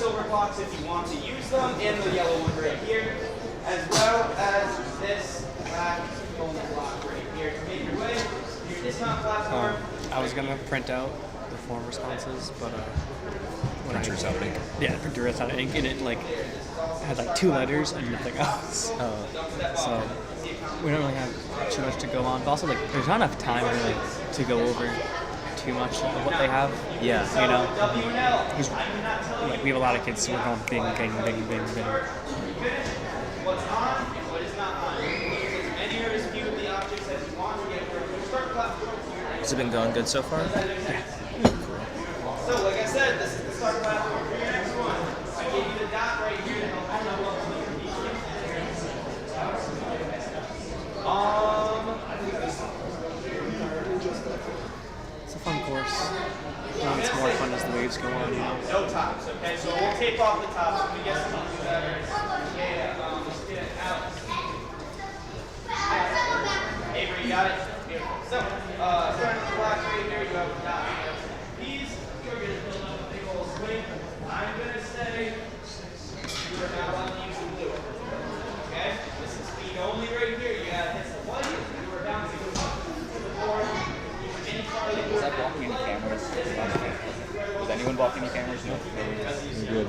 silver blocks if you want to use them, and the yellow one right here, as well as this black foam block right here to make your way to your dismount platform. I was gonna print out the form responses, but Printer's out of ink. Yeah, printer is out of ink, and it like had like 2 letters and nothing else. So we don't really have too much to go on. But also, like, there's not enough time really to go over too much of what they have. Yeah. You know, 'cause, like, we have a lot of kids, so we're going bing, bing, bing, bing, bing. What's on and what is not on. As many or as few of the objects as you want to get where you start platform. Has it been going good so far? Yeah. So, like I said, this is the start platform for your next one. I gave you the dot right here to help you know what to do. It's a fun course. It's more fun as the waves go on, you know. No tops, okay? So we'll tape off the tops when we get something better. Yeah, let's get it out. Avery, you got it? Beautiful. So, starting with the black right here, you have the dot. These, you're going to build up a big old swing. I'm going to say you are not allowed to use the blue. Okay? This is speed only right here. You got to hit the white. You are down to go up to the board. Was that blocking any cameras? Was anyone blocking any cameras? No. I'm good.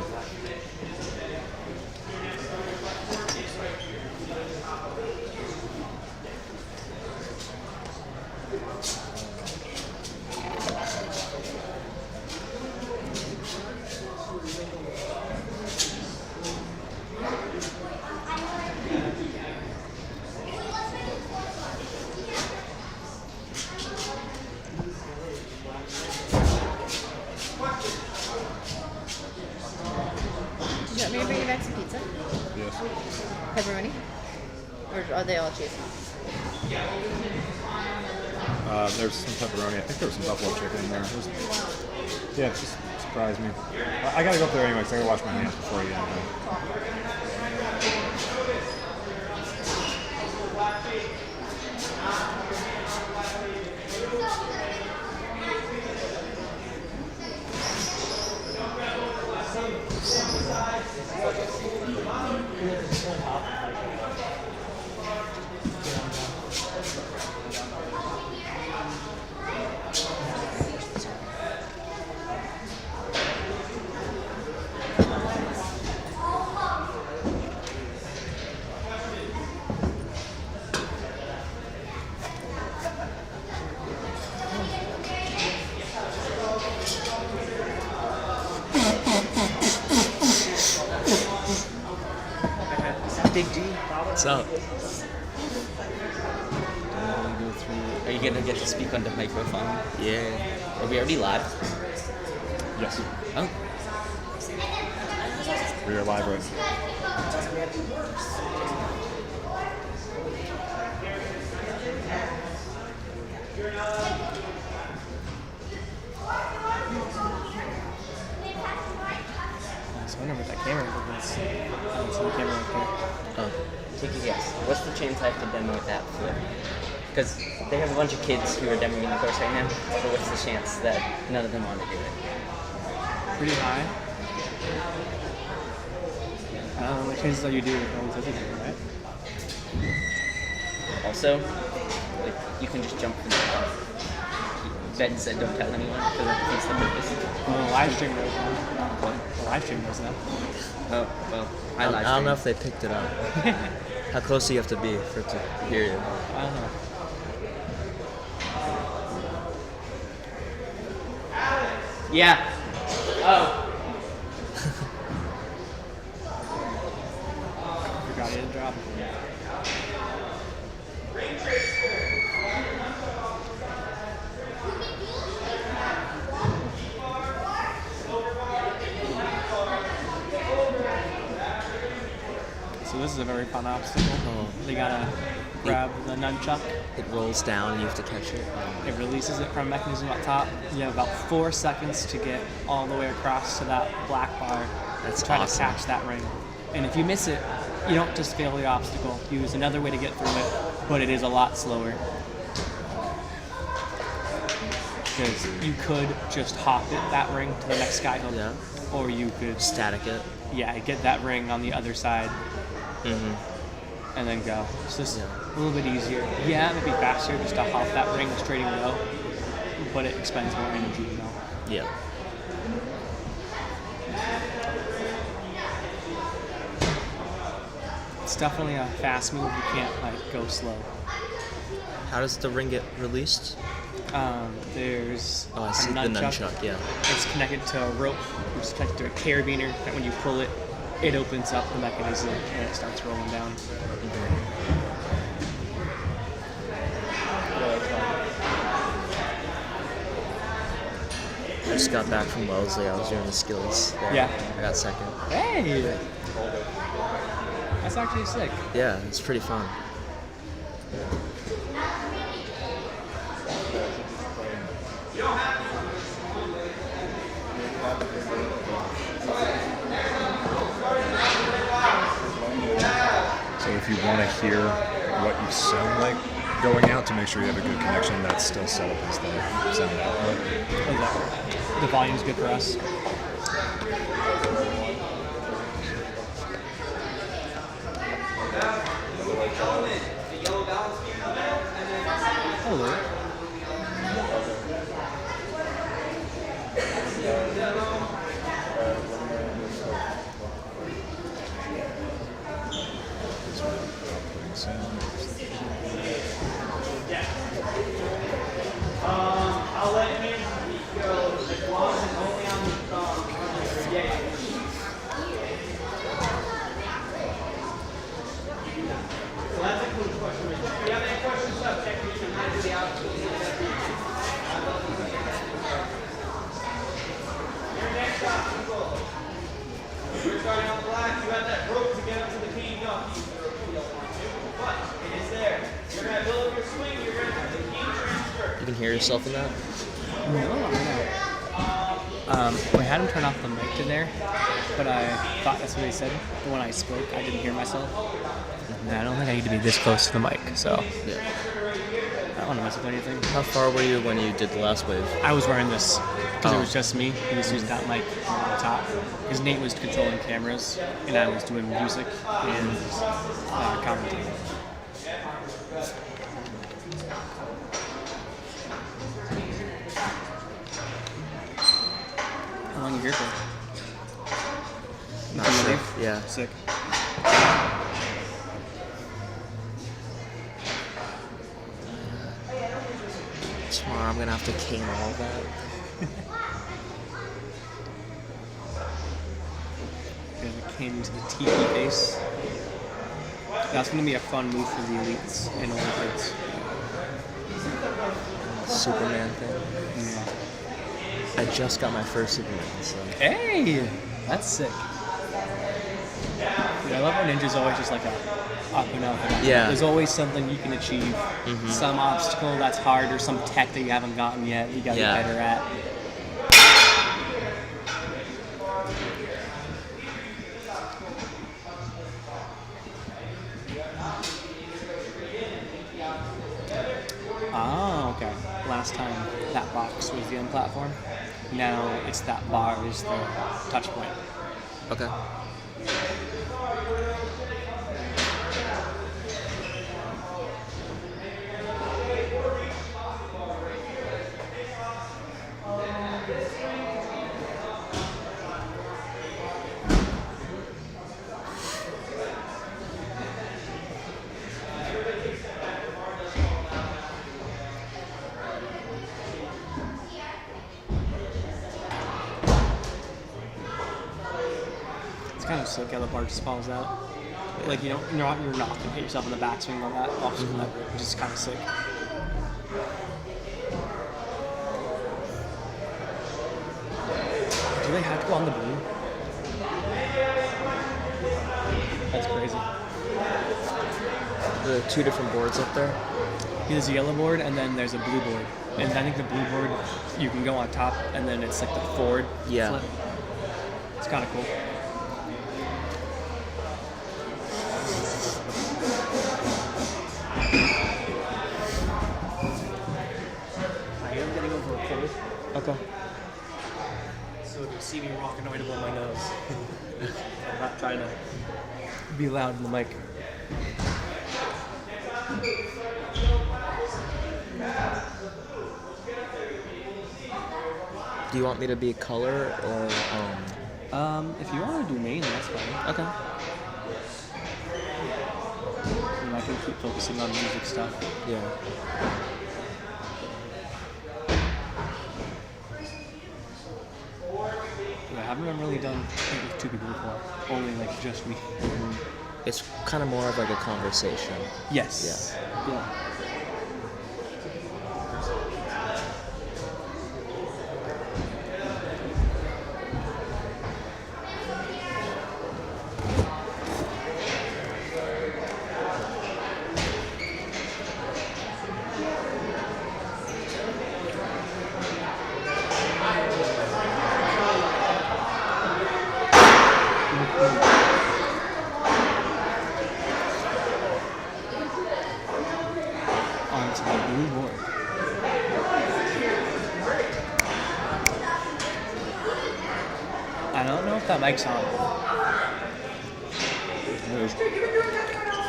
Did you want me to bring you back some pizza? Yes. Pepperoni? Or are they all cheese? There's some pepperoni. I think there was some buffalo chicken in there. Yeah, it just surprised me. I gotta go up there anyway because I gotta wash my hands before I eat anything. Big D. What's up? Are you gonna get to speak on the microphone? Yeah. Are we already live? Yes. Oh. We are live right So I wonder what that camera is. I don't see the camera right there. Oh. Take a guess. What's the chance I have to demo that flip? Because they have a bunch of kids who are demoing the course right now, but what's the chance that none of them want to do it? Pretty high. The chances that you do if no one says anything, right? Also, like, you can just jump from the top. Ben said don't tell anyone, because that defeats the purpose. Well, the live stream knows now. What? The live stream knows now. Oh, well, I live I don't know if they picked it up. How close do you have to be for it to hear you? I don't know. Yeah. Oh. Forgot he didn't drop. So this is a very fun obstacle. Oh. They gotta grab the nunchuck. It rolls down and you have to catch it. It releases it from a mechanism up top. You have about 4 seconds to get all the way across to that black bar. That's Try awesome. to catch that ring. And if you miss it, you don't just fail the obstacle. You use another way to get through it, but it is a lot slower. Because you could just hop it, that ring to the next sky hook. Yeah. or you could Static it. get that ring on the other side Mm-hmm. and then go. It's just Yeah. a little bit easier. Yeah, it would be faster just to hop that ring straight and go, but it expends more energy, you know. Yeah. It's definitely a fast move. You can't like go slow. How does the ring get released? There's Oh, I a see the nunchuck. Yeah. It's connected to a rope, which is connected to a carabiner. That when you pull it, it opens up the mechanism and it starts rolling down. I just got back from Wellesley. I was doing the skills there. Yeah. I got second. Hey, that's actually sick. Yeah, it's pretty fun. So if you want to hear what you sound like going out to make sure you have a good connection, that's still set up as the sound output. The volume's good for us. Hello. Outputting sound. I'll let him go as long as only on the yeah. So that's a cool question. If you have any questions, check me. You can do the output. Your next shot, people. We're starting on the black. You have that rope to get up to the key. You don't want to, but it is there. You're going to build up your swing. You're going to do the key transfer. You can hear yourself in that? We had him turn off the mic to there, but I thought that's what he said. But when I spoke, I didn't hear myself. And I don't think I need to be this close to the mic, so Yeah. I don't want to mess with anything. How far were you when you did the last wave? I was wearing this because it Oh. was just me. He was using that mic on the top. Because Nate was controlling cameras, and I was doing music and commentating. How long are you here for? Not Can you sure. leave? Yeah. Sick. Tomorrow I'm gonna have to cane all of that. Gonna came to the tiki base. That's gonna be a fun move for the elites and older kids. Superman thing. Yeah. I just got my first Superman, so Hey, that's sick. Dude, I love how Ninja's always just like a up and up. And up. Yeah. There's always something you can achieve. Some obstacle that's hard or some tech that you haven't gotten yet. You gotta Yeah. get better at. Oh, okay. Last time that box was the end platform. Now it's that bar is the touch point. okay. It's kind of sick how the bar just falls out. Like you're not gonna hit yourself in the backswing on that obstacle lever, which is kind of sick. Do they have to go on the blue? That's crazy. The two different boards up there. There's a yellow board and then there's a blue board. And I think the blue board you can go on top and then it's like the forward Yeah. flip. It's kind of cool. I am getting over a cold. Okay. So if you see me walking away to blow my not trying to be loud in the mic. Do you want me to be color or If you want to do main, that's fine. Okay. And I can keep focusing on music stuff. Yeah. I haven't really done it with two people before. Only like just me. It's kind of more of like a conversation. Yes. Yeah. Onto the blue board. I don't know if that mic's on.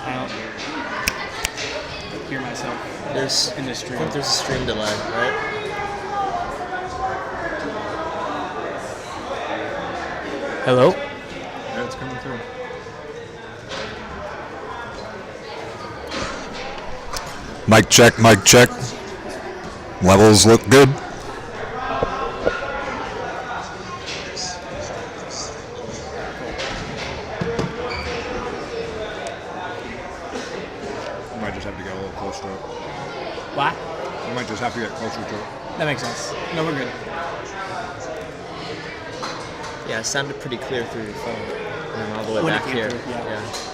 I don't hear myself There's in the I stream. think there's a stream delay, right? Hello? Yeah, it's coming through. Mic check, mic check. Levels look good. You might just have to get a little closer to it. What? You might just have to get closer to it. That makes sense. No, we're good. Yeah, it sounded pretty clear through your phone. And then all the way When it back came here. through, yeah.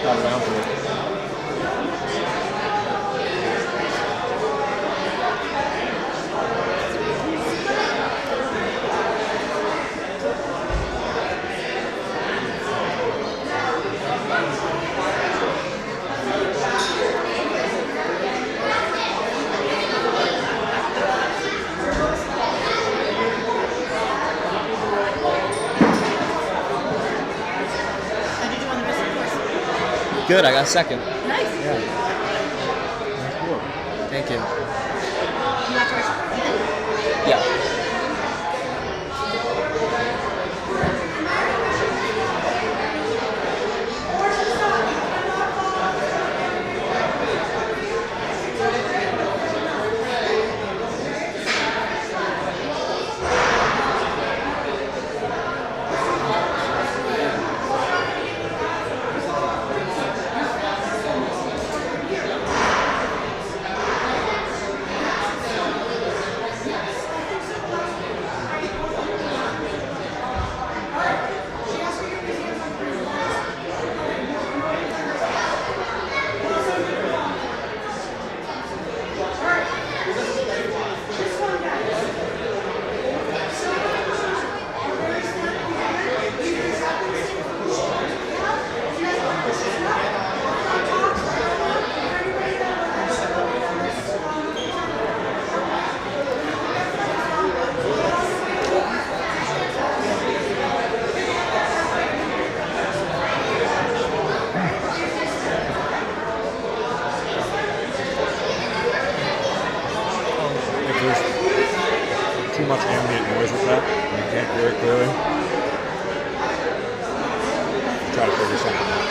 got around to it. How did you do on the rest of the course? Good, I got second. Nice. Thank you. You got yours. Yeah. Too much ambient noise with that. You can't hear it clearly. Try to figure something out.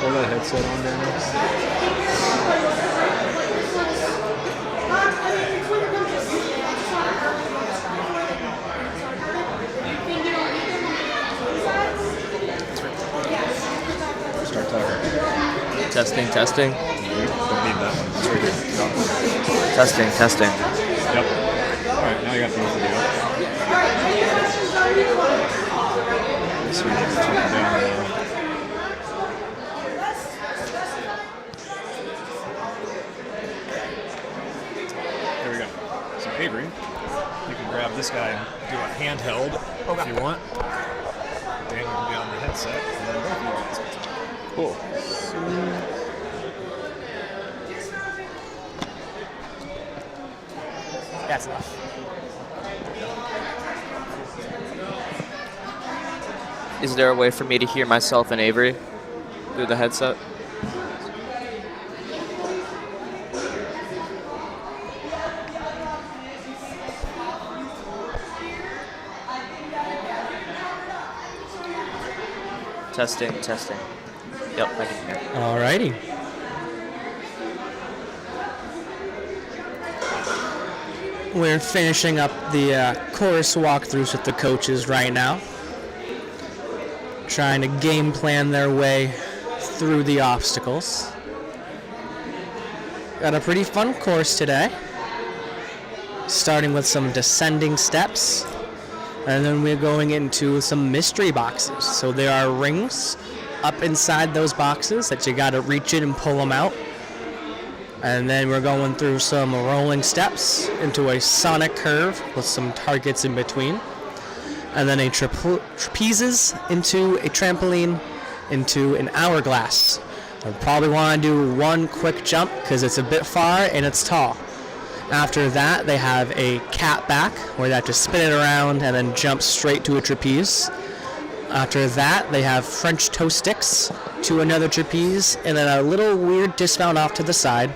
Throw that headset on, Daniel. Start talking. Testing, testing. Don't need that one. It's right here. Testing, testing. Yep. Alright, now you got both of you. So we can turn it down now. There we go. So Avery, you can grab this guy and do a handheld if you want. Daniel can be on the headset. And then both of you guys can talk. Cool. That's enough. Is there a way for me to hear myself and Avery through the headset? Testing, testing. Yep, I can hear. Alrighty. We're finishing up the course walkthroughs with the coaches right now. Trying to game plan their way through the obstacles. Got a pretty fun course today. Starting with some descending steps. And then we're going into some mystery boxes. So there are rings up inside those boxes that you gotta reach in and pull them out. And then we're going through some rolling steps into a sonic curve with some targets in between. And then a trapezes into a trampoline into an hourglass. I probably want to do one quick jump because it's a bit far and it's tall. After that, they have a cat back, where they have to spin it around and then jump straight to a trapeze. After that, they have French toast sticks to another trapeze, and then a little weird dismount off to the side.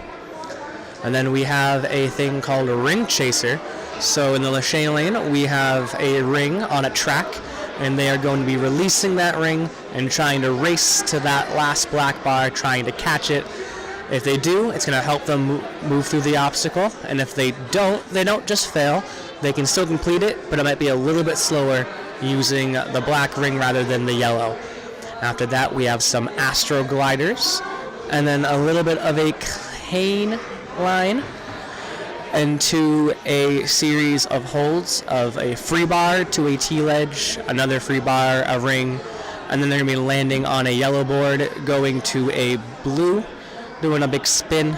And then we have a thing called a ring chaser. So in the Lachey lane, we have a ring on a track, and they are going to be releasing that ring and trying to race to that last black bar, trying to catch it. If they do, it's going to help them move through the obstacle, and if they don't just fail. They can still complete it, but it might be a little bit slower using the black ring rather than the yellow. After that, we have some astro gliders, and then a little bit of a cane line into a series of holds of a free bar to a T-ledge, another free bar, a ring, and then they're going to be landing on a yellow board, going to a blue, doing a big spin,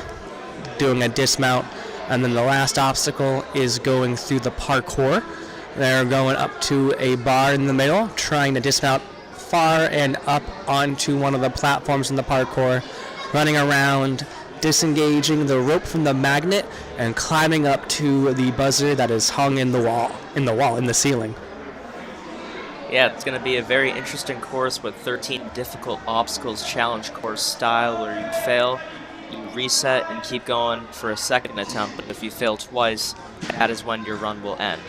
doing a dismount, and then the last obstacle is going through the parkour. They're going up to a bar in the middle, trying to dismount far and up onto one of the platforms in the parkour, running around, disengaging the rope from the magnet, and climbing up to the buzzer that is hung in the ceiling. Yeah, it's going to be a very interesting course with 13 difficult obstacles, challenge course style, where you fail, you reset and keep going for a second attempt, but if you fail twice, that is when your run will end.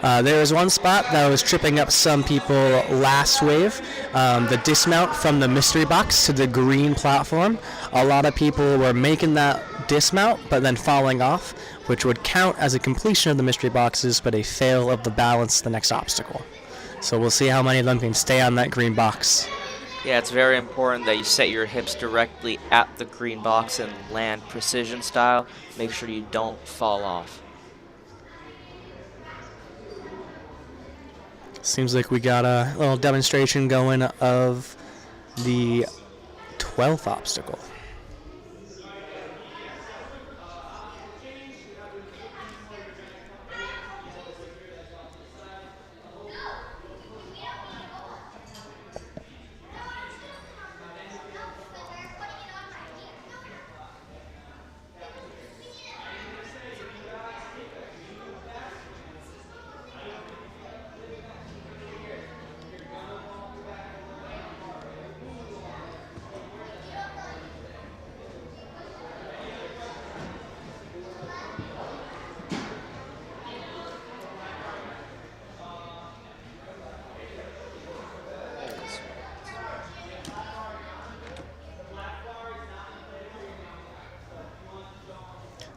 There was one spot that was tripping up some people last wave, the dismount from the mystery box to the green platform. A lot of people were making that dismount but then falling off, which would count as a completion of the mystery boxes but a fail of the balance the next obstacle. So we'll see how many of them can stay on that green box. Yeah, it's very important that you set your hips directly at the green box and land precision style. Make sure you don't fall off. Seems like we got a little demonstration going of the 12th obstacle.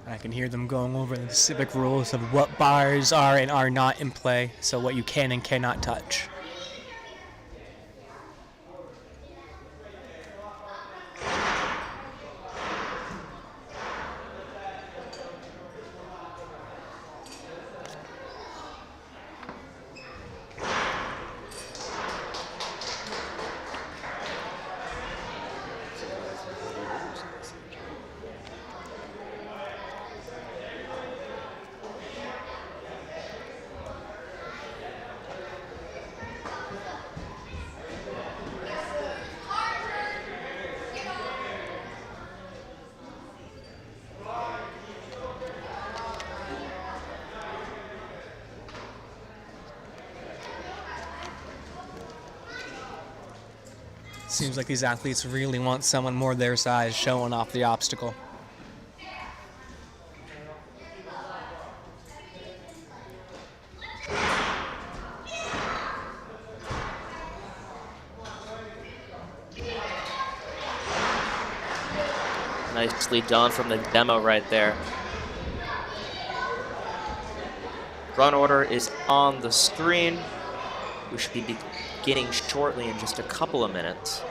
I can hear them going over the specific rules of what bars are and are not in play, so what you can and cannot touch. Seems like these athletes really want someone more their size showing off the obstacle. Nicely done from the demo right there. Run order is on the screen. We should be beginning shortly in just a couple of minutes.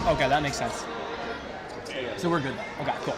Okay, that makes sense. So we're good. Okay, cool.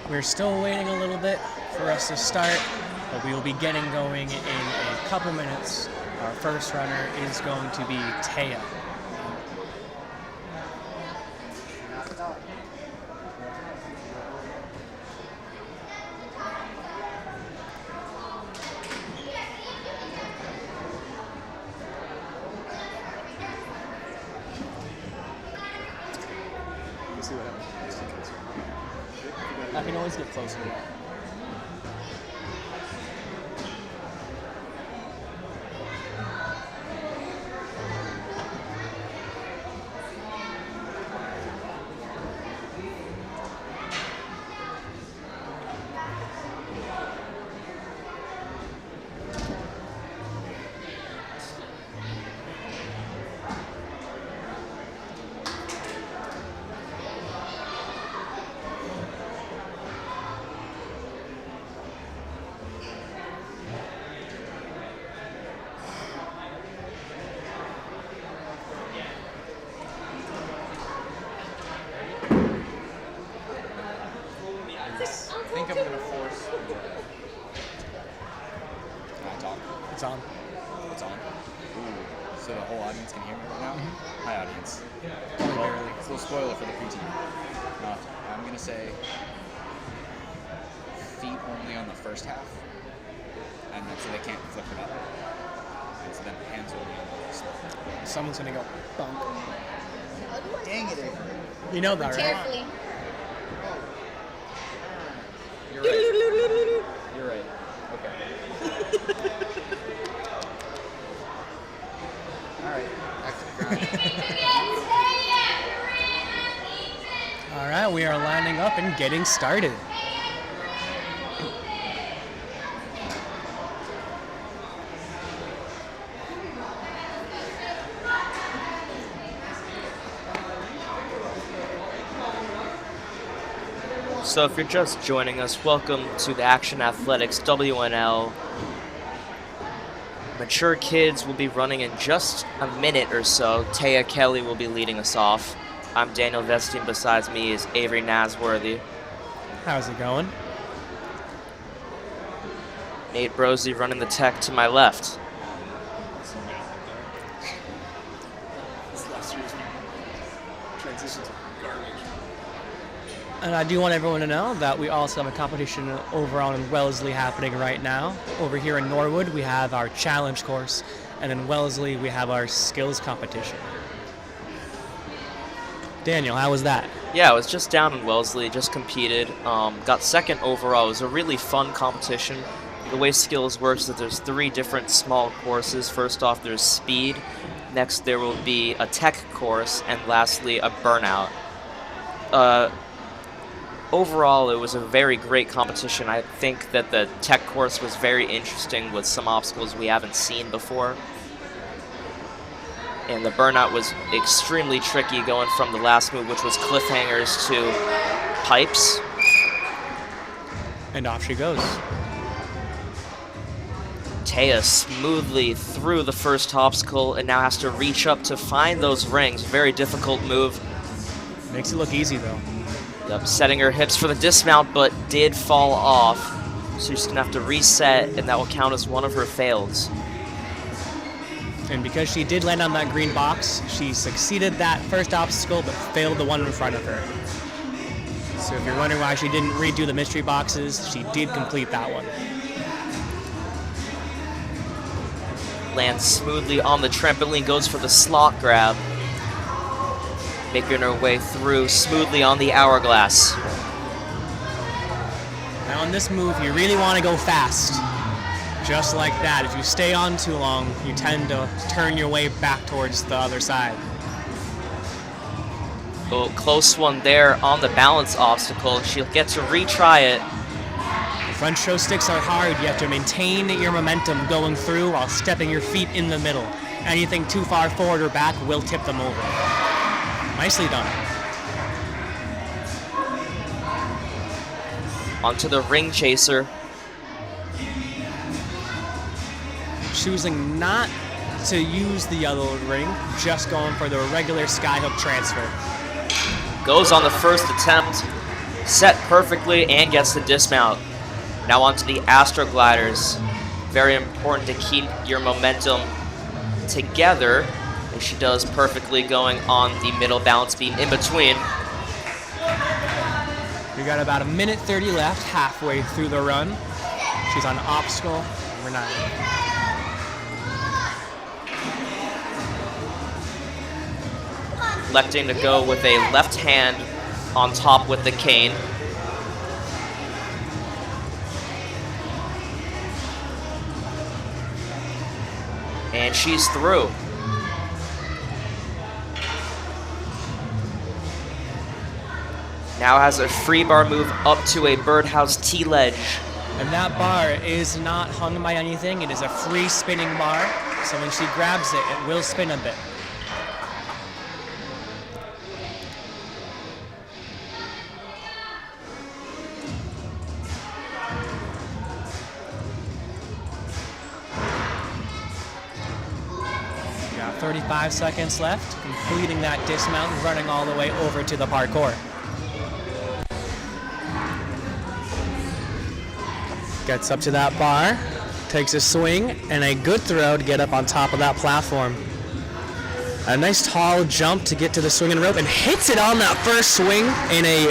We're still waiting a little bit for us to start, but we will be getting going in a couple minutes. Our first runner is going to be Taya. I can always get closer. I think I'm gonna force. Can I talk? It's on. It's on. Ooh. So the whole audience can hear me right now? Hi, audience. Only Well, barely. it's a little spoiler for the preteen. I'm gonna say feet only on the first half, and then so they can't flip it up. And so then hands only on the rest. Someone's gonna go bump. Dang it, Avery. You know that, right? Carefully. You're right. You're right. Okay. All right. Back to the grind. All right, we are lining up and getting started. So if you're just joining us, welcome to the Action Athletics WNL. Mature kids will be running in just a minute or so. Taya Kelly will be leading us off. I'm Daniel Vestine. Besides me is Avery Nasworthy. How's it going? Nate Brosey running the tech to my left. And I do want everyone to know that we also have a competition over on Wellesley happening right now. Over here in Norwood, we have our challenge course, and in Wellesley, we have our skills competition. Daniel, how was that? Yeah, I was just down in Wellesley, just competed, got second overall. It was a really fun competition. The way skills works is that there's 3 different small courses. First off, there's speed. Next, there will be a tech course, and lastly, a burnout. Overall, it was a very great competition. I think that the tech course was very interesting with some obstacles we haven't seen before. And the burnout was extremely tricky going from the last move, which was cliffhangers, to pipes. And off she goes. Taya smoothly through the first obstacle and now has to reach up to find those rings. Very difficult move. Makes it look easy, though. Yep, setting her hips for the dismount, but did fall off. So she's gonna have to reset, and that will count as one of her fails. And because she did land on that green box, she succeeded that first obstacle, but failed the one in front of her. So if you're wondering why she didn't redo the mystery boxes, she did complete that one. Lands smoothly on the trampoline, goes for the slot grab. Making her way through smoothly on the hourglass. Now on this move, you really want to go fast. Just like that. If you stay on too long, you tend to turn your way back towards the other side. Oh, close one there on the balance obstacle. She'll get to retry it. The front show sticks are hard. You have to maintain your momentum going through while stepping your feet in the middle. Anything too far forward or back will tip them over. Nicely done. Onto the ring chaser. Choosing not to use the yellow ring, just going for the regular skyhook transfer. Goes on the first attempt. Set perfectly and gets the dismount. Now onto the Astro Gliders. Very important to keep your momentum together. And she does perfectly going on the middle balance beam in between. We got about 1:30 left, halfway through the run. She's on obstacle number 9. Electing to go with a left hand on top with the cane. And she's through. Now has a free bar move up to a birdhouse T-ledge. And that bar is not hung by anything. It is a free spinning bar. So when she grabs it, it will spin a bit. Got 35 seconds left, completing that dismount, running all the way over to the parkour. Gets up to that bar, takes a swing, and a good throw to get up on top of that platform. A nice tall jump to get to the swinging rope and hits it on that first swing in a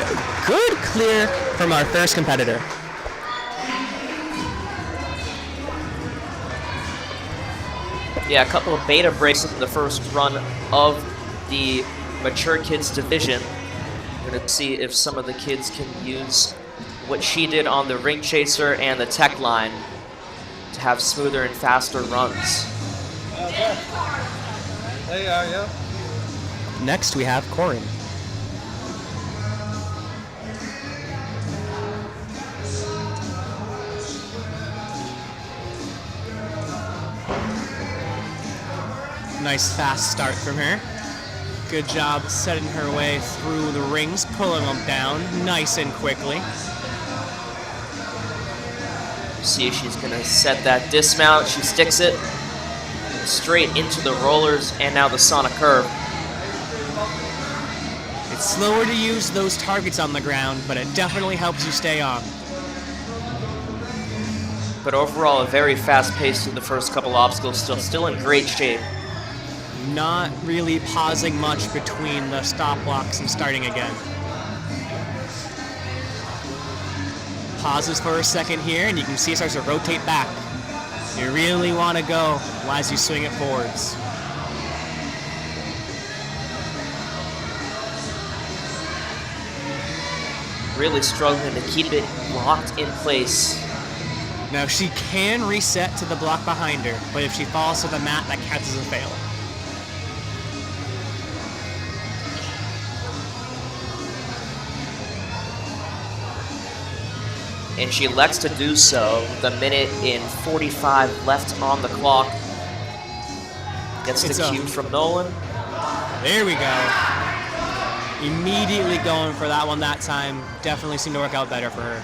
good clear from our first competitor. Yeah, a couple of beta breaks in the first run of the Mature Kids division. We're going to see if some of the kids can use what she did on the Ring Chaser and the Tech Line to have smoother and faster runs. Next we have Corinne. Nice fast start from her. Good job setting her way through the rings, pulling them down nice and quickly. See if she's gonna set that dismount. She sticks it straight into the rollers and now the Sonic Curve. It's slower to use those targets on the ground, but it definitely helps you stay on. But overall, a very fast pace through the first couple obstacles. Still in great shape. Not really pausing much between the stop blocks and starting again. Pauses for a second here, and you can see it starts to rotate back. You really want to go as you swing it forwards. Really struggling to keep it locked in place. Now she can reset to the block behind her, but if she falls to the mat, that counts as a fail. And she elects to do so with a minute and 45 left on the clock. Gets the cue from Nolan. There we go. Immediately going for that one that time. Definitely seemed to work out better for her.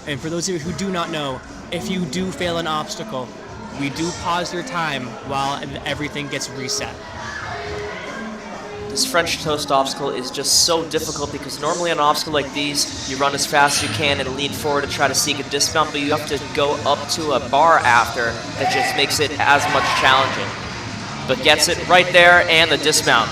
And for those of you who do not know, if you do fail an obstacle, we do pause your time while everything gets reset. This French toast obstacle is just so difficult because normally on an obstacle like these, you run as fast as you can and lean forward to try to seek a dismount, but you have to go up to a bar after. That just makes it as much challenging. But gets it right there and the dismount.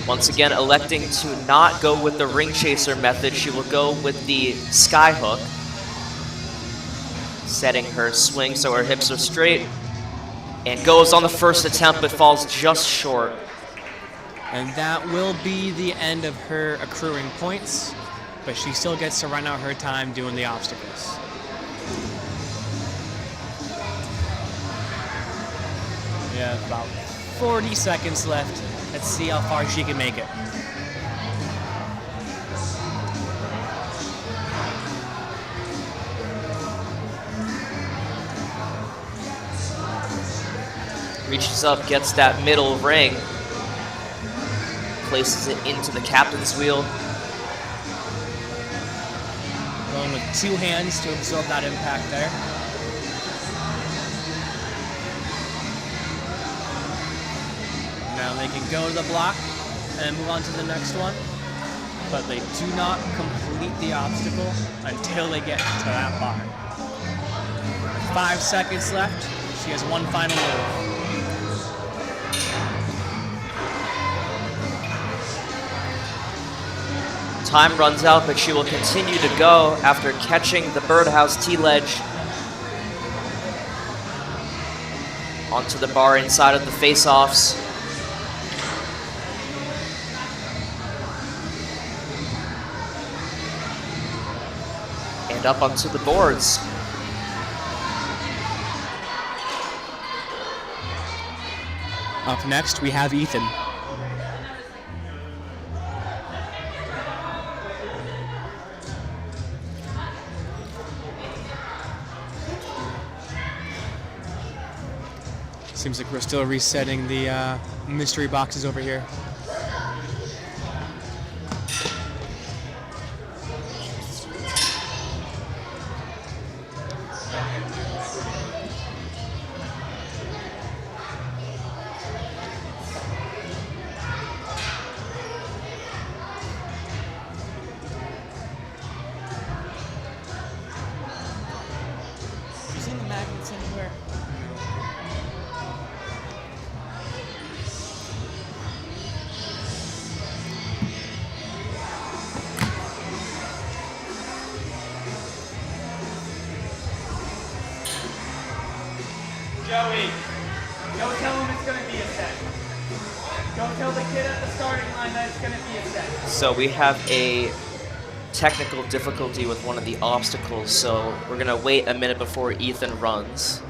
Once again, electing to not go with the Ring Chaser method, she will go with the Sky Hook. Setting her swing so her hips are straight, and goes on the first attempt but falls just short. And that will be the end of her accruing points, but she still gets to run out her time doing the obstacles. We have about 40 seconds left. Let's see how far she can make it. Reaches up, gets that middle ring, places it into the captain's wheel. Going with two hands to absorb that impact there. they can go to the block and move on to the next one, but they do not complete the obstacle until they get to that bar. 5 seconds left. She has one final move. Time runs out, but she will continue to go after catching the birdhouse T-ledge onto the bar inside of the face-offs. And up onto the boards. Up next, we have Ethan. Seems like we're still resetting the mystery boxes over here. Have you seen the magnets anywhere? Joey, don't tell him it's going to be a set. Don't tell the kid at the starting line that it's going to be a set. So we have a technical difficulty with one of the obstacles, so we're gonna wait a minute before Ethan runs.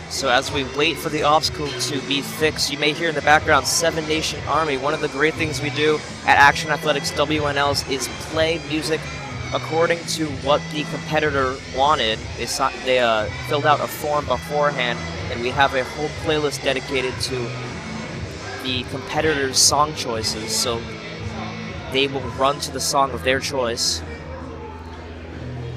So as we wait for the obstacle to be fixed, you may hear in the background Seven Nation Army. One of the great things we do at Action Athletics WNLs is play music according to what the competitor wanted. They filled out a form beforehand, and we have a whole playlist dedicated to the competitor's song choices. So they will run to the song of their choice.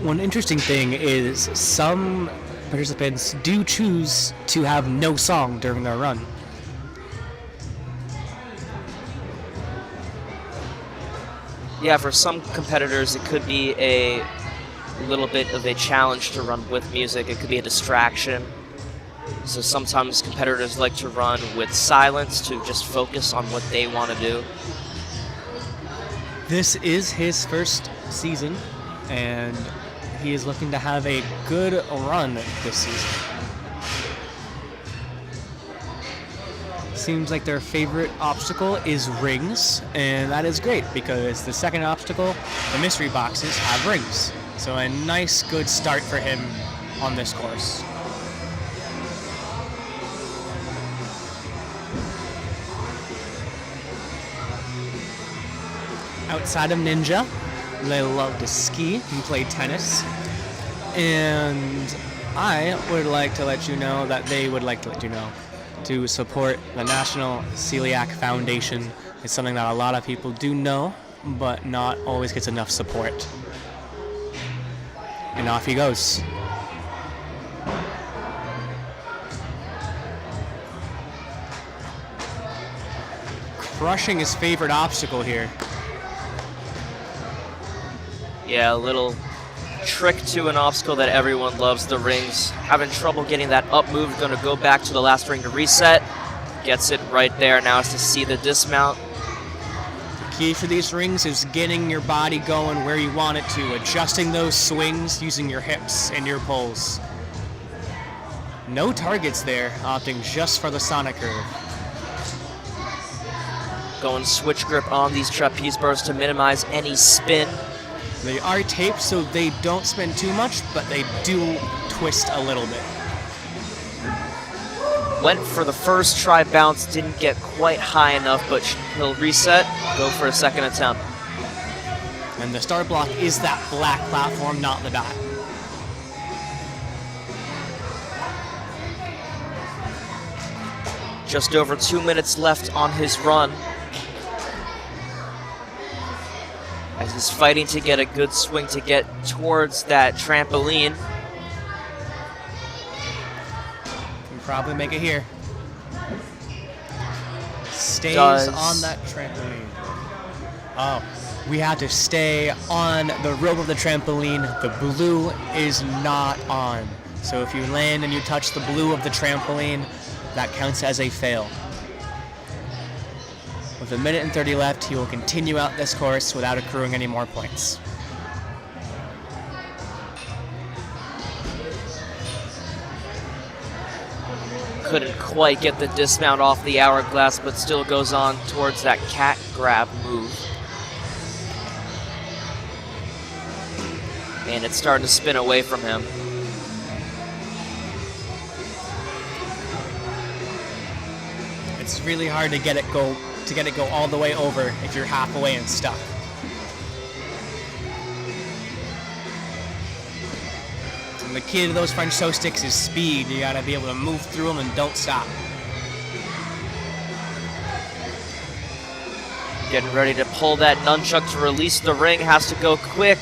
One interesting thing is some participants do choose to have no song during their run. Yeah, for some competitors, it could be a little bit of a challenge to run with music. It could be a distraction. So sometimes competitors like to run with silence to just focus on what they want to do. This is his first season, and he is looking to have a good run this season. Seems like their favorite obstacle is rings, and that is great because the second obstacle, the mystery boxes, have rings. So a nice, good start for him on this course. Outside of Ninja, they love to ski and play tennis. And I would like to let you know that they would like to let you know to support the National Celiac Foundation. It's something that a lot of people do know, but not always gets enough support. And off he goes. Crushing his favorite obstacle here. Yeah, a little trick to an obstacle that everyone loves, the rings. Having trouble getting that up move, gonna go back to the last ring to reset. Gets it right there. Now is to see the dismount. The key for these rings is getting your body going where you want it to, adjusting those swings using your hips and your pulls. No targets there, opting just for the sonic curve. Going switch grip on these trapeze bars to minimize any spin. They are taped so they don't spin too much, but they do twist a little bit. Went for the first try bounce, didn't get quite high enough, but he'll reset, go for a second attempt. And the start block is that black platform, not the dot. Just over 2 minutes left on his run. As he's fighting to get a good swing to get towards that trampoline. Can probably make it here. Stays Does. on that trampoline. Oh, we have to stay on the rope of the trampoline. The blue is not on. So if you land and you touch the blue of the trampoline, that counts as a fail. With 1 minute and 30 left, he will continue out this course without accruing any more points. Couldn't quite get the dismount off the hourglass, but still goes on towards that cat grab move. And it's starting to spin away from him. It's really hard to get it go all the way over if you're halfway and stuck. And the key to those French toe sticks is speed. You gotta be able to move through them and don't stop. Getting ready to pull that nunchuck to release the ring, has to go quick.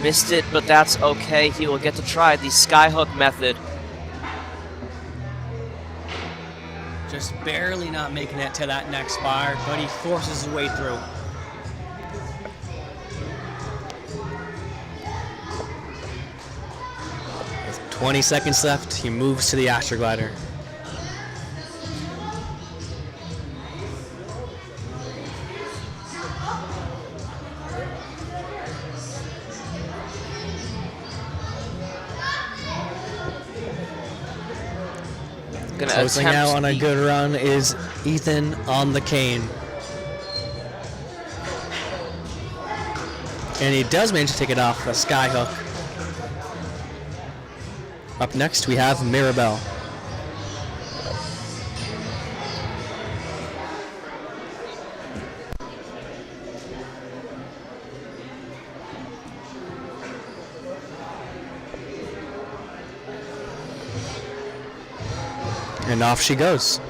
Missed it, but that's okay. He will get to try the skyhook method. Just barely not making it to that next bar, but he forces his way through. With 20 seconds left, he moves to the Astroglider. Closing out on a good run is Ethan on the cane. And he does manage to take it off the skyhook. Up next we have Mirabel. And off she goes.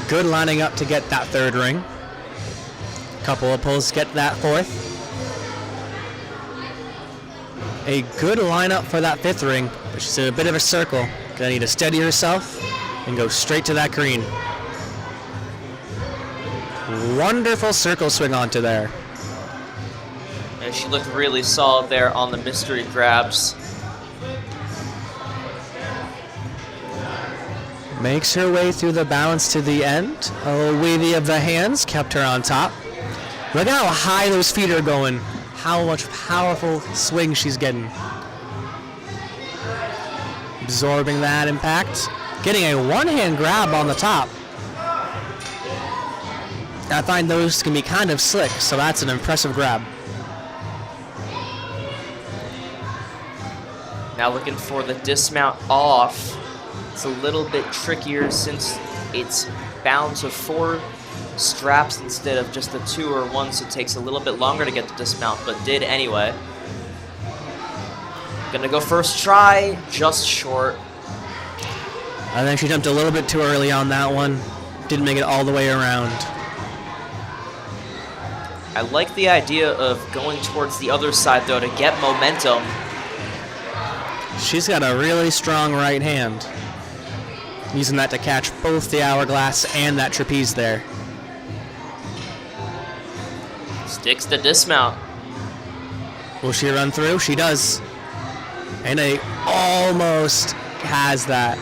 Good lining up to get that third ring. Couple of pulls to get that fourth. A good lineup for that fifth ring, but she's in a bit of a circle. Gonna need to steady herself and go straight to that green. Wonderful circle swing onto there. And she looked really solid there on the mystery grabs. Makes her way through the balance to the end. A little wavy of the hands kept her on top. Look how high those feet are going. How much powerful swing she's getting. Absorbing that impact. Getting a one-hand grab on the top. I find those can be kind of slick, so that's an impressive grab. Now looking for the dismount off. It's a little bit trickier since it's bound to 4 straps instead of just the 2 or 1, so it takes a little bit longer to get the dismount, but did anyway. Gonna go first try, just short. I think she jumped a little bit too early on that one. Didn't make it all the way around. I like the idea of going towards the other side though to get momentum. She's got a really strong right hand. Using that to catch both the hourglass and that trapeze there. Sticks the dismount. Will she run through? She does. And a almost has that.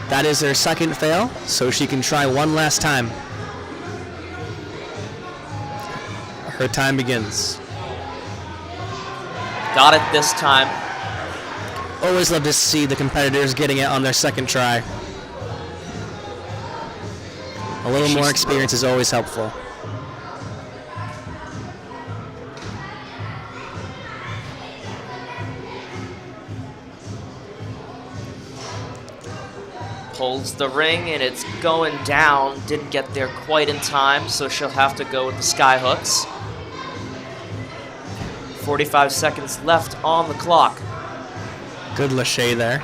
That is her second fail, so she can try one last time. Her time begins. Got it this time. Always love to see the competitors getting it on their second try. A little more experience is always helpful. Holds the ring and it's going down. Didn't get there quite in time, so she'll have to go with the sky hooks. 45 seconds left on the clock. Good lâcher there.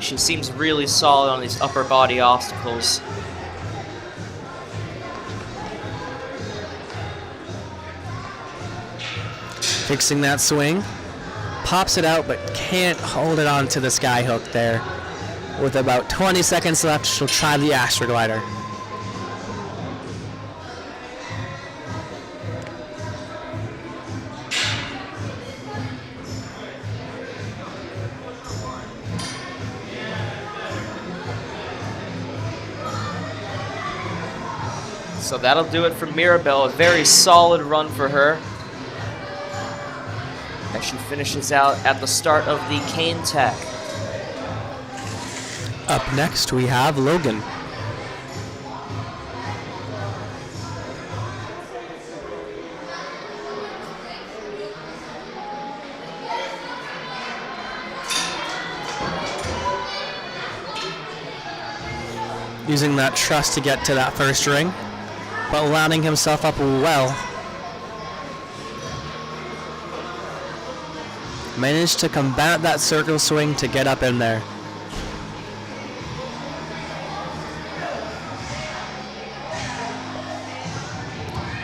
She seems really solid on these upper body obstacles. Fixing that swing. Pops it out, but can't hold it on to the sky hook there. With about 20 seconds left, she'll try the Astroglider. So that'll do it for Mirabel. A very solid run for her, as she finishes out at the start of the cane tech. Up next, we have Logan. Using that trust to get to that first ring, but lining himself up well. Managed to combat that circle swing to get up in there.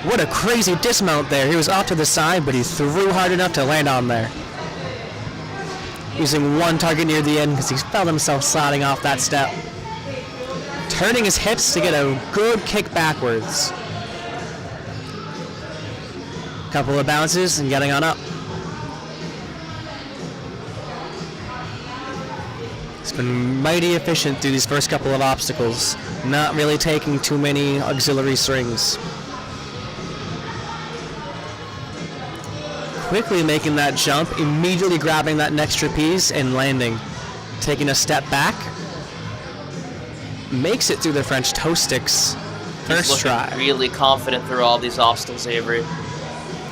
What a crazy dismount there. He was off to the side, but he threw hard enough to land on there. Using one target near the end because he felt himself sliding off that step. Turning his hips to get a good kick backwards. Couple of bounces and getting on up. It's been mighty efficient through these first couple of obstacles, not really taking too many auxiliary strings. Quickly making that jump, immediately grabbing that next trapeze and landing. Taking a step back. Makes it through the French toe sticks. First try. Really confident through all these obstacles, Avery.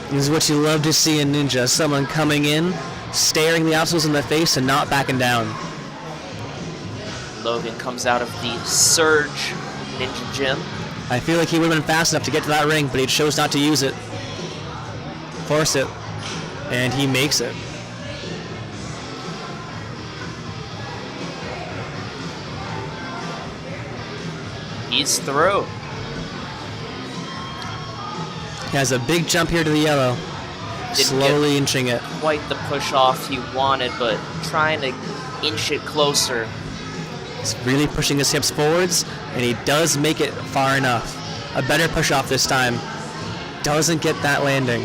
This is what you love to see in Ninja. Someone coming in, staring the obstacles in the face and not backing down. Logan comes out of the Surge Ninja Gym. I feel like he would have been fast enough to get to that ring, but he chose not to use it. Force it. And he makes it. He's through. He has a big jump here to the yellow. Slowly inching it. Quite the push off he wanted, but trying to inch it closer. He's really pushing his hips forwards, and he does make it far enough. A better push off this time. Doesn't get that landing.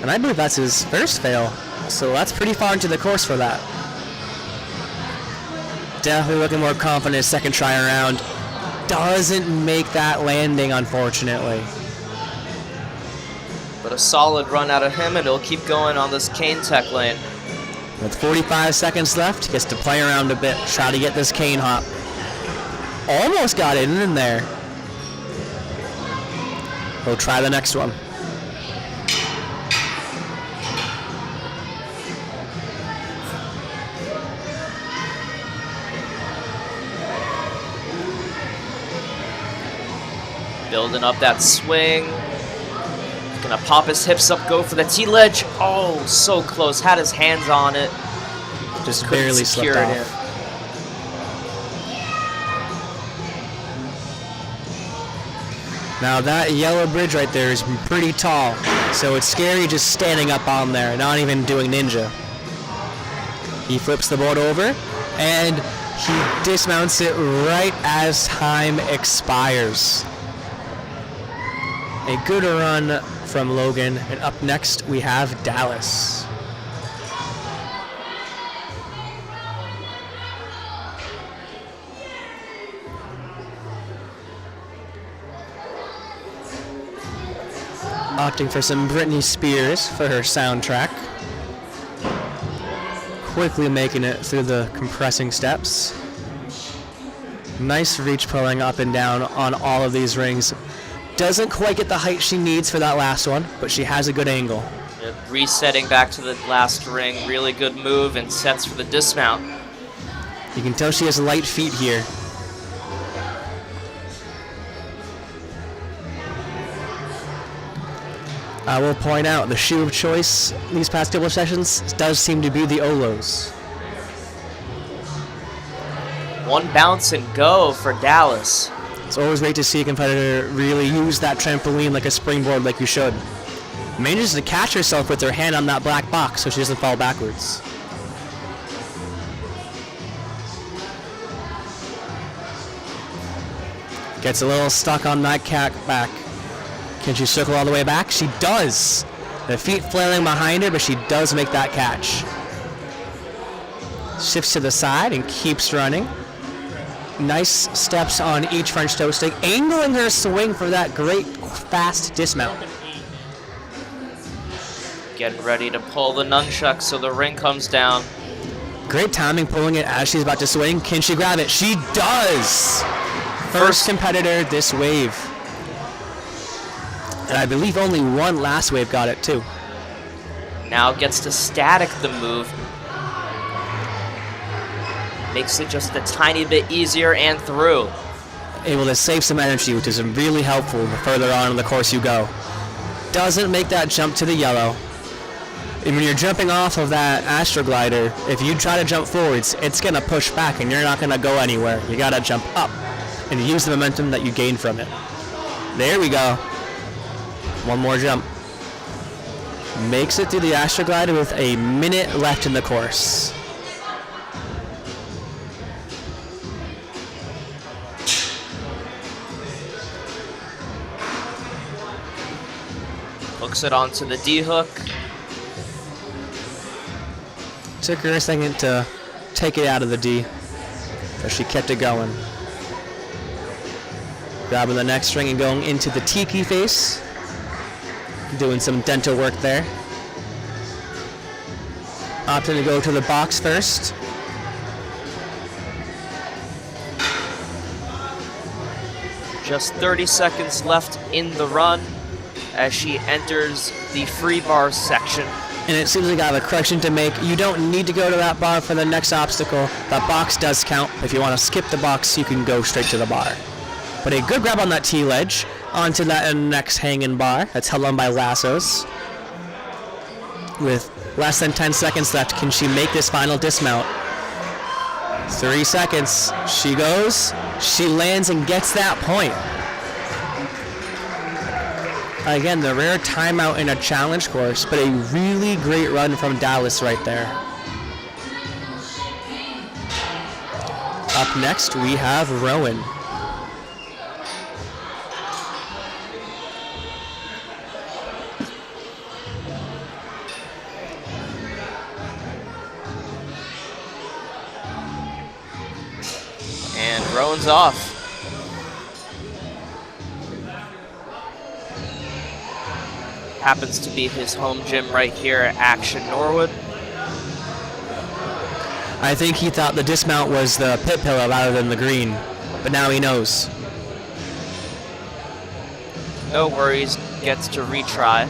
And I believe that's his first fail, so that's pretty far into the course for that. Definitely looking more confident second try around. Doesn't make that landing, unfortunately. But a solid run out of him, and he'll keep going on this cane tech lane. With 45 seconds left, he gets to play around a bit, try to get this cane hop. Almost got it in there. He'll try the next one. Building up that swing. Gonna pop his hips up, go for the T-ledge. Oh, so close. Had his hands on it. Just barely slipped off. Now that yellow bridge right there is pretty tall, so it's scary just standing up on there, not even doing ninja. He flips the board over, and he dismounts it right as time expires. A good run from Logan. And up next, we have Dallas. Opting for some Britney Spears for her soundtrack. Quickly making it through the compressing steps. Nice reach pulling up and down on all of these rings. Doesn't quite get the height she needs for that last one, but she has a good angle. Yep, resetting back to the last ring, really good move, and sets for the dismount. You can tell she has light feet here. I will point out the shoe of choice these past couple of sessions does seem to be the Olos. One bounce and go for Dallas. It's always great to see a competitor really use that trampoline like a springboard like you should. Manages to catch herself with her hand on that black box so she doesn't fall backwards. Gets a little stuck on that cat back. Can she circle all the way back? She does. The feet flailing behind her, but she does make that catch. Shifts to the side and keeps running. Nice steps on each French toe stick, angling her swing for that great fast dismount. Getting ready to pull the nunchuck so the ring comes down. Great timing pulling it as she's about to swing. Can she grab it? She does! First competitor this wave. And I believe only one last wave got it too. Now gets to static the move. Makes it just a tiny bit easier and through. Able to save some energy, which is really helpful the further on in the course you go. Doesn't make that jump to the yellow. And when you're jumping off of that astroglider, if you try to jump forwards, it's going to push back and you're not going to go anywhere. You got to jump up and use the momentum that you gain from it. There we go. One more jump. Makes it through the astroglider with a minute left in the course. Hooks it onto the D-hook. Took her a second to take it out of the D, but she kept it going. Grabbing the next string and going into the tiki face. Doing some dental work there. Opting to go to the box first. Just 30 seconds left in the run as she enters the free bar section. And it seems like I have a correction to make. You don't need to go to that bar for the next obstacle. That box does count. If you want to skip the box, you can go straight to the bar. But a good grab on that T-ledge onto that next hanging bar that's held on by lassos. With less than 10 seconds left, can she make this final dismount? 3 seconds. She goes. She lands and gets that point. Again, the rare timeout in a challenge course, but a really great run from Dallas right there. Up next, we have Rowan. And Rowan's off. Happens to be his home gym right here at Action Norwood. I think he thought the dismount was the pit pillow rather than the green, but now he knows. No worries, gets to retry.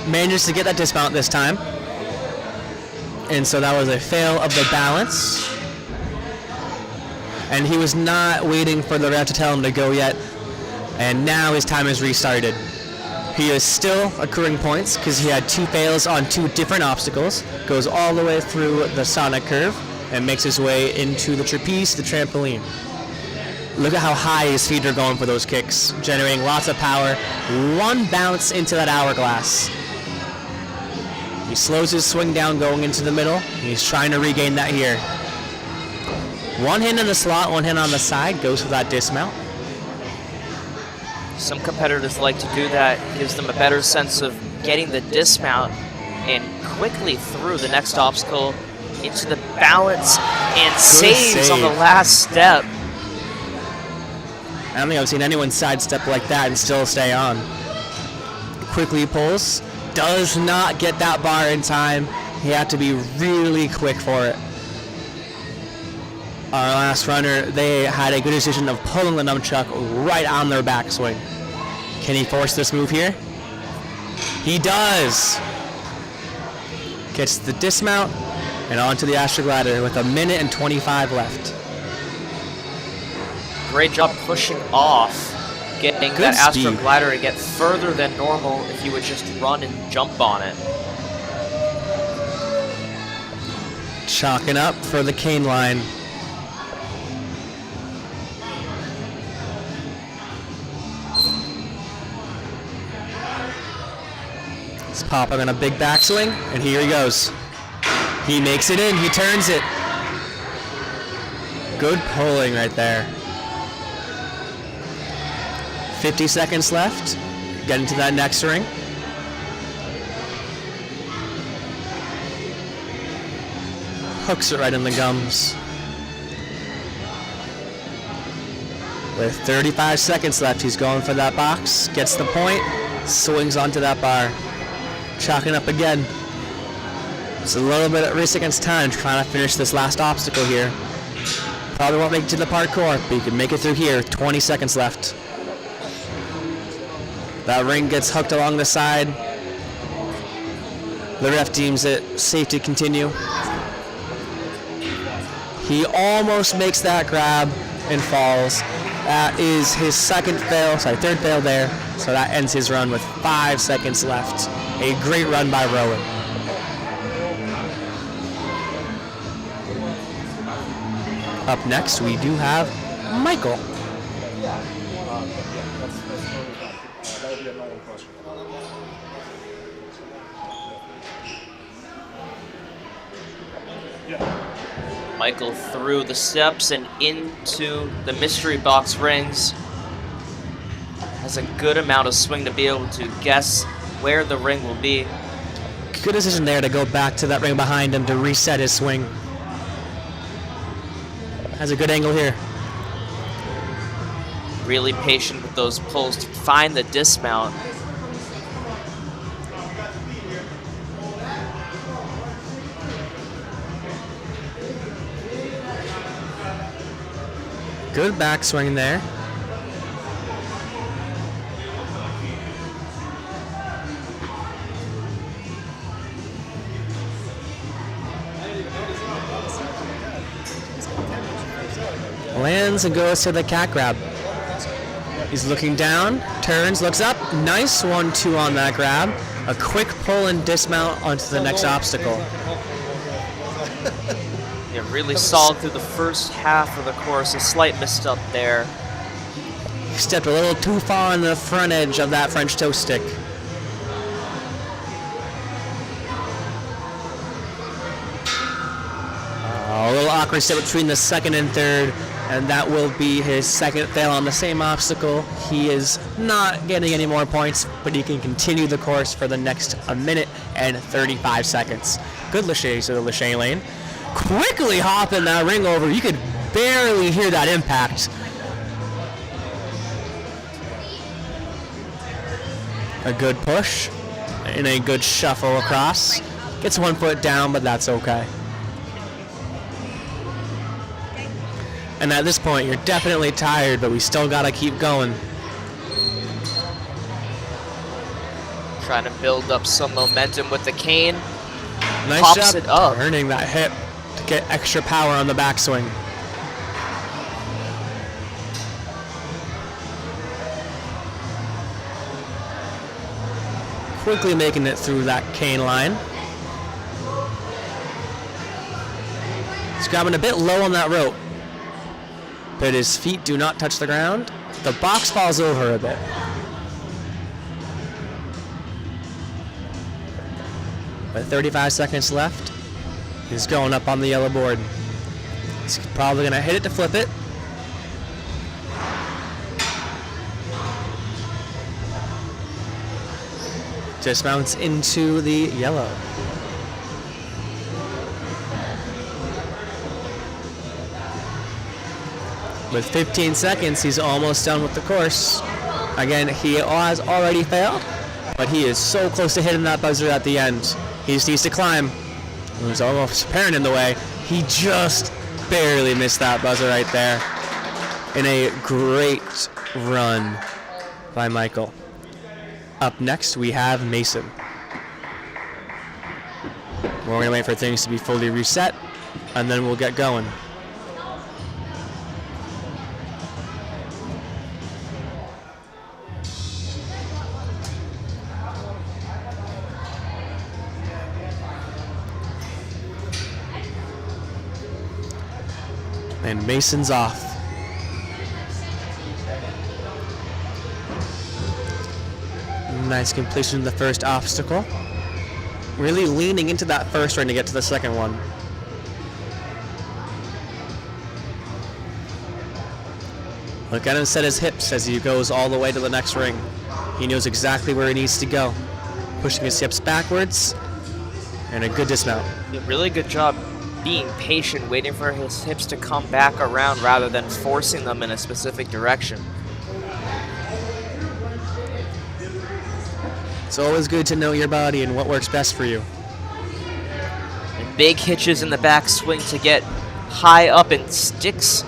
Manages to get that dismount this time. And so that was a fail of the balance. And he was not waiting for the ref to tell him to go yet. And now his time is restarted. He is still accruing points because he had 2 fails on 2 different obstacles. Goes all the way through the Sonic curve and makes his way into the trapeze, the trampoline. Look at how high his feet are going for those kicks, generating lots of power. One bounce into that hourglass. He slows his swing down going into the middle. He's trying to regain that here. One hand in the slot, one hand on the side, goes for that dismount. Some competitors like to do that. Gives them a better sense of getting the dismount and quickly through the next obstacle into the balance and saves on the last step. I don't think I've seen anyone sidestep like that and still stay on. Quickly pulls. Does not get that bar in time. He had to be really quick for it. Our last runner, they had a good decision of pulling the nunchuck right on their backswing. Can he force this move here? He does. Gets the dismount and onto the astroglider with 1 minute and 25 left. Great job pushing off, getting Good that speed. astroglider to get further than normal if you would just run and jump on it. Chalking up for the cane line. He's popping on a big backswing, and here he goes. He makes it in, he turns it. Good pulling right there. 50 seconds left. Get into that next ring. Hooks it right in the gums. With 35 seconds left, he's going for that box. Gets the point. Swings onto that bar. Chalking up again. It's a little bit at risk against time trying to finish this last obstacle here. Probably won't make it to the parkour, but you can make it through here. 20 seconds left. That ring gets hooked along the side. The ref deems it safe to continue. He almost makes that grab and falls. That is his third fail there. So that ends his run with 5 seconds left. A great run by Rowan. Up next, we do have Michael. Michael through the steps and into the mystery box rings. Has a good amount of swing to be able to guess where the ring will be. Good decision there to go back to that ring behind him to reset his swing. Has a good angle here. Really patient with those pulls to find the dismount. Good backswing there. Lands and goes to the cat grab. He's looking down, turns, looks up. Nice 1-2 on that grab. A quick pull and dismount onto the next obstacle. Yeah, really solid through the first half of the course. A slight misstep there. Stepped a little too far on the front edge of that French toast stick. A little awkward step between the second and third, and that will be his second fail on the same obstacle. He is not getting any more points, but he can continue the course for the next 1 minute and 35 seconds. Good lache to the lache lane. Quickly hopping that ring over. You could barely hear that impact. A good push and a good shuffle across. Gets 1 foot down, but that's okay. And at this point, you're definitely tired, but we still gotta keep going. Trying to build up some momentum with the cane. Nice Pops job it up. turning that hip to get extra power on the backswing. Quickly making it through that cane line. He's grabbing a bit low on that rope. but his feet do not touch the ground. The box falls over a bit. With 35 seconds left, he's going up on the yellow board. He's probably going to hit it to flip it. Dismounts into the yellow. With 15 seconds, he's almost done with the course. Again, he has already failed, but he is so close to hitting that buzzer at the end. He just needs to climb. There's almost a parent in the way. He just barely missed that buzzer right there. In a great run by Michael. Up next, we have Mason. We're going to wait for things to be fully reset, and then we'll get going. And Mason's off. Nice completion of the first obstacle. Really leaning into that first run to get to the second one. Look at him set his hips as he goes all the way to the next ring. He knows exactly where he needs to go. Pushing his hips backwards. And a good dismount. Really good job being patient, waiting for his hips to come back around rather than forcing them in a specific direction. It's always good to know your body and what works best for you. And big hitches in the backswing to get high up and sticks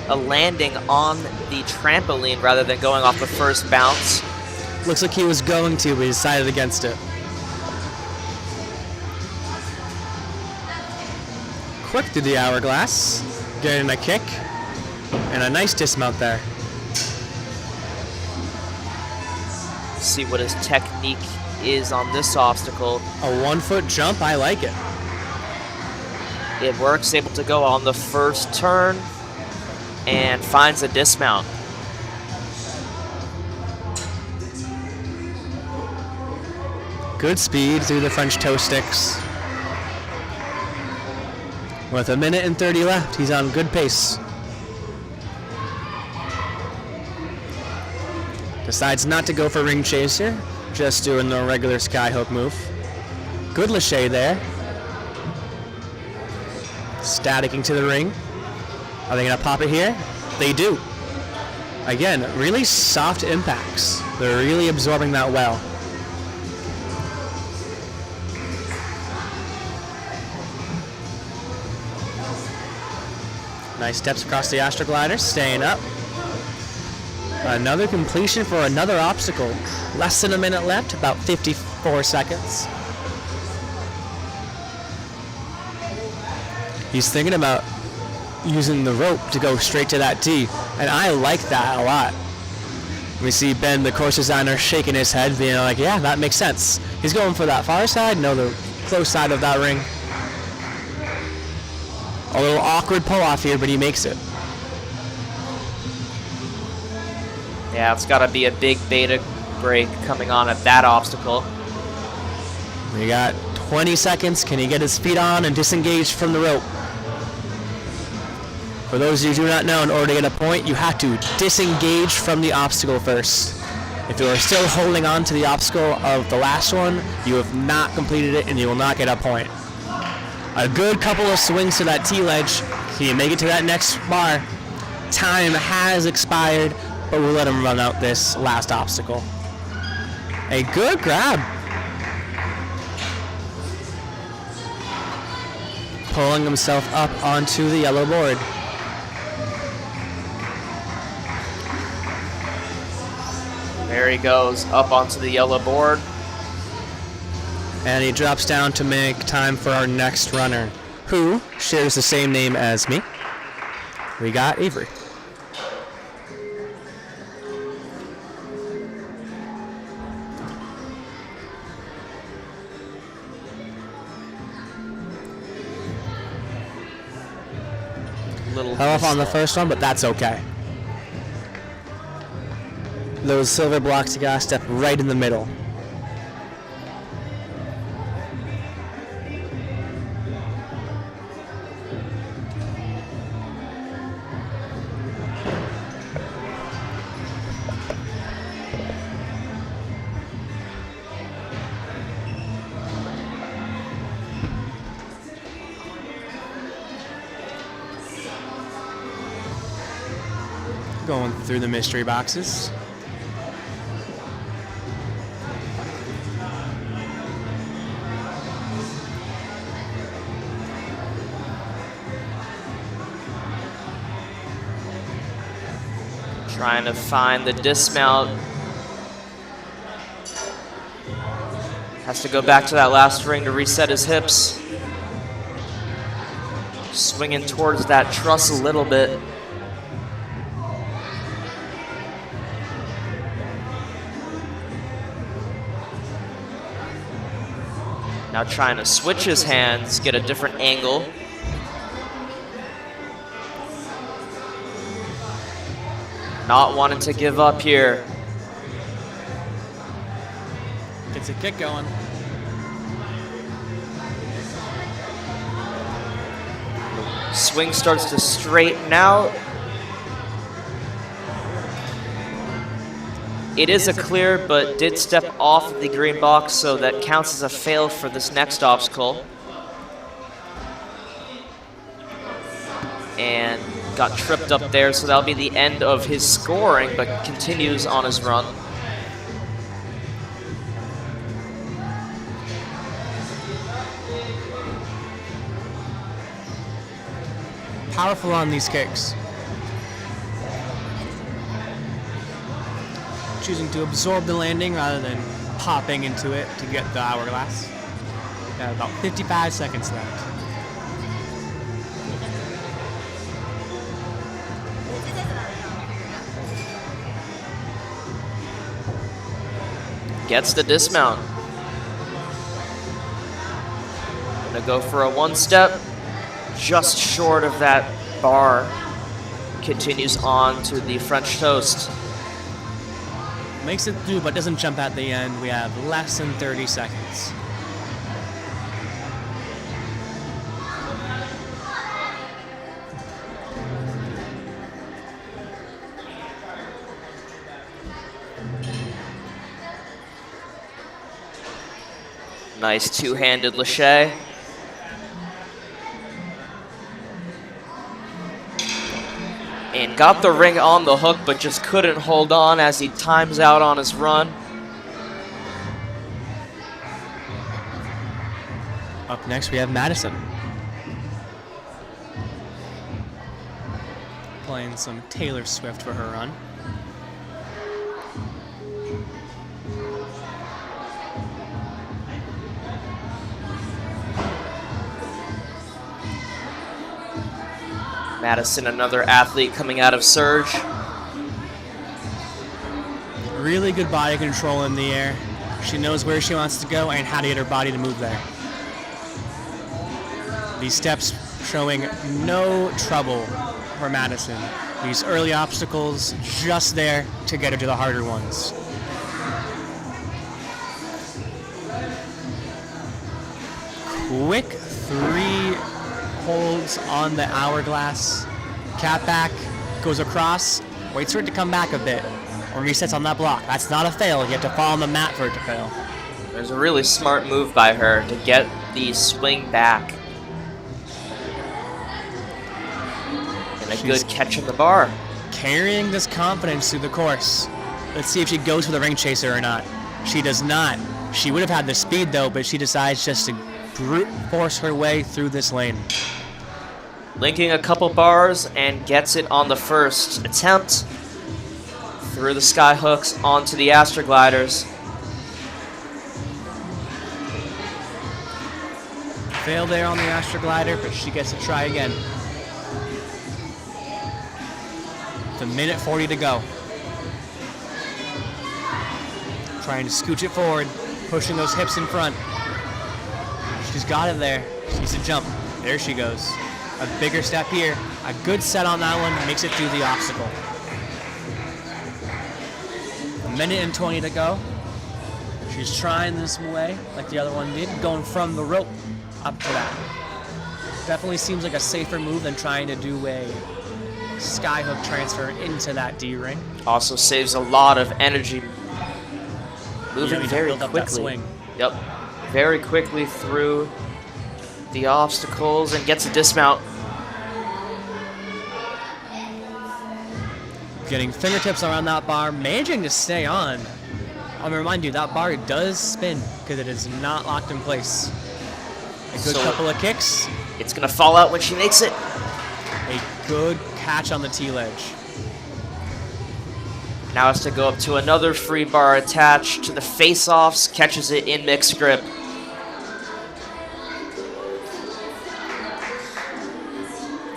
a landing on the trampoline rather than going off the first bounce. Looks like he was going to, but he decided against it. Quick through the hourglass, getting a kick, and a nice dismount there. See what his technique is on this obstacle. A 1 foot jump, I like it. It works, able to go on the first turn and finds a dismount. Good speed through the French toe sticks. With 1 minute and 30 left, he's on good pace. Decides not to go for ring chaser, just doing the regular skyhook move. Good lâché there. Staticking to the ring. Are they gonna pop it here? They do. Again, really soft impacts. They're really absorbing that well. Nice steps across the astroglider, staying up. Another completion for another obstacle. Less than a minute left, about 54 seconds. He's thinking about using the rope to go straight to that tee, and I like that a lot. We see Ben, the course designer, shaking his head, being like, yeah, that makes sense. He's going for that far side, no, the close side of that ring. A little awkward pull-off here, but he makes it. Yeah, it's got to be a big beta break coming on at that obstacle. We got 20 seconds. Can he get his feet on and disengage from the rope? For those of you who do not know, in order to get a point, you have to disengage from the obstacle first. If you are still holding on to the obstacle of the last one, you have not completed it and you will not get a point. A good couple of swings to that T-ledge. Can you make it to that next bar? Time has expired, but we'll let him run out this last obstacle. A good grab. Pulling himself up onto the yellow board. There he goes, up onto the yellow board. And he drops down to make time for our next runner, who shares the same name as me. We got Avery. Little Fell off on the misstep. first one, but that's okay. Those silver blocks, you gotta step right in the middle. Going through the mystery boxes. Trying to find the dismount. Has to go back to that last ring to reset his hips. Swinging towards that truss a little bit. Now trying to switch his hands, get a different angle. Not wanting to give up here. Gets a kick going. Swing starts to straighten out. It is a clear, but did step off the green box, so that counts as a fail for this next obstacle. And got tripped up there, so that'll be the end of his scoring, but continues on his run. Powerful on these kicks. Choosing to absorb the landing rather than popping into it to get the hourglass. Got about 55 seconds left. Gets the dismount. Gonna go for a one step, just short of that bar. Continues on to the French toast. Makes it through, but doesn't jump at the end. We have less than 30 seconds. Nice two-handed lâché. And got the ring on the hook, but just couldn't hold on as he times out on his run. Up next, we have Madison. Playing some Taylor Swift for her run. Madison, another athlete coming out of Surge. Really good body control in the air. She knows where she wants to go and how to get her body to move there. These steps showing no trouble for Madison. These early obstacles just there to get her to the harder ones. Quick 3 holds on the hourglass. Cat back, goes across, waits for it to come back a bit, or resets on that block. That's not a fail. You have to fall on the mat for it to fail. There's a really smart move by her to get the swing back. And a good catch in the bar. Carrying this confidence through the course. Let's see if she goes for the ring chaser or not. She does not. She would have had the speed though, but she decides just to brute force her way through this lane. Linking a couple bars and gets it on the first attempt. Through the sky hooks onto the Astrogliders. Fail there on the Astroglider, but she gets to try again. It's a minute 40 to go. Trying to scooch it forward, pushing those hips in front. She's got it there. She needs to jump. There she goes. A bigger step here. A good set on that one makes it through the obstacle. 1:20 to go. She's trying this way like the other one did, going from the rope up to that. Definitely seems like a safer move than trying to do a skyhook transfer into that D-ring. Also saves a lot of energy moving very build up that quickly. swing. Yep. Very quickly through the obstacles and gets a dismount. Getting fingertips around that bar, managing to stay on. I'm gonna remind you, that bar does spin because it is not locked in place. A good couple of kicks. It's gonna fall out when she makes it. A good catch on the T-ledge. Now has to go up to another free bar attached to the face-offs, catches it in mixed grip.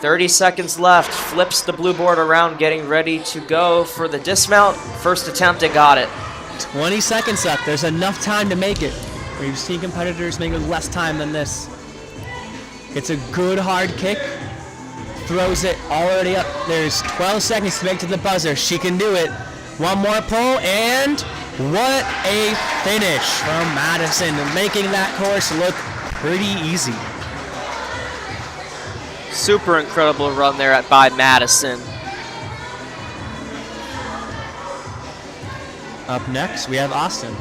"30 seconds left, flips the blue board around, getting ready to go for the dismount. First attempt, it got it. 20 seconds left, there's enough time to make it. We've seen competitors make it less time than this. It's a good hard kick, throws it already up. There's 12 seconds to make to the buzzer, she can do it. One more pull, and what a finish from Madison, making that course look pretty easy. Super incredible run there by Madison. Up next, we have Austin.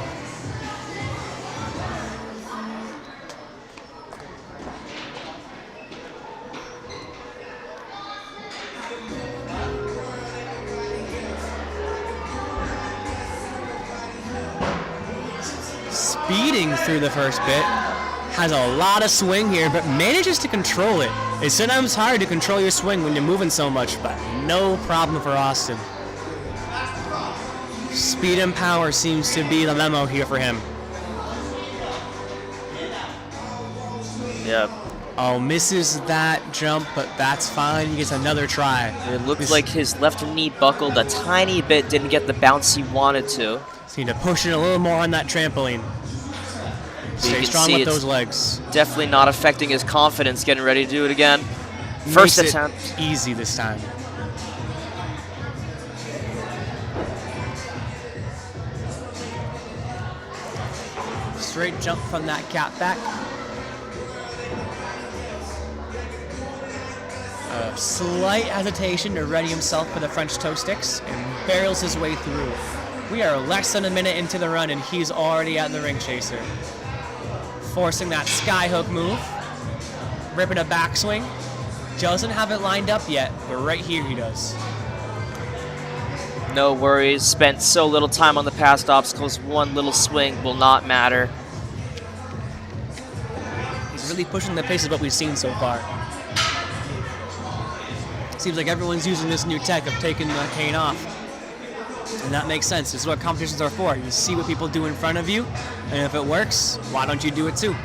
Speeding through the first bit, has a lot of swing here, but manages to control it. It's sometimes hard to control your swing when you're moving so much, but no problem for Austin. Speed and power seems to be the memo here for him. Yep. Oh, misses that jump, but that's fine. He gets another try. It looks like his left knee buckled a tiny bit, didn't get the bounce he wanted to. Just need to push it a little more on that trampoline. Stay strong with those legs. Definitely not affecting his confidence getting ready to do it again. First attempt. Easy this time. Straight jump from that cat back. A slight hesitation to ready himself for the French toe sticks and barrels his way through. We are less than a minute into the run and he's already at the ring chaser. Forcing that skyhook move. Ripping a backswing. Doesn't have it lined up yet, but right here he does. No worries. Spent so little time on the past obstacles. One little swing will not matter. He's really pushing the pace of what we've seen so far. Seems like everyone's using this new tech of taking the cane off. And that makes sense. This is what competitions are for. You see what people do in front of you, and if it works, why don't you do it too?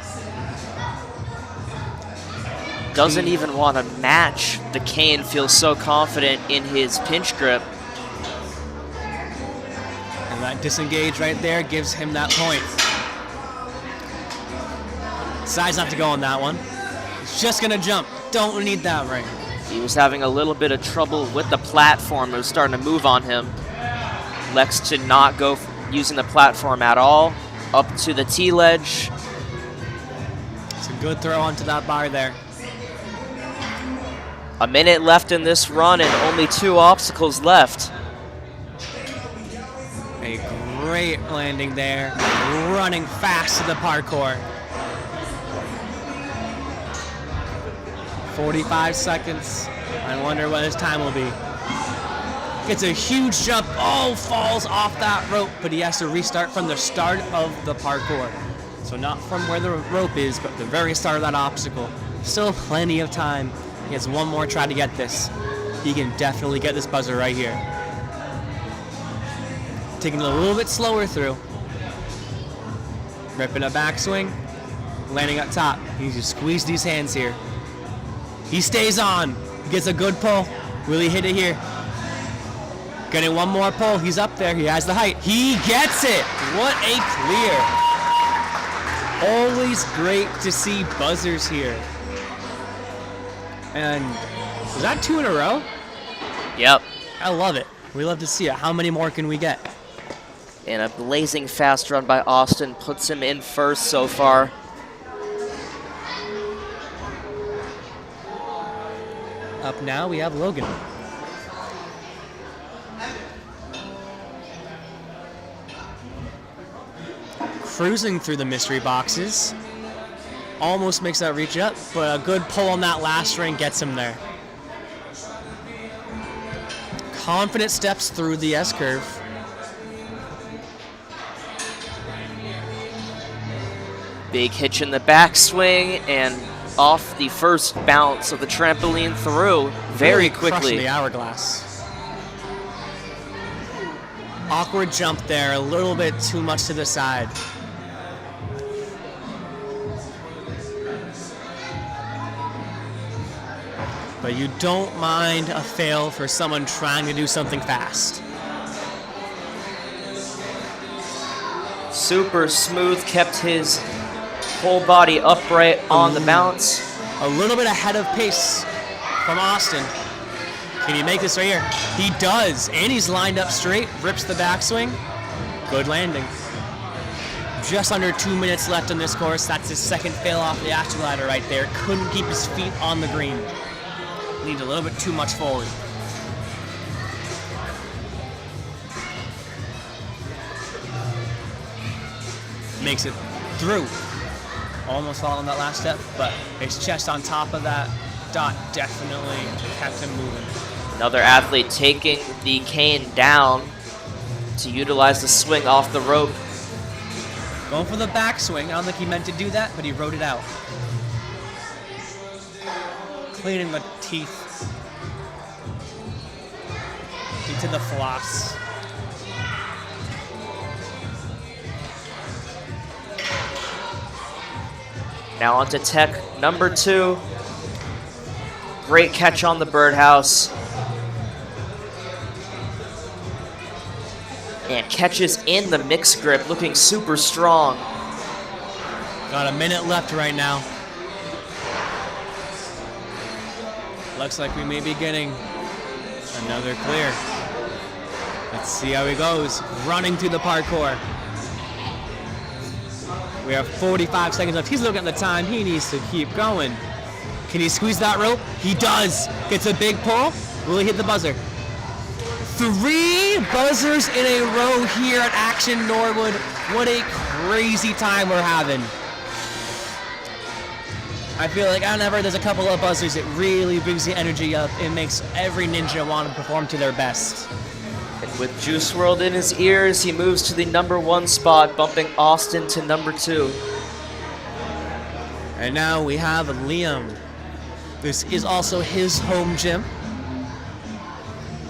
Doesn't even want to match the cane. Feels so confident in his pinch grip. And that disengage right there gives him that point. Decides not to go on that one. He's just gonna jump. Don't need that ring. He was having a little bit of trouble with the platform. It was starting to move on him. Lex to not go using the platform at all. Up to the T-ledge. It's a good throw onto that bar there. A minute left in this run and only 2 obstacles left. A great landing there. Running fast to the parkour. 45 seconds. I wonder what his time will be. Gets a huge jump. Oh, falls off that rope, but he has to restart from the start of the parkour. So not from where the rope is, but the very start of that obstacle. Still plenty of time. He has one more try to get this. He can definitely get this buzzer right here. Taking it a little bit slower through. Ripping a backswing. Landing up top. He needs to squeeze these hands here. He stays on. He gets a good pull. Really hit it here. Getting one more pull. He's up there. He has the height. He gets it. What a clear. Always great to see buzzers here. And Is that 2 in a row? Yep. I love it. We love to see it. How many more can we get? And a blazing fast run by Austin puts him in first so far. Up now, we have Logan. Cruising through the mystery boxes. Almost makes that reach up, but a good pull on that last ring gets him there. Confident steps through the S-curve. Big hitch in the backswing and off the first bounce of the trampoline through very Really quickly. crushing the hourglass. Awkward jump there, a little bit too much to the side. But you don't mind a fail for someone trying to do something fast. Super smooth, kept his whole body upright on the bounce. A little bit ahead of pace from Austin. Can he make this right here? He does, and he's lined up straight, rips the backswing. Good landing. Just under 2 minutes left on this course. That's his second fail off the Astroglider right there. Couldn't keep his feet on the green. Leaned a little bit too much forward. Makes it through. Almost falling on that last step, but his chest on top of that dot definitely kept him moving. Another athlete taking the cane down to utilize the swing off the rope. Going for the backswing. I don't think he meant to do that, but he wrote it out. Cleaning the teeth into the floss. Now on to tech number 2. Great catch on the birdhouse. And catches in the mixed grip, looking super strong. Got a minute left right now. Looks like we may be getting another clear. Let's see how he goes. Running through the parkour. We have 45 seconds left. He's looking at the time. He needs to keep going. Can he squeeze that rope? He does. Gets a big pull. Will he hit the buzzer? 3 buzzers in a row here at Action Norwood. What a crazy time we're having. I feel like whenever there's a couple of buzzers, it really brings the energy up. It makes every ninja want to perform to their best. And with Juice WRLD in his ears, he moves to the number 1 spot, bumping Austin to number 2. And now we have Liam. This is also his home gym.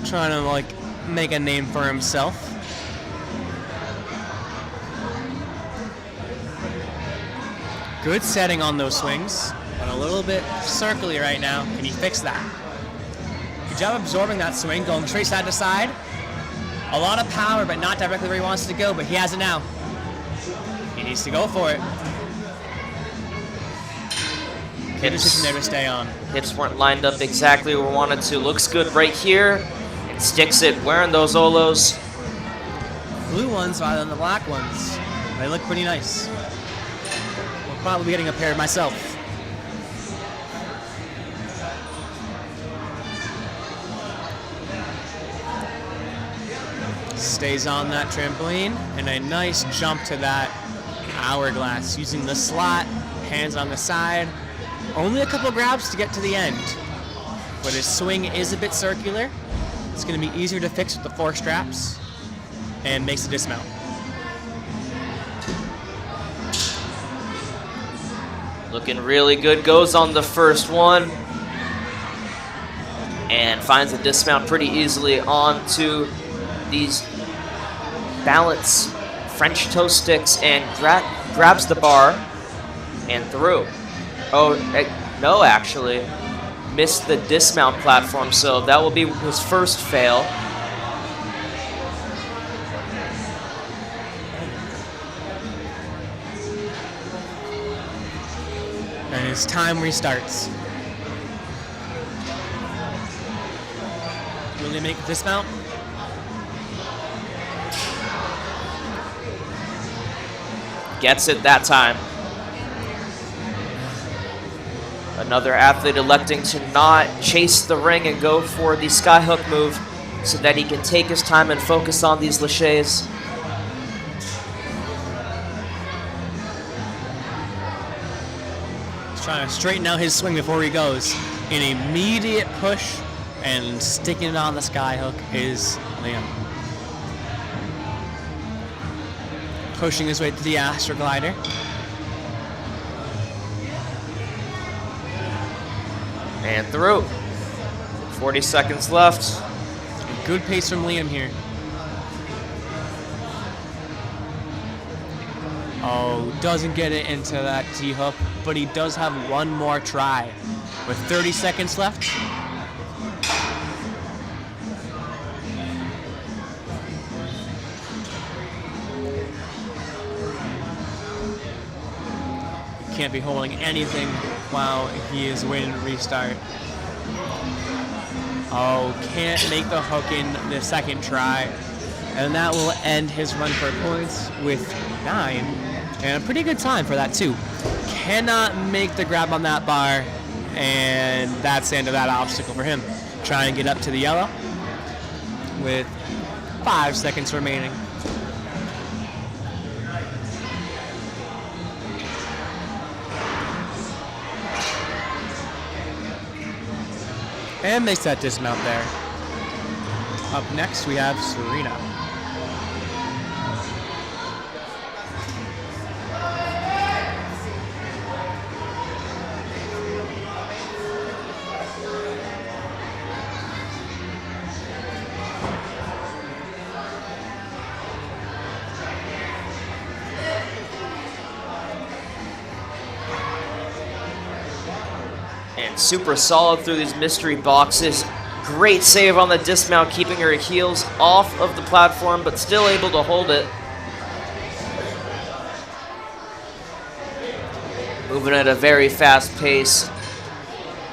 Trying to make a name for himself. Good setting on those swings, but a little bit circular right now. Can he fix that? Good job absorbing that swing, going straight side to side. A lot of power, but not directly where he wants to go, but he has it now. He needs to go for it. Good decision there to stay on. Hips weren't lined up exactly where we wanted to. Looks good right here. And sticks it, wearing those Olos. Blue ones rather than the black ones. They look pretty nice. We'll probably be getting a pair myself. Stays on that trampoline, and a nice jump to that hourglass using the slot, hands on the side. Only a couple grabs to get to the end, but his swing is a bit circular. It's going to be easier to fix with the 4 straps, and makes a dismount. Looking really good, goes on the first one. And finds a dismount pretty easily onto these balance French toast sticks and grabs the bar and through. Oh, no, actually. Missed the dismount platform, so that will be his first fail. And his time restarts. to make a dismount. Gets it that time. Another athlete electing to not chase the ring and go for the skyhook move so that he can take his time and focus on these laches. He's trying to straighten out his swing before he goes. An immediate push and sticking it on the skyhook is Liam. Pushing his way to the Astroglider. And through. 40 seconds left. Good pace from Liam here. Oh, doesn't get it into that T-hook, but he does have one more try. With 30 seconds left. Can't be holding anything while he is waiting to restart. Oh, can't make the hook in the second try. And that will end his run for points with 9. And a pretty good time for that too. Cannot make the grab on that bar. And that's the end of that obstacle for him. Trying to get up to the yellow with 5 seconds remaining. And they set dismount there. Up next, we have Serena. And super solid through these mystery boxes. Great save on the dismount, keeping her heels off of the platform, but still able to hold it. Moving at a very fast pace.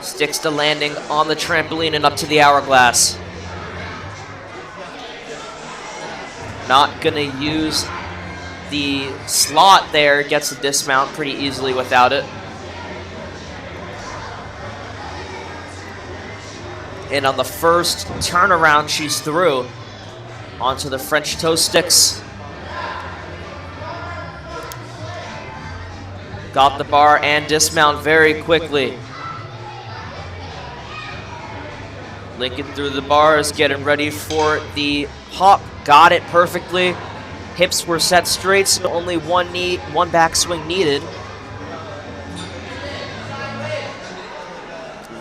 Sticks to landing on the trampoline and up to the hourglass. Not gonna use the slot there, gets the dismount pretty easily without it. And on the first turnaround, she's through onto the French toe sticks. Got the bar and dismount very quickly. Lincoln through the bars, getting ready for the hop. Got it perfectly. Hips were set straight, so only one backswing needed.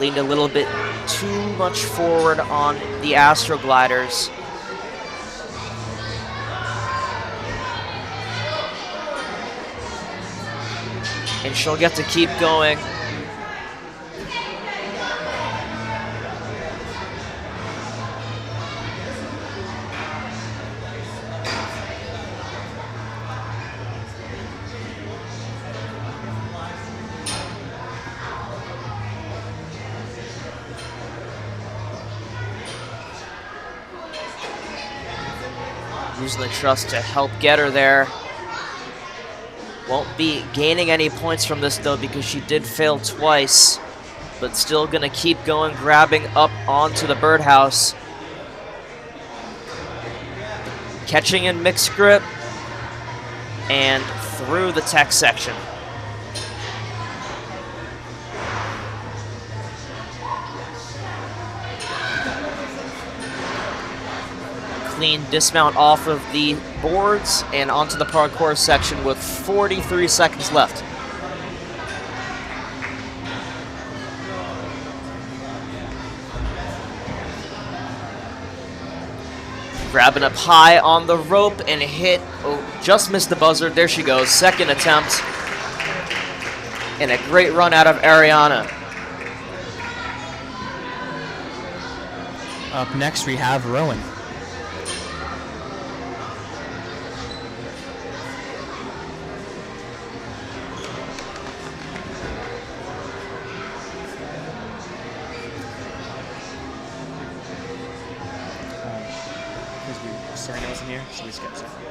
Leaned a little bit too much forward on the Astrogliders. And she'll get to keep going. Using the truss to help get her there. Won't be gaining any points from this though because she did fail twice, but still gonna keep going, grabbing up onto the birdhouse. Catching in mixed grip and through the tech section. Clean dismount off of the boards and onto the parkour section with 43 seconds left. Grabbing up high on the rope and hit, oh, just missed the buzzer. There she goes, second attempt. And a great run out of Ariana. Up next, we have Rowan. here, so we skip that. Yeah,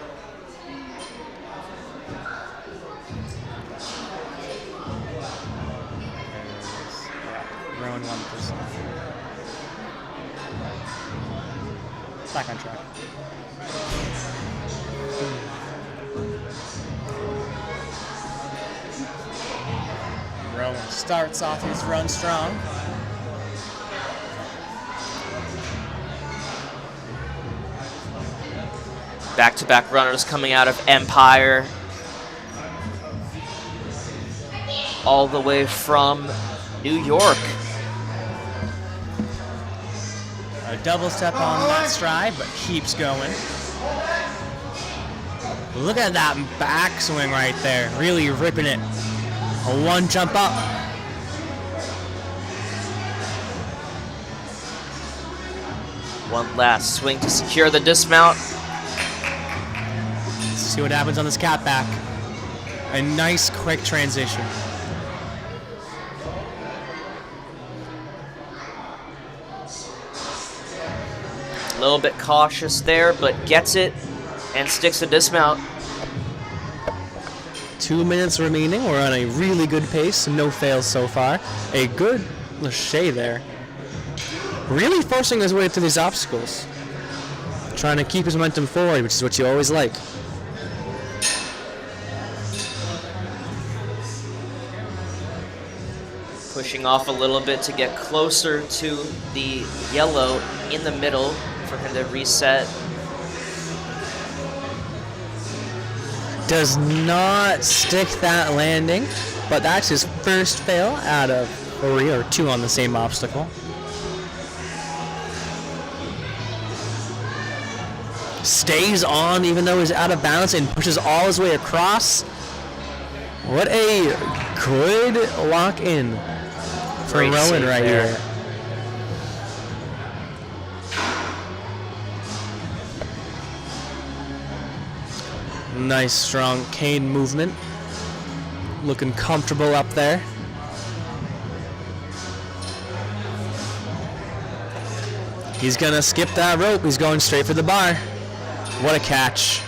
Rowan won this one. Back on track. Rowan starts off his run strong. Back-to-back runners coming out of Empire. All the way from New York. A double step on that stride, but keeps going. Look at that backswing right there. Really ripping it. A one jump up. One last swing to secure the dismount. Let's see what happens on this cat back. A nice quick transition. A little bit cautious there, but gets it and sticks the dismount. 2 minutes remaining. We're on a really good pace. No fails so far. A good lache there. Really forcing his way through these obstacles. Trying to keep his momentum forward, which is what you always like. Pushing off a little bit to get closer to the yellow in the middle for him to reset. Does not stick that landing, but that's his first fail out of 3 or 2 on the same obstacle. Stays on even though he's out of balance and pushes all his way across. What a good lock in for Great Rowan save right there. here. Nice strong cane movement. Looking comfortable up there. He's gonna skip that rope. He's going straight for the bar. What a catch.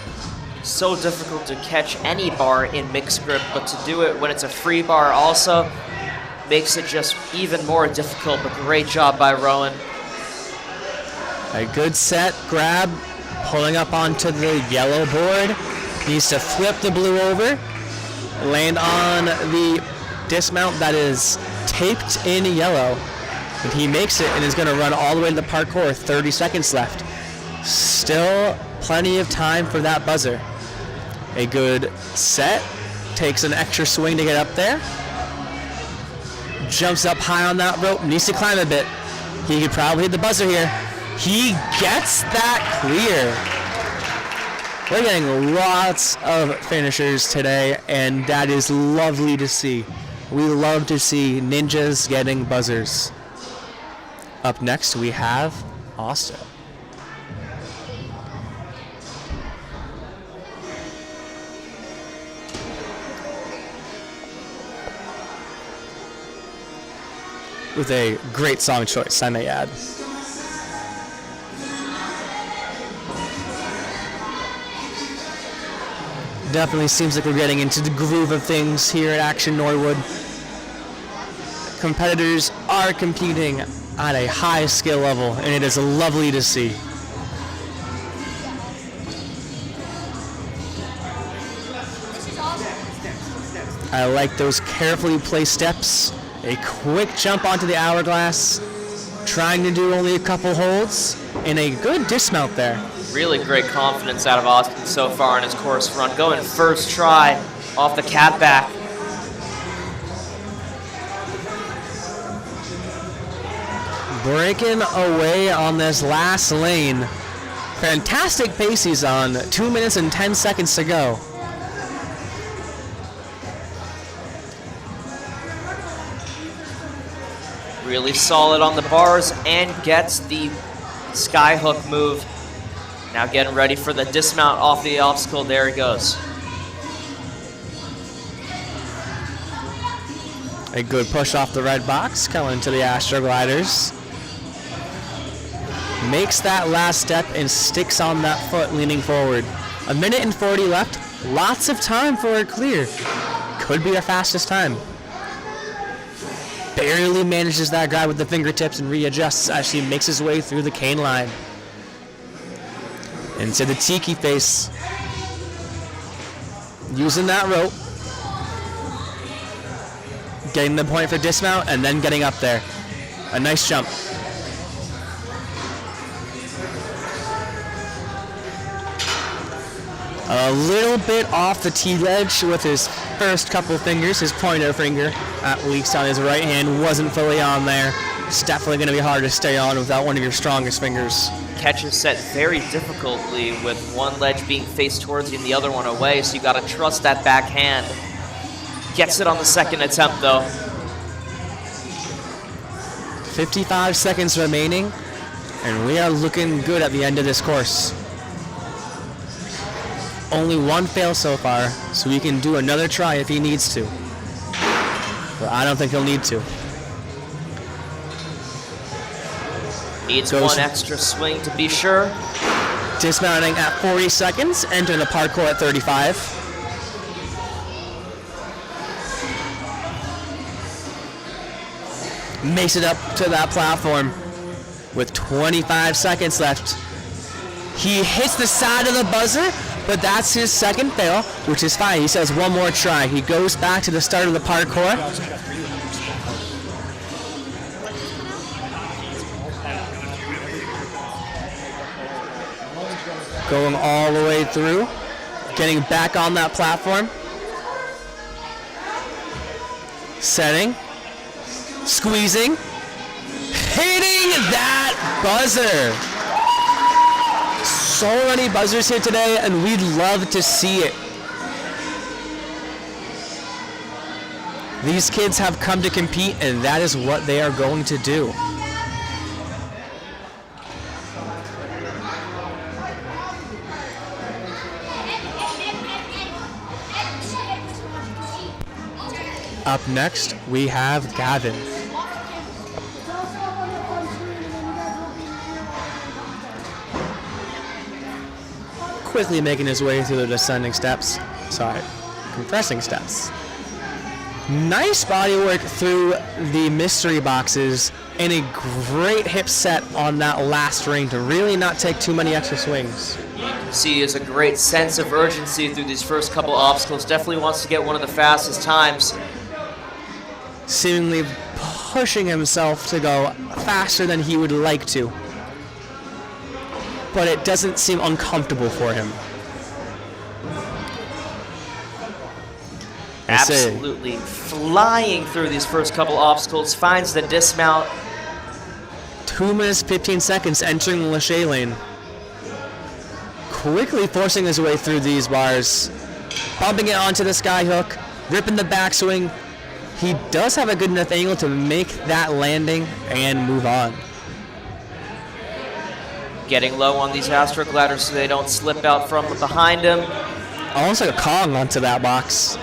So difficult to catch any bar in mixed grip, but to do it when it's a free bar also makes it just even more difficult, but great job by Rowan. A good set grab, pulling up onto the yellow board. Needs to flip the blue over, land on the dismount that is taped in yellow. And he makes it and is going to run all the way to the parkour. 30 seconds left. Still plenty of time for that buzzer. A good set. Takes an extra swing to get up there. Jumps up high on that rope. Needs to climb a bit. He could probably hit the buzzer here. He gets that clear. We're getting lots of finishers today, and that is lovely to see. We love to see ninjas getting buzzers. Up next, we have Austin. With a great song choice, I may add. Definitely seems like we're getting into the groove of things here at Action Norwood. Competitors are competing at a high skill level, and it is lovely to see. I like those carefully placed steps. A quick jump onto the hourglass, trying to do only a couple holds, and a good dismount there. Really great confidence out of Austin so far in his course run. Going first try off the cat back. Breaking away on this last lane. Fantastic pace he's on. 2 minutes and 10 seconds to go. Really solid on the bars and gets the skyhook move. Now getting ready for the dismount off the obstacle. There he goes. A good push off the red box, coming into the Astro Gliders. makes that last step and sticks on that foot leaning forward. 1:40 left. Lots of time for a clear. Could be our fastest time. Barely manages that grab with the fingertips and readjusts as she makes his way through the cane line. Into the tiki face. Using that rope. Getting the point for dismount and then getting up there. A nice jump. A little bit off the T-ledge with his first couple fingers. His pointer finger, at least on his right hand, wasn't fully on there. It's definitely going to be hard to stay on without one of your strongest fingers. Catch is set very difficultly with one ledge being faced towards you and the other one away, so you got to trust that back hand. Gets it on the second attempt, though. 55 seconds remaining, and we are looking good at the end of this course. Only one fail so far, so he can do another try if he needs to. But I don't think he'll need to. Needs one extra swing to be sure. Dismounting at 40 seconds, entering the parkour at 35. Makes it up to that platform with 25 seconds left. He hits the side of the buzzer, but that's his second fail, which is fine. He says one more try. He goes back to the start of the parkour. Going all the way through, getting back on that platform. Setting, squeezing, hitting that buzzer. So many buzzers here today, and we'd love to see it. These kids have come to compete, and that is what they are going to do. Up next, we have Gavin. Quickly making his way through the descending steps. Compressing steps. Nice body work through the mystery boxes and a great hip set on that last ring to really not take too many extra swings. See, is a great sense of urgency through these first couple obstacles. Definitely wants to get one of the fastest times. Seemingly pushing himself to go faster than he would like to. But it doesn't seem uncomfortable for him. Absolutely flying through these first couple obstacles, finds the dismount. 2 minutes, 15 seconds entering the Lachey lane. Quickly forcing his way through these bars. Bumping it onto the sky hook, ripping the backswing. He does have a good enough angle to make that landing and move on. Getting low on these astrogliders so they don't slip out from behind him. Almost like a Kong onto that box.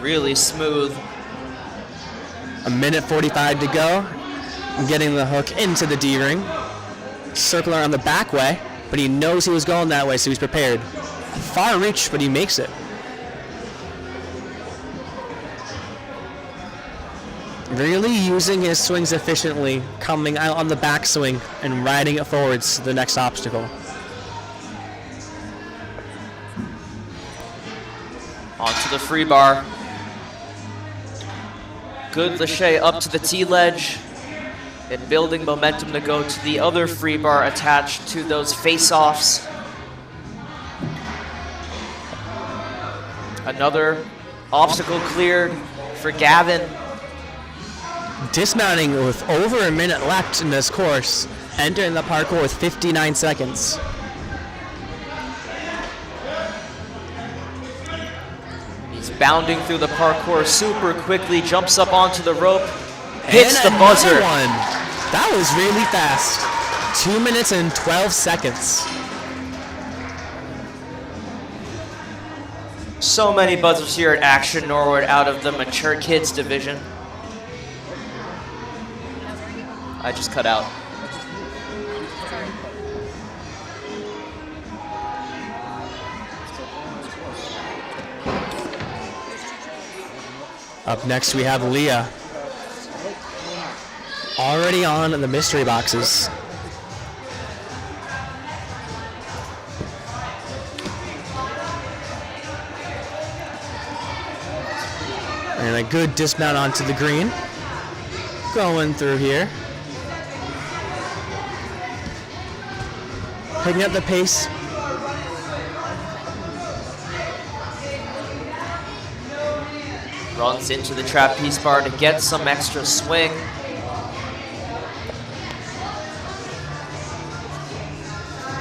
Really smooth. 1:45 to go. Getting the hook into the D-ring. Circle around the back way, but he knows he was going that way, so he's prepared. Far reach, but he makes it. Really using his swings efficiently, coming out on the backswing and riding it forwards to the next obstacle. Onto the free bar. Good Lachey up to the T-ledge. And building momentum to go to the other free bar attached to those face-offs. Another obstacle cleared for Gavin. Dismounting with over a minute left in this course, entering the parkour with 59 seconds. He's bounding through the parkour super quickly, jumps up onto the rope, hits the buzzer. One. That was really fast. 2 minutes and 12 seconds. So many buzzers here at Action Norwood out of the mature kids division. I just cut out. Up next, we have Leah. Already on the mystery boxes. And a good dismount onto the green. Going through here. Picking up the pace. Runs into the trapeze bar to get some extra swing.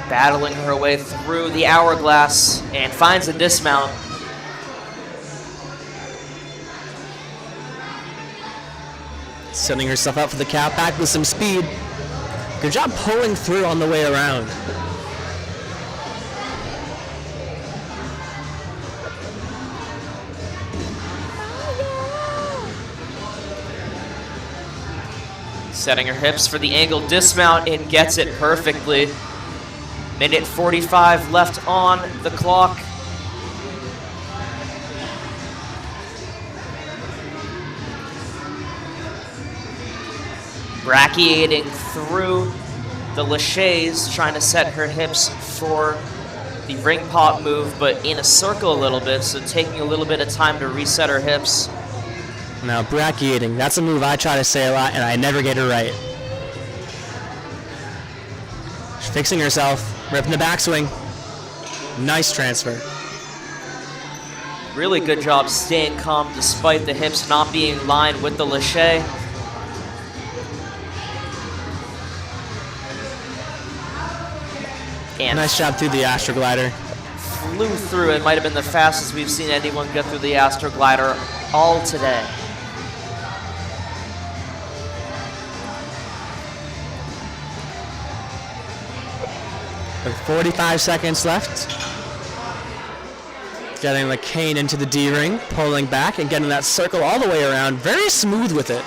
Battling her way through the hourglass and finds a dismount. Setting herself up for the cap back with some speed. Good job pulling through on the way around. Setting her hips for the angle dismount and gets it perfectly. Minute 45 left on the clock. Brachiating through the laches, trying to set her hips for the ring pop move, but in a circle a little bit, so taking a little bit of time to reset her hips. Now, brachiating, that's a move I try to say a lot, and I never get it right. She's fixing herself, ripping the backswing. Nice transfer. Really good job staying calm despite the hips not being in line with the lache. And nice job through the Astroglider. Flew through. It might have been the fastest we've seen anyone get through the Astroglider all today. With 45 seconds left. Getting the cane into the D-ring, pulling back and getting that circle all the way around. Very smooth with it.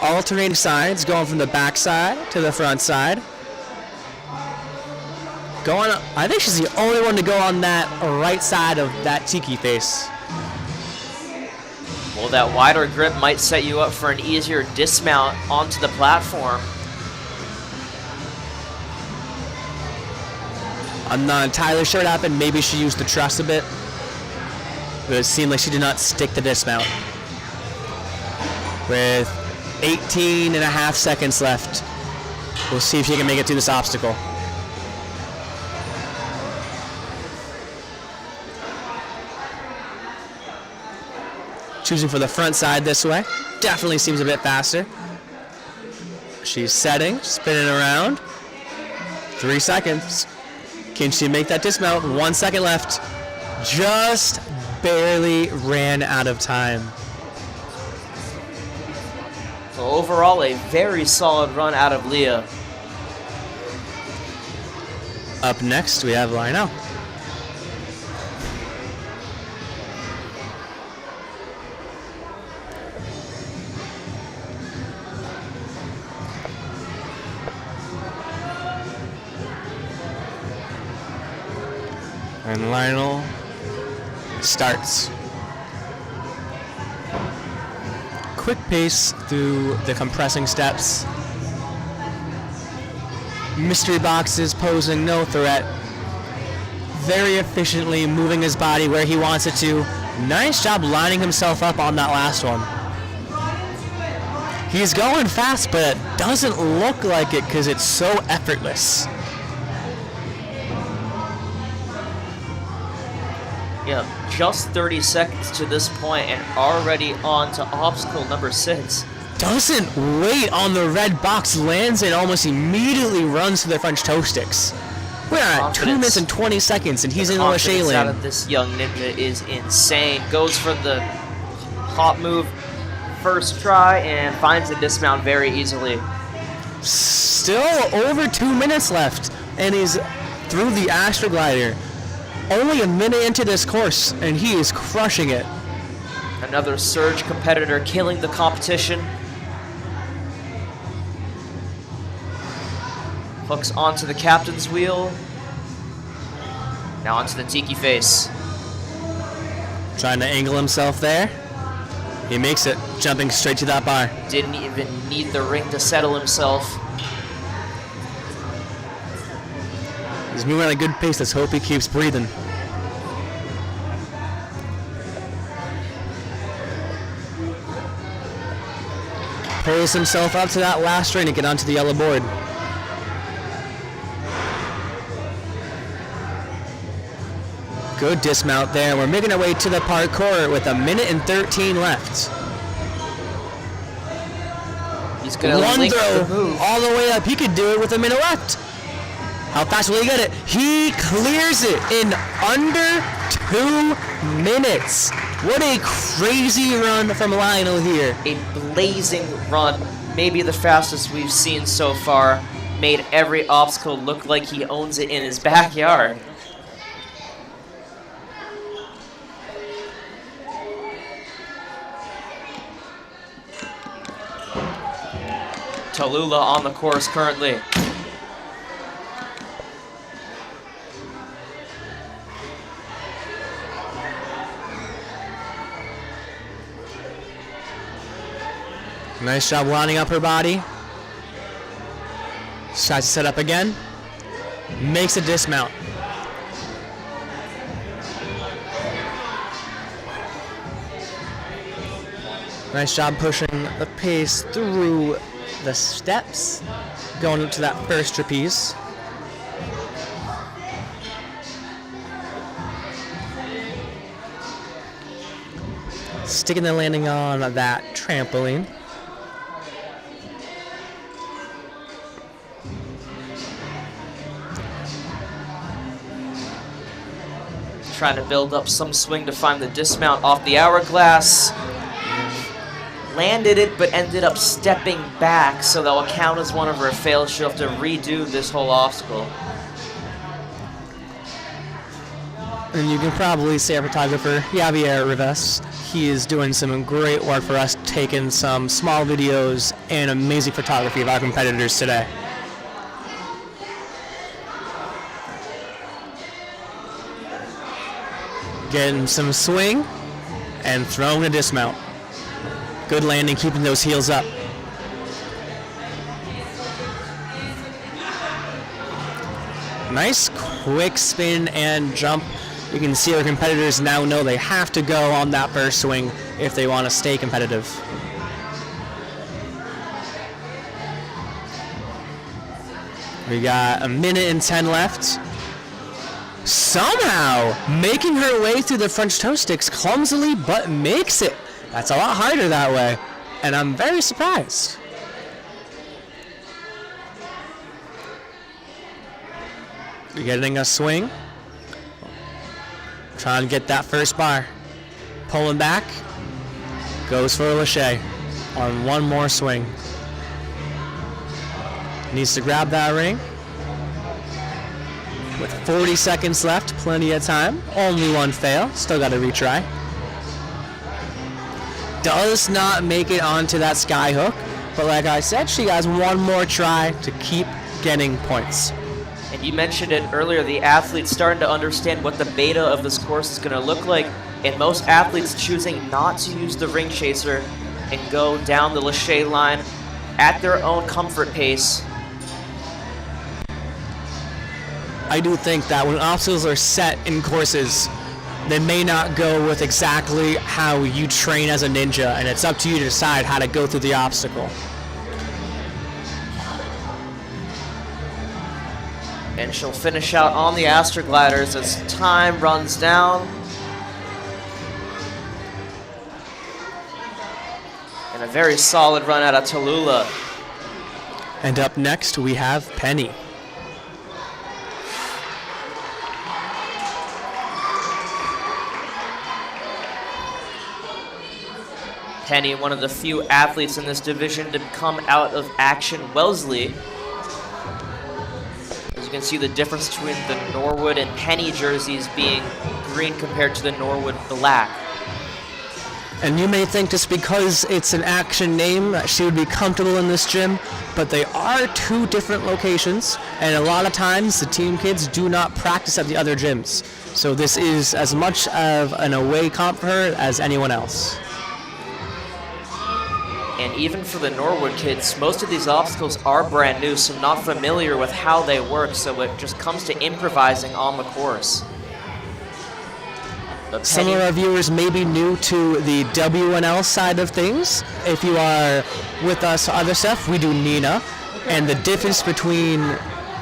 Alternating sides, going from the back side to the front side. Going, I think she's the only one to go on that right side of that tiki face. Well, that wider grip might set you up for an easier dismount onto the platform. I'm not entirely sure what happened. Maybe she used the truss a bit. But it seemed like she did not stick the dismount. With 18 and a half seconds left, we'll see if she can make it through this obstacle. Choosing for the front side this way. Definitely seems a bit faster. She's setting, spinning around. 3 seconds. Can she make that dismount? 1 second left. Just barely ran out of time. So overall, a very solid run out of Leah. Up next, we have Lionel. And Lionel starts. Quick pace through the compressing steps. Mystery boxes posing no threat. Very efficiently moving his body where he wants it to. Nice job lining himself up on that last one. He's going fast, but it doesn't look like it because it's so effortless. Yeah, just 30 seconds to this point and already on to obstacle number 6. Doesn't wait on the red box, lands it, almost immediately runs to the French toe sticks. We're at 2 minutes and 20 seconds and he's in the Lachey Confidence out lane. of this young ninja is insane. Goes for the hop move first try and finds the dismount very easily. Still over 2 minutes left and he's through the Astroglider. Only a minute into this course, and he is crushing it. Another surge competitor killing the competition. Hooks onto the captain's wheel. Now onto the tiki face. Trying to angle himself there. He makes it, jumping straight to that bar. Didn't even need the ring to settle himself. He's moving at a good pace. Let's hope he keeps breathing. Pulls himself up to that last ring to get onto the yellow board. Good dismount there. We're making our way to the parkour with 1:13 left. He's gonna One link throw the move. all the way up. He could do it with 1 minute left. How fast will he get it? He clears it in under 2 minutes. What a crazy run from Lionel here. A blazing run, maybe the fastest we've seen so far. Made every obstacle look like he owns it in his backyard. Tula on the course currently. Nice job lining up her body. Tries to set up again. Makes a dismount. Nice job pushing the pace through the steps. Going up to that first trapeze. Sticking the landing on that trampoline. Trying to build up some swing to find the dismount off the hourglass. Landed it, but ended up stepping back, so that will count as one of her fails. She'll have to redo this whole obstacle. And you can probably see our photographer, Javier Rivas. He is doing some great work for us, taking some small videos and amazing photography of our competitors today. Getting some swing and throwing a dismount. Good landing, keeping those heels up. Nice quick spin and jump. You can see our competitors now know they have to go on that first swing if they want to stay competitive. We got 1:10 left. Somehow making her way through the French toe sticks clumsily, but makes it. That's a lot harder that way, and I'm very surprised. You're getting a swing. Trying to get that first bar. Pulling back. Goes for a lâché on one more swing. Needs to grab that ring. With 40 seconds left, plenty of time. Only one fail. Still got to retry. Does not make it onto that sky hook, but like I said, she has one more try to keep getting points. And you mentioned it earlier, the athletes starting to understand what the beta of this course is going to look like, and most athletes choosing not to use the ring chaser and go down the lâché line at their own comfort pace. I do think that when obstacles are set in courses, they may not go with exactly how you train as a ninja, and it's up to you to decide how to go through the obstacle. And she'll finish out on the Astrogliders as time runs down. And a very solid run out of Tula. And up next, we have Penny. Penny, one of the few athletes in this division to come out of Action Wellesley. As you can see, the difference between the Norwood and Penny jerseys being green compared to the Norwood black. And you may think just because it's an action name that she would be comfortable in this gym, but they are two different locations, and a lot of times the team kids do not practice at the other gyms. So this is as much of an away comp for her as anyone else. And even for the Norwood kids, most of these obstacles are brand new, so not familiar with how they work, so it just comes to improvising on the course. Some of our viewers may be new to the WNL side of things. If you are with us for other stuff, we do Nina. And the difference between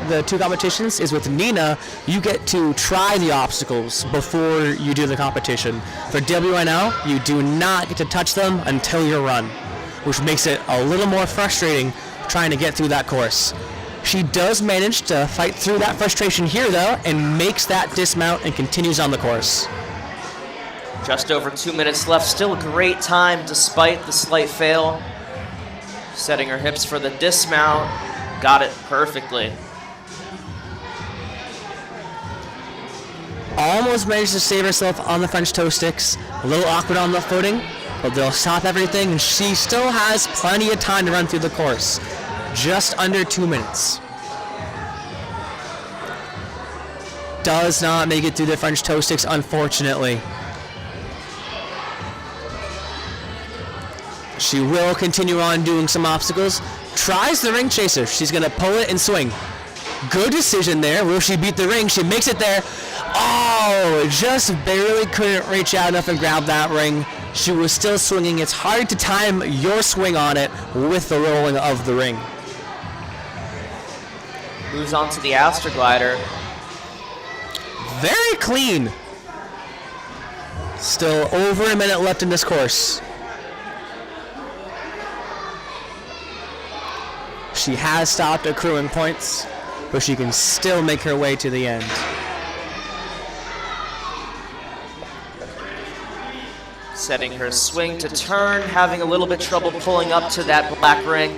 the two competitions is with Nina, you get to try the obstacles before you do the competition. For WNL, you do not get to touch them until your run, which makes it a little more frustrating trying to get through that course. She does manage to fight through that frustration here, though, and makes that dismount and continues on the course. Just over 2 minutes left. Still a great time despite the slight fail. Setting her hips for the dismount. Got it perfectly. Almost managed to save herself on the French toe sticks. A little awkward on the footing, but they'll stop everything, and she still has plenty of time to run through the course. Just under 2 minutes. Does not make it through the French toe sticks, unfortunately. She will continue on doing some obstacles. Tries the ring chaser. She's going to pull it and swing. Good decision there. Will she beat the ring? She makes it there. Oh, just barely couldn't reach out enough and grab that ring. She was still swinging. It's hard to time your swing on it with the rolling of the ring. Moves on to the Astroglider. Very clean. Still over a minute left in this course. She has stopped accruing points, but she can still make her way to the end. Setting her swing to turn, having a little bit trouble pulling up to that black ring.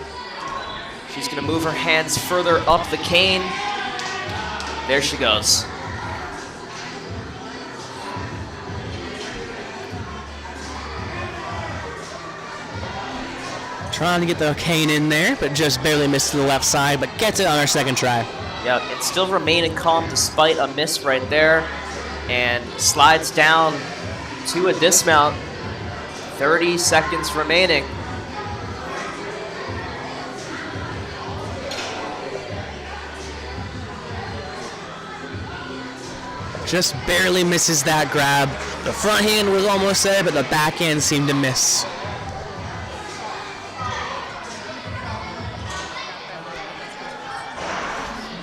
She's going to move her hands further up the cane. There she goes. Trying to get the cane in there, but just barely missed to the left side, but gets it on her second try. Yep, and still remaining calm despite a miss right there. And slides down to a dismount. 30 seconds remaining. Just barely misses that grab. The front hand was almost there, but the back hand seemed to miss.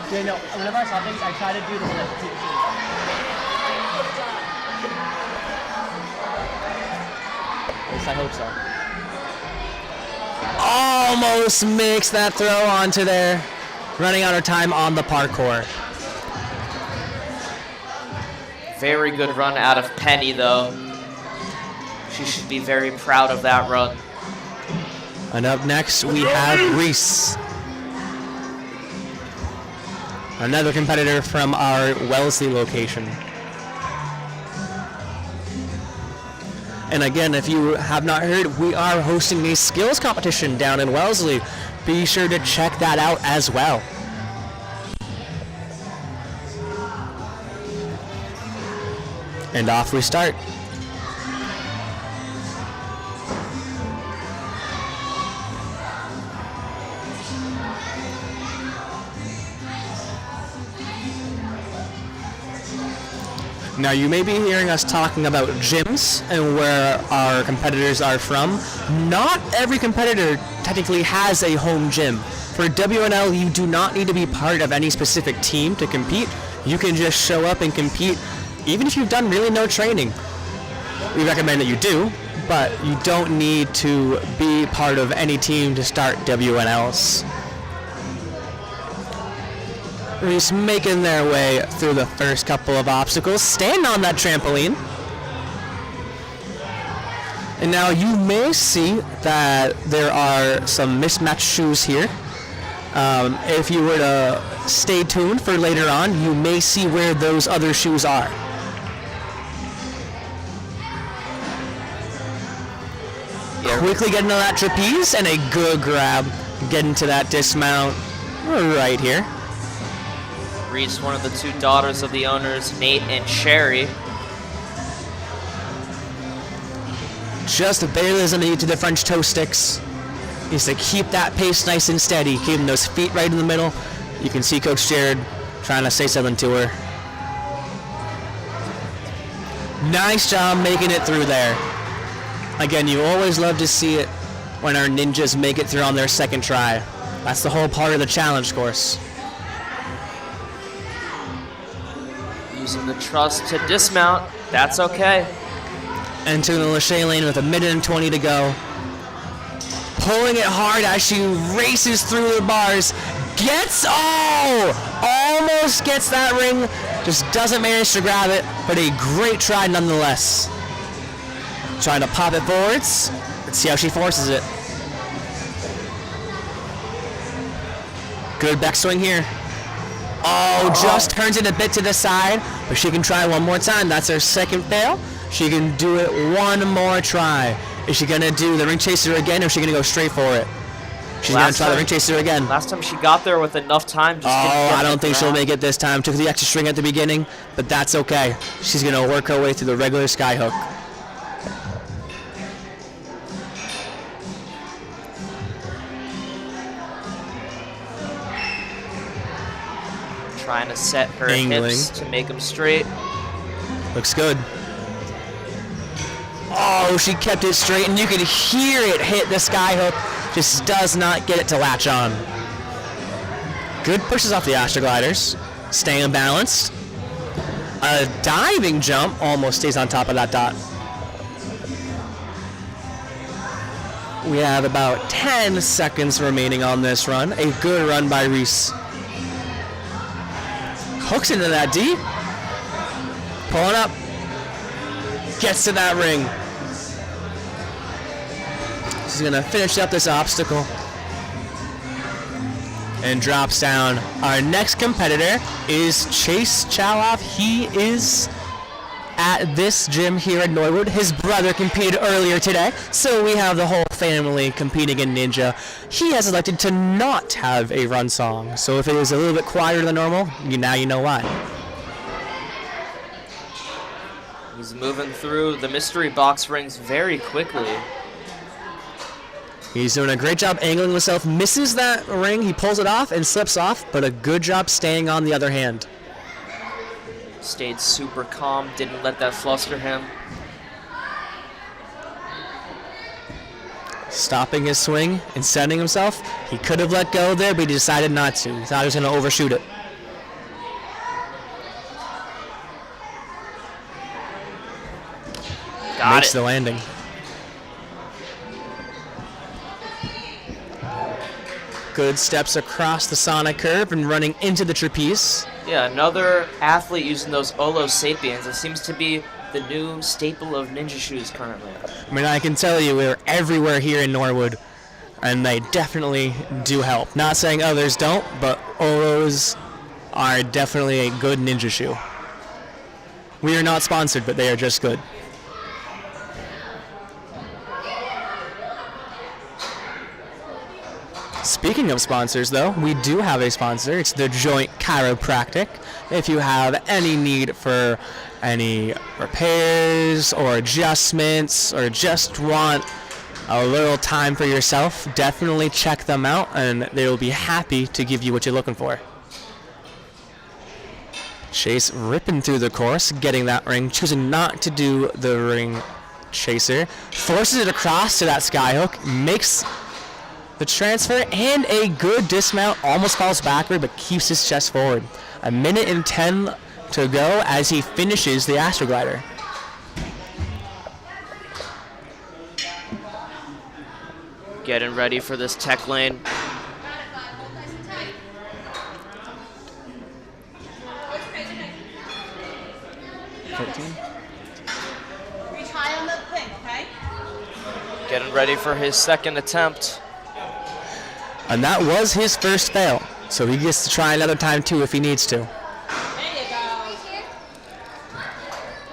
Yeah, no, whenever I saw things, I try to do the lift. At least I hope so. Almost makes that throw onto there. Running out of time on the parkour. Very good run out of Penny, though. She should be very proud of that run. And up next, we have Reese. Another competitor from our Wellesley location. And again, if you have not heard, we are hosting a skills competition down in Wellesley. Be sure to check that out as well. And off we start. Now you may be hearing us talking about gyms and where our competitors are from. Not every competitor technically has a home gym. For WNL, you do not need to be part of any specific team to compete. You can just show up and compete even if you've done really no training. We recommend that you do, but you don't need to be part of any team to start WNLs. Reese making their way through the first couple of obstacles, staying on that trampoline. And now you may see that there are some mismatched shoes here. If you were to stay tuned for later on, you may see where those other shoes are. Quickly get into that trapeze and a good grab. Get into that dismount right here. Reese, one of the two daughters of the owners, Nate and Sherry. Just barely as underneath to the French toe sticks. Needs to keep that pace nice and steady, keeping those feet right in the middle. You can see Coach Jared trying to say something to her. Nice job making it through there. Again, you always love to see it when our ninjas make it through on their second try. That's the whole part of the challenge course. Using the trust to dismount. That's okay. Entering the Lachey lane with 1:20 to go. Pulling it hard as she races through the bars. Almost gets that ring. Just doesn't manage to grab it, but a great try nonetheless. Trying to pop it forwards. Let's see how she forces it. Good backswing here. Just turns it a bit to the side, but she can try one more time. That's her second fail. She can do it one more try. Is she gonna do the ring chaser again, or is she gonna go straight for it? She's gonna try the ring chaser again. Last time she got there with enough time. I don't think she'll make it this time. Took the extra string at the beginning, but that's okay. She's gonna work her way through the regular skyhook. Trying to set her hips to make them straight. Looks good. She kept it straight, and you can hear it hit the skyhook. Just does not get it to latch on. Good pushes off the Astrogliders. Staying balanced. A diving jump almost stays on top of that dot. We have about 10 seconds remaining on this run. A good run by Reese. Hooks into that D. Pulling up. Gets to that ring. She's going to finish up this obstacle. And drops down. Our next competitor is Chase Chaloff. He is at this gym here at Norwood. His brother competed earlier today, so we have the whole family competing in Ninja. He has elected to not have a run song, so if it is a little bit quieter than normal, now you know why. He's moving through the mystery box rings very quickly. He's doing a great job angling himself, misses that ring, he pulls it off and slips off, but a good job staying on the other hand. Stayed super calm, didn't let that fluster him. Stopping his swing and setting himself. He could have let go there, but he decided not to. He thought he was going to overshoot it. Makes the landing. Good steps across the Sonic curve and running into the trapeze. Yeah, another athlete using those Olo Sapiens. It seems to be the new staple of ninja shoes currently. I mean, I can tell you we're everywhere here in Norwood, and they definitely do help. Not saying others don't, but Olos are definitely a good ninja shoe. We are not sponsored, but they are just good. Speaking of sponsors, though, we do have a sponsor. It's the Joint Chiropractic. If you have any need for any repairs or adjustments or just want a little time for yourself, definitely check them out, and they will be happy to give you what you're looking for. Chase ripping through the course, getting that ring, choosing not to do the ring chaser, forces it across to that skyhook, makes the transfer and a good dismount, almost falls backward but keeps his chest forward. 1:10 to go as he finishes the Astroglider. Getting ready for this tech lane. Reach high on the thing, okay? Getting ready for his second attempt. And that was his first fail, so he gets to try another time too if he needs to. There you go.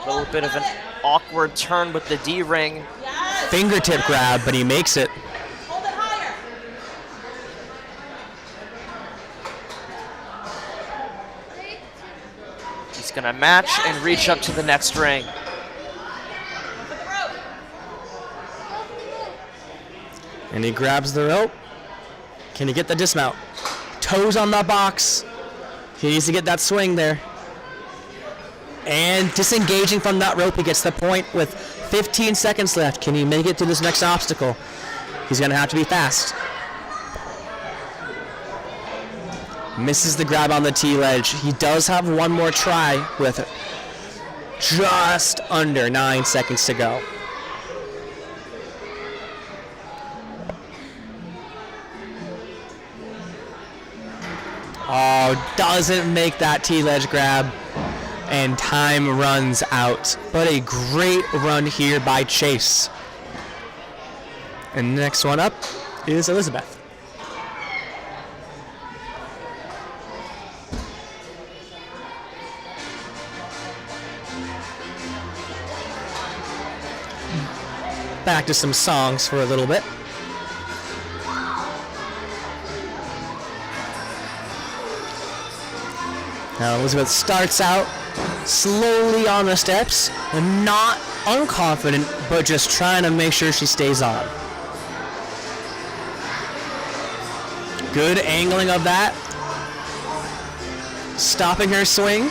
A little bit of an awkward turn with the D-ring. Yes. fingertip grab, but he makes it. Hold it higher. He's going to match and reach up to the next ring. And he grabs the rope. Can he get the dismount? Toes on the box. He needs to get that swing there. And disengaging from that rope, he gets the point with 15 seconds left. Can he make it to this next obstacle? He's going to have to be fast. Misses the grab on the T-ledge. He does have one more try with just under 9 seconds to go. Oh, doesn't make that T-ledge grab, and time runs out. But a great run here by Chase. And the next one up is Elizabeth. Back to some songs for a little bit. Now Elizabeth starts out slowly on the steps, and not unconfident, but just trying to make sure she stays on. Good angling of that. Stopping her swing,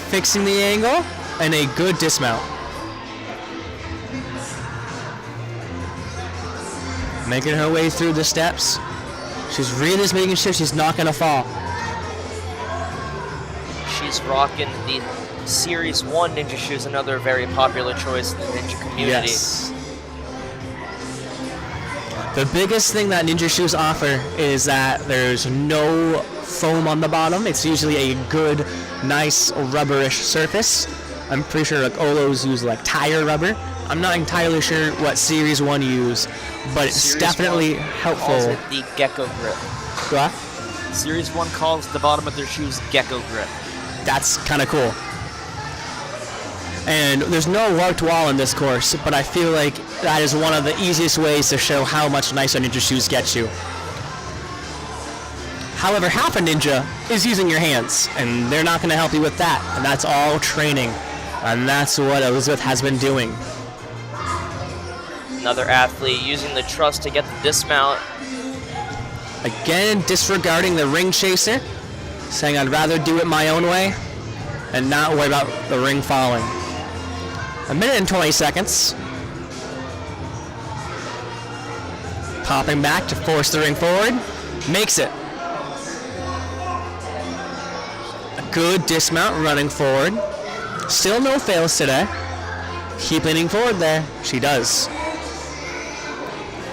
fixing the angle, and a good dismount. Making her way through the steps. She's really just making sure she's not going to fall. She's rocking the Series 1 ninja shoes, another very popular choice in the ninja community. Yes. The biggest thing that ninja shoes offer is that there's no foam on the bottom. It's usually a good, nice, rubberish surface. I'm pretty sure like Olos use like tire rubber. I'm not entirely sure what Series 1 use, but it's Series definitely 1 helpful. calls it the gecko grip. What? Series 1 calls the bottom of their shoes gecko grip. That's kind of cool. And there's no warped wall in this course, but I feel like that is one of the easiest ways to show how much nicer ninja shoes get you. However, half a ninja is using your hands, and they're not going to help you with that. And that's all training. And that's what Elizabeth has been doing. Another athlete using the truss to get the dismount. Again, disregarding the ring chaser, saying I'd rather do it my own way and not worry about the ring falling. 1 minute and 20 seconds. Popping back to force the ring forward. Makes it. A good dismount running forward. Still no fails today. Keep leaning forward there. She does.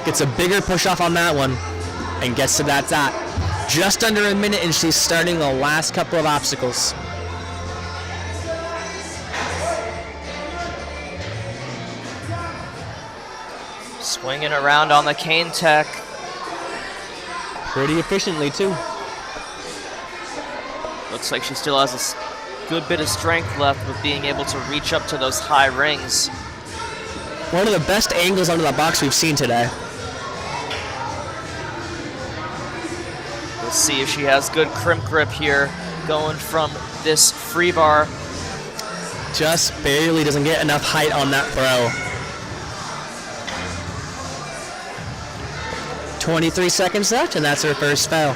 Gets a bigger push off on that one and gets to that dot. Just under 1 minute, and she's starting the last couple of obstacles. Swinging around on the cane tech. Pretty efficiently, too. Looks like she still has a good bit of strength left with being able to reach up to those high rings. One of the best angles under the box we've seen today. We'll see if she has good crimp grip here, going from this free bar. Just barely doesn't get enough height on that throw. 23 seconds left, and that's her first fail.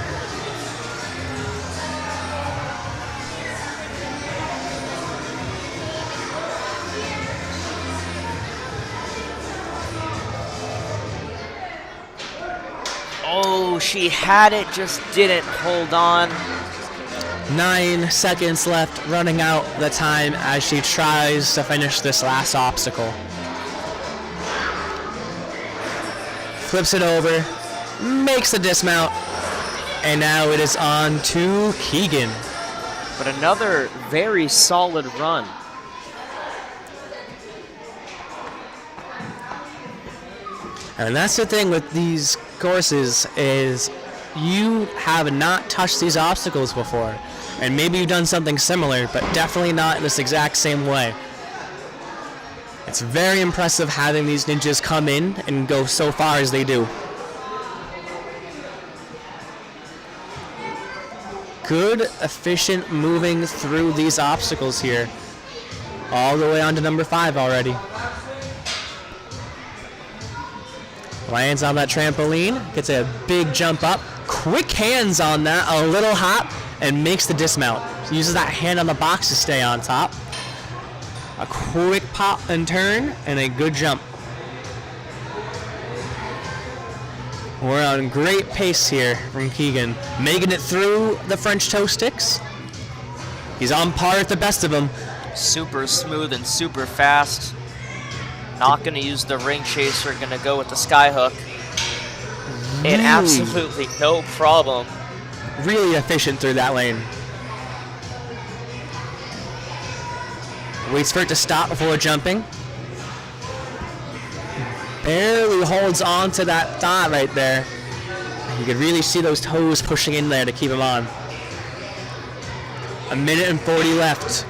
Oh, she had it, just didn't hold on. 9 seconds left, running out the time as she tries to finish this last obstacle. Flips it over, makes the dismount, and now it is on to Keegan. But another very solid run. And that's the thing with these courses is you have not touched these obstacles before. And maybe you've done something similar, but definitely not in this exact same way. It's very impressive having these ninjas come in and go so far as they do. Good, efficient moving through these obstacles here. All the way on to number 5 already. Lands on that trampoline, gets a big jump up. Quick hands on that, a little hop, and makes the dismount. Uses that hand on the box to stay on top. A quick pop and turn, and a good jump. We're on great pace here from Keegan. Making it through the French toe sticks. He's on par with the best of them. Super smooth and super fast. Not going to use the ring chaser, going to go with the sky hook. And absolutely no problem. Really efficient through that lane. Waits for it to stop before jumping. Barely holds on to that thigh right there. You could really see those toes pushing in there to keep him on. 1 minute and 40 left.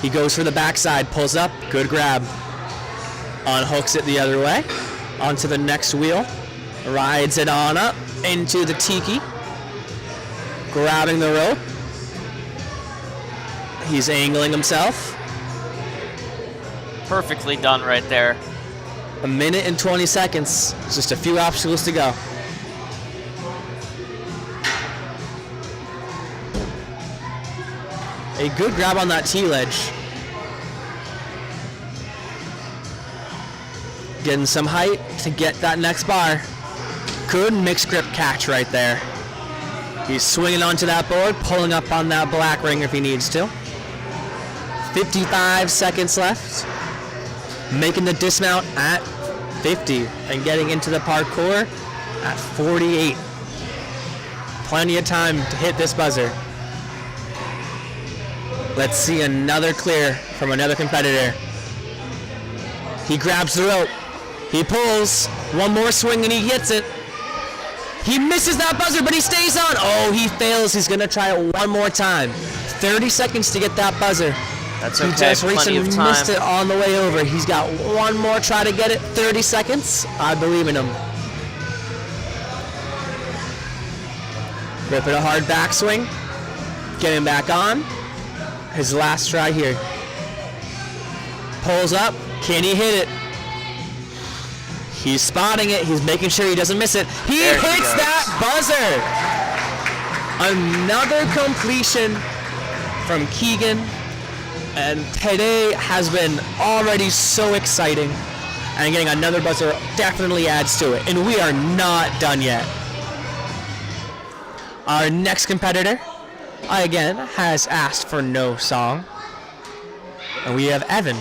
He goes for the backside, pulls up, good grab. Unhooks it the other way, onto the next wheel. Rides it on up into the tiki. Grabbing the rope. He's angling himself. Perfectly done right there. 1 minute and 20 seconds. Just a few obstacles to go. A good grab on that T-ledge. Getting some height to get that next bar. Good mixed grip catch right there. He's swinging onto that board, pulling up on that black ring if he needs to. 55 seconds left. Making the dismount at 50 and getting into the parkour at 48. Plenty of time to hit this buzzer. Let's see another clear from another competitor. He grabs the rope. He pulls. One more swing and he gets it. He misses that buzzer, but he stays on. Oh, he fails. He's going to try it one more time. 30 seconds to get that buzzer. That's He okay, just plenty recently of time. missed it on the way over. He's got one more try to get it. 30 seconds. I believe in him. Ripping a hard backswing. Getting back on. His last try here. Pulls up. Can he hit it? He's spotting it. He's making sure he doesn't miss it. He There he hits goes. that buzzer. Another completion from Keegan. And today has been already so exciting. And getting another buzzer definitely adds to it. And we are not done yet. Our next competitor, again, has asked for no song. And we have Evan.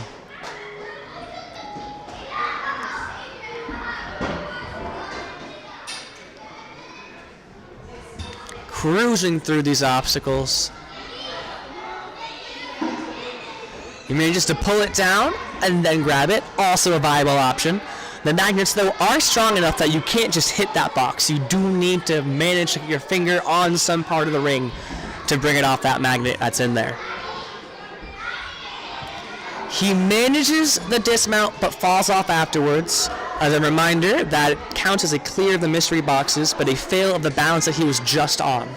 Cruising through these obstacles. He manages to pull it down and then grab it. Also a viable option. The magnets, though, are strong enough that you can't just hit that box. You do need to manage to get your finger on some part of the ring to bring it off that magnet that's in there. He manages the dismount but falls off afterwards. As a reminder, that counts as a clear of the mystery boxes, but a fail of the balance that he was just on.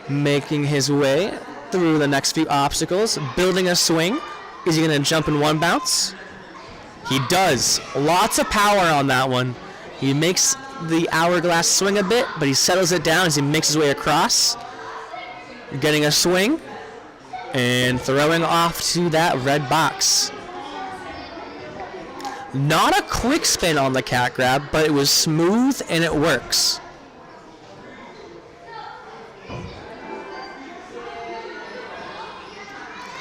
Making his way through the next few obstacles, building a swing. Is he going to jump in one bounce? He does. Lots of power on that one. He makes the hourglass swing a bit, but he settles it down as he makes his way across. Getting a swing and throwing off to that red box. Not a quick spin on the cat grab, but it was smooth and it works.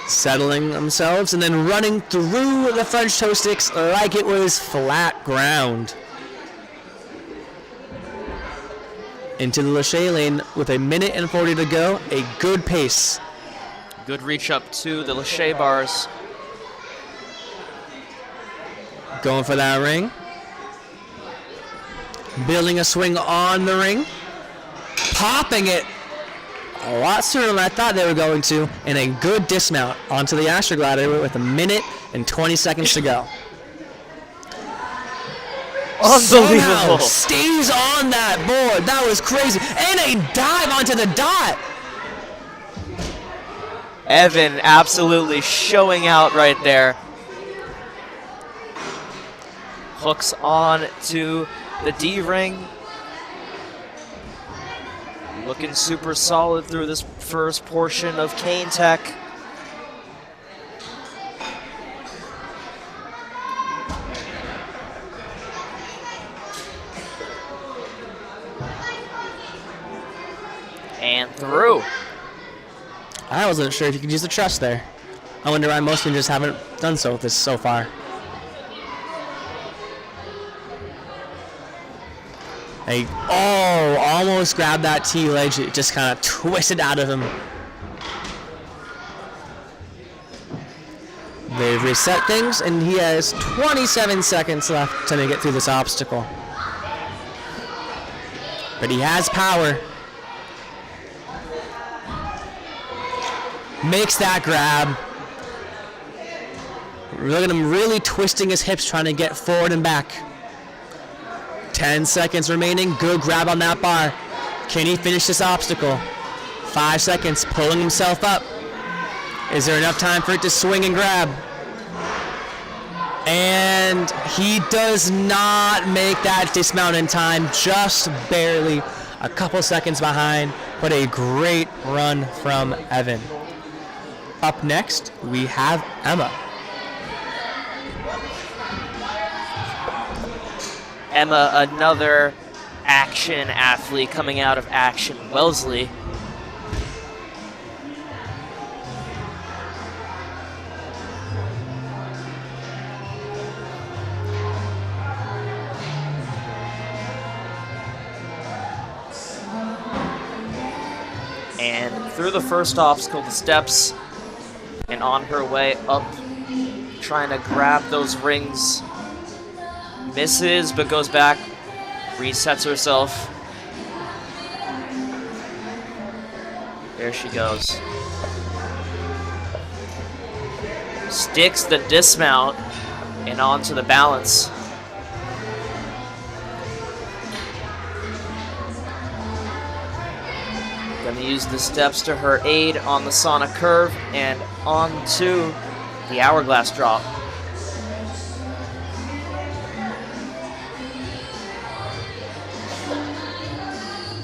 Settling themselves and then running through the French toe sticks like it was flat ground. Into the Lachey lane with 1 minute and 40 to go. A good pace. Good reach up to the Lachey bars. Going for that ring. Building a swing on the ring. Popping it a lot sooner than I thought they were going to, and a good dismount onto the Astroglider with 1 minute and 20 seconds to go. Unbelievable. Somehow stays on that board. That was crazy. And a dive onto the dot. Evan absolutely showing out right there. Hooks on to the D-ring. Looking super solid through this first portion of Kane Tech. And through. I wasn't sure if you could use the trust there. I wonder why most of them just haven't done so with this so far. Almost grabbed that T-ledge. It just kind of twisted out of him. They've reset things, and he has 27 seconds left to make it through this obstacle. But he has power. Makes that grab. Look at him really twisting his hips, trying to get forward and back. 10 seconds remaining. Good grab on that bar. Can he finish this obstacle? 5 seconds, pulling himself up. Is there enough time for it to swing and grab? And he does not make that dismount in time, just barely a couple seconds behind, but a great run from Evan. Up next, we have Emma. Emma, another action athlete coming out of Action Wellesley. And through the first obstacle, the steps, and on her way up, trying to grab those rings. Misses, but goes back, resets herself. There she goes. Sticks the dismount and onto the balance. Gonna use the steps to her aid on the Sonic Curve and onto the Hourglass drop.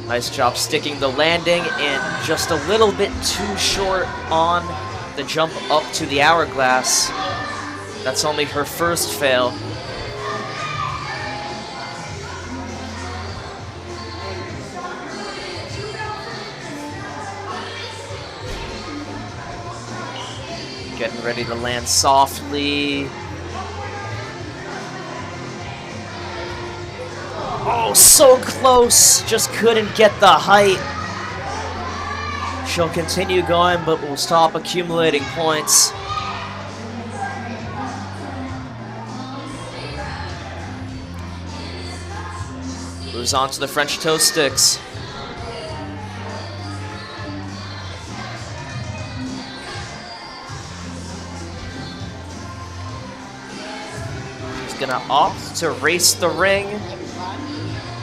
Nice job sticking the landing and just a little bit too short on the jump up to the Hourglass. That's only her first fail. Getting ready to land softly. Oh, so close. Just couldn't get the height. She'll continue going, but will stop accumulating points. Moves on to the French toe sticks. She's gonna opt to race the ring.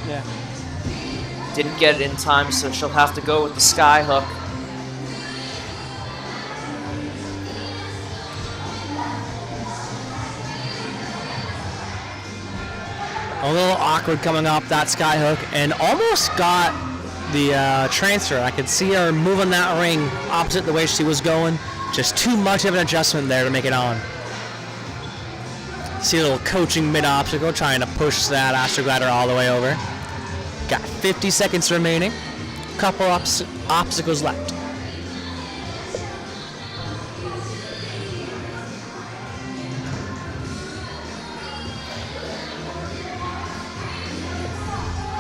Yeah. Didn't get it in time, so she'll have to go with the sky hook. A little awkward coming off that sky hook, and almost got the transfer. I could see her moving that ring opposite the way she was going. Just too much of an adjustment there to make it on. See a little coaching mid-obstacle, trying to push that Astroglider all the way over. Got 50 seconds remaining. Couple obstacles left.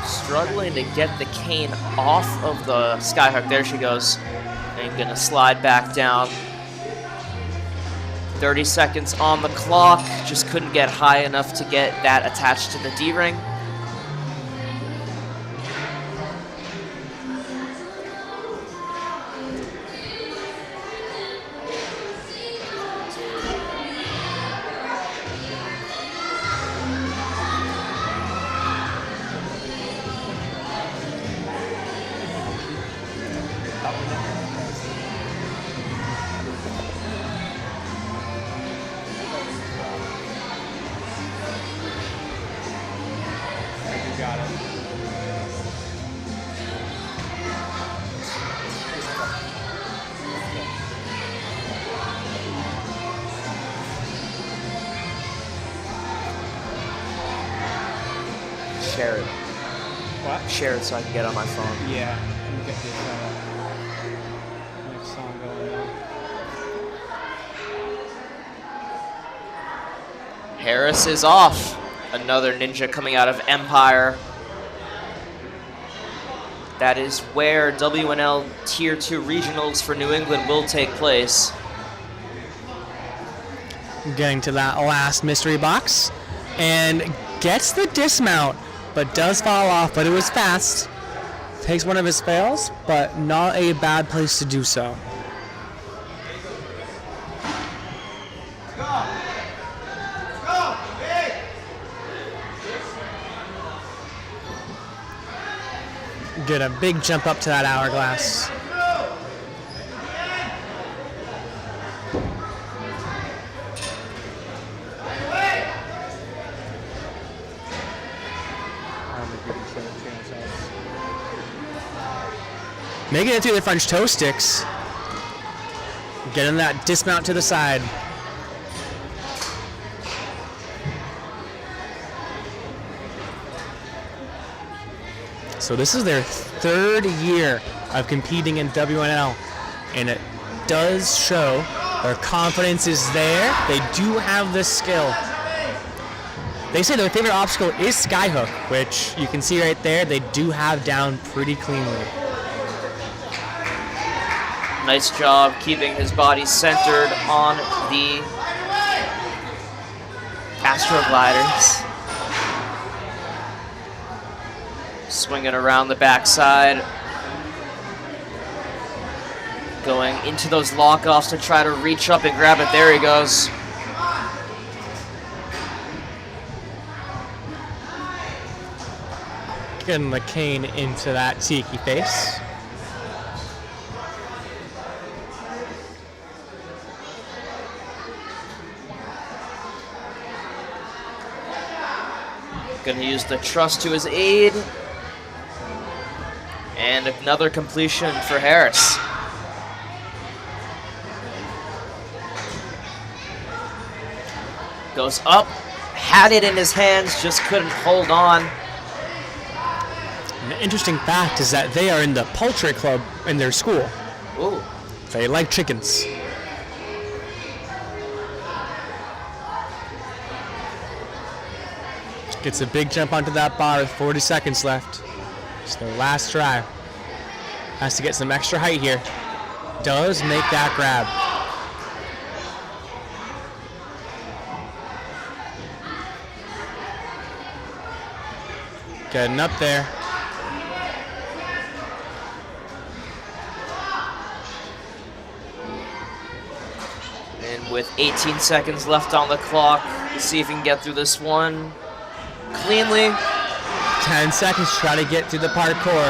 Struggling to get the cane off of the skyhook. There she goes. And gonna slide back down. 30 seconds on the clock. Just couldn't get high enough to get that attached to the D-ring. share it. What? Share it so I can get on my phone. Yeah. Let me get this next song going now. Harris is off. Another ninja coming out of Empire. That is where WNL Tier 2 Regionals for New England will take place. Getting to that last mystery box. And gets the dismount, but does fall off, but it was fast. Takes one of his fails, but not a bad place to do so. Get a big jump up to that hourglass. Making it through the French toe sticks. Getting that dismount to the side. So this is their third year of competing in WNL, and it does show their confidence is there. They do have the skill. They say their favorite obstacle is skyhook, which you can see right there. They do have down pretty cleanly. Nice job keeping his body centered on the Astrogliders. Swinging around the backside. Going into those lockoffs to try to reach up and grab it. There he goes. Getting the cane into that tiki face. Gonna use the trust to his aid. And another completion for Harris. Goes up, had it in his hands, just couldn't hold on. An interesting fact is that they are in the poultry club in their school. Ooh. They like chickens. Gets a big jump onto that bar with 40 seconds left. It's their last try. Has to get some extra height here. Does make that grab. Getting up there. And with 18 seconds left on the clock, let's see if he can get through this one cleanly. 10 seconds to try to get through the parkour.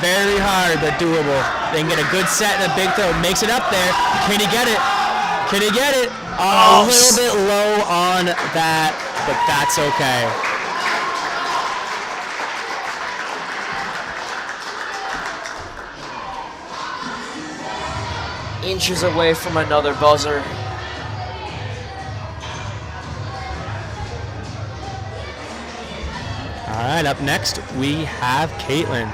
Very hard, but doable. They can get a good set and a big throw. Makes it up there. Can he get it? Can he get it? A little bit low on that, but that's okay. Inches away from another buzzer. All right, up next we have Caitlyn.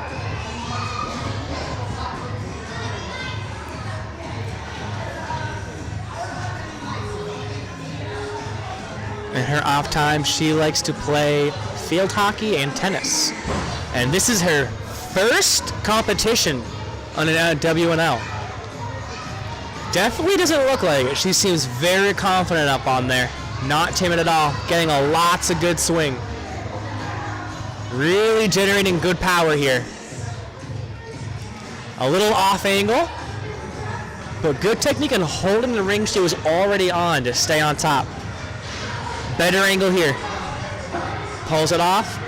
In her off time, she likes to play field hockey and tennis. And this is her first competition on a WNL. Definitely doesn't look like it. She seems very confident up on there. Not timid at all. Getting a lots of good swing. Really generating good power here. A little off angle, but good technique and holding the ring she was already on to stay on top. Better angle here. Pulls it off.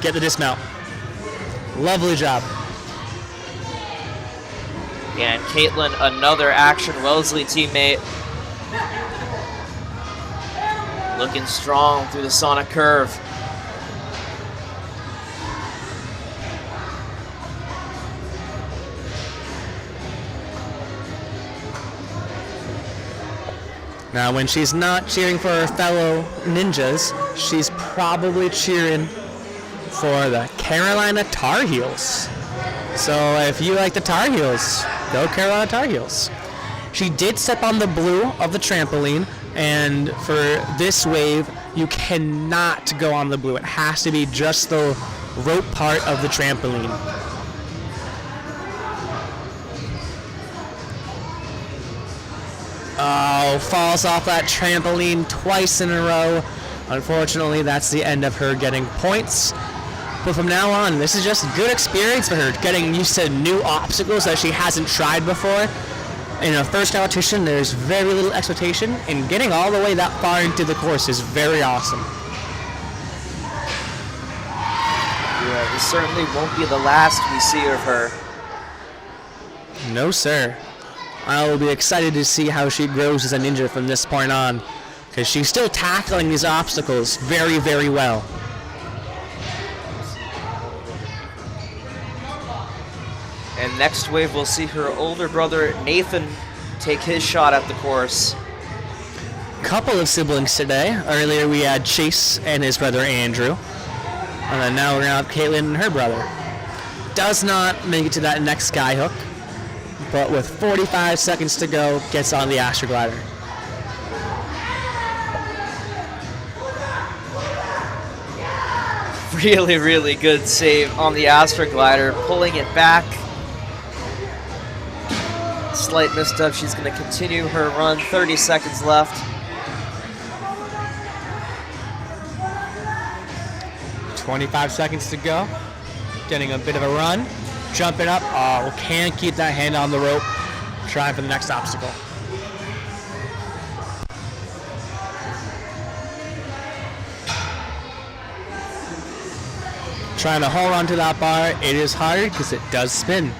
Get the dismount. Lovely job. And Caitlyn, another Action Wellesley teammate. Looking strong through the Sonic Curve. Now, when she's not cheering for her fellow ninjas, she's probably cheering for the Carolina Tar Heels. So if you like the Tar Heels, go Carolina Tar Heels. She did step on the blue of the trampoline, and for this wave, you cannot go on the blue. It has to be just the rope part of the trampoline. Oh, falls off that trampoline twice in a row. Unfortunately, that's the end of her getting points. But from now on, this is just good experience for her, getting used to new obstacles that she hasn't tried before. In a first competition, there's very little expectation, and getting all the way that far into the course is very awesome. Yeah, this certainly won't be the last we see of her. No, sir. I will be excited to see how she grows as a ninja from this point on, because she's still tackling these obstacles very, very well. And next wave, we'll see her older brother, Nathan, take his shot at the course. Couple of siblings today. Earlier we had Chase and his brother Andrew. And then now we're going to have Caitlyn and her brother. Does not make it to that next skyhook, but with 45 seconds to go, gets on the Astroglider. Really, really good save on the Astroglider, pulling it back. Slight misstep. She's going to continue her run. 30 seconds left. 25 seconds to go. Getting a bit of a run. Jumping up. Oh, can't keep that hand on the rope. Trying for the next obstacle. Trying to hold on to that bar. It is hard because it does spin.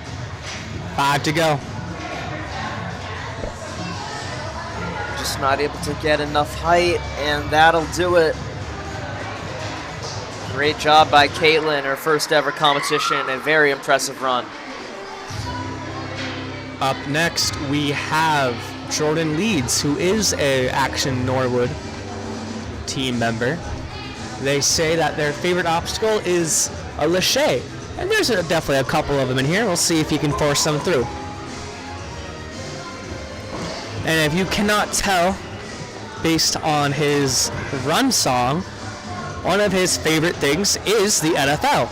5 to go. Just not able to get enough height, and that'll do it. Great job by Caitlyn, her first ever competition, a very impressive run. Up next, we have Jordan Leeds, who is a Action Norwood team member. They say that their favorite obstacle is a lache, and there's definitely a couple of them in here. We'll see if he can force them through. And if you cannot tell, based on his run song, one of his favorite things is the NFL.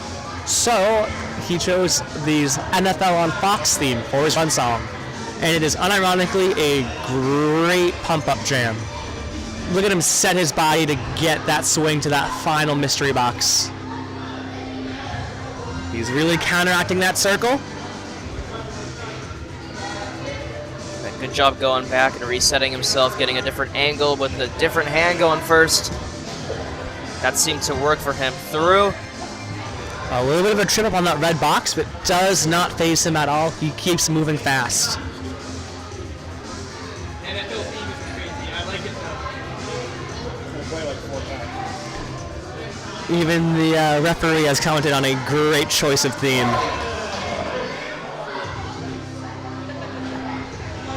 So he chose these NFL on Fox theme for his run song. And it is unironically a great pump-up jam. Look at him set his body to get that swing to that final mystery box. He's really counteracting that circle. Good job going back and resetting himself, getting a different angle with a different hand going first. That seemed to work for him. Through. A little bit of a trip up on that red box, but does not phase him at all. He keeps moving fast. NFL theme is crazy. I like it though. We'll play like 4 times. Even the referee has commented on a great choice of theme.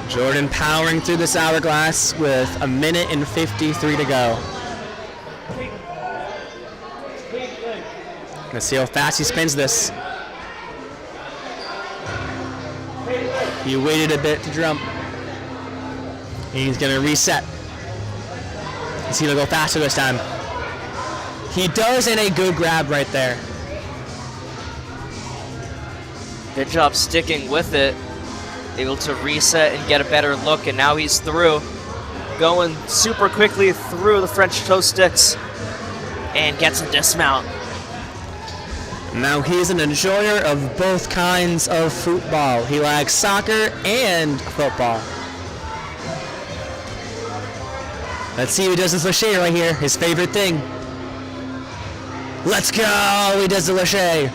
Jordan powering through this hourglass with 1 minute and 53 to go. Let's see how fast he spins this. He waited a bit to jump. He's gonna reset. Is he gonna go faster this time? He does, in a good grab right there. Good job sticking with it. Able to reset and get a better look, and now he's through. Going super quickly through the French toe sticks and gets a dismount. Now he's an enjoyer of both kinds of football. He likes soccer and football. Let's see who does this lache right here, his favorite thing. Let's go, he does the lache.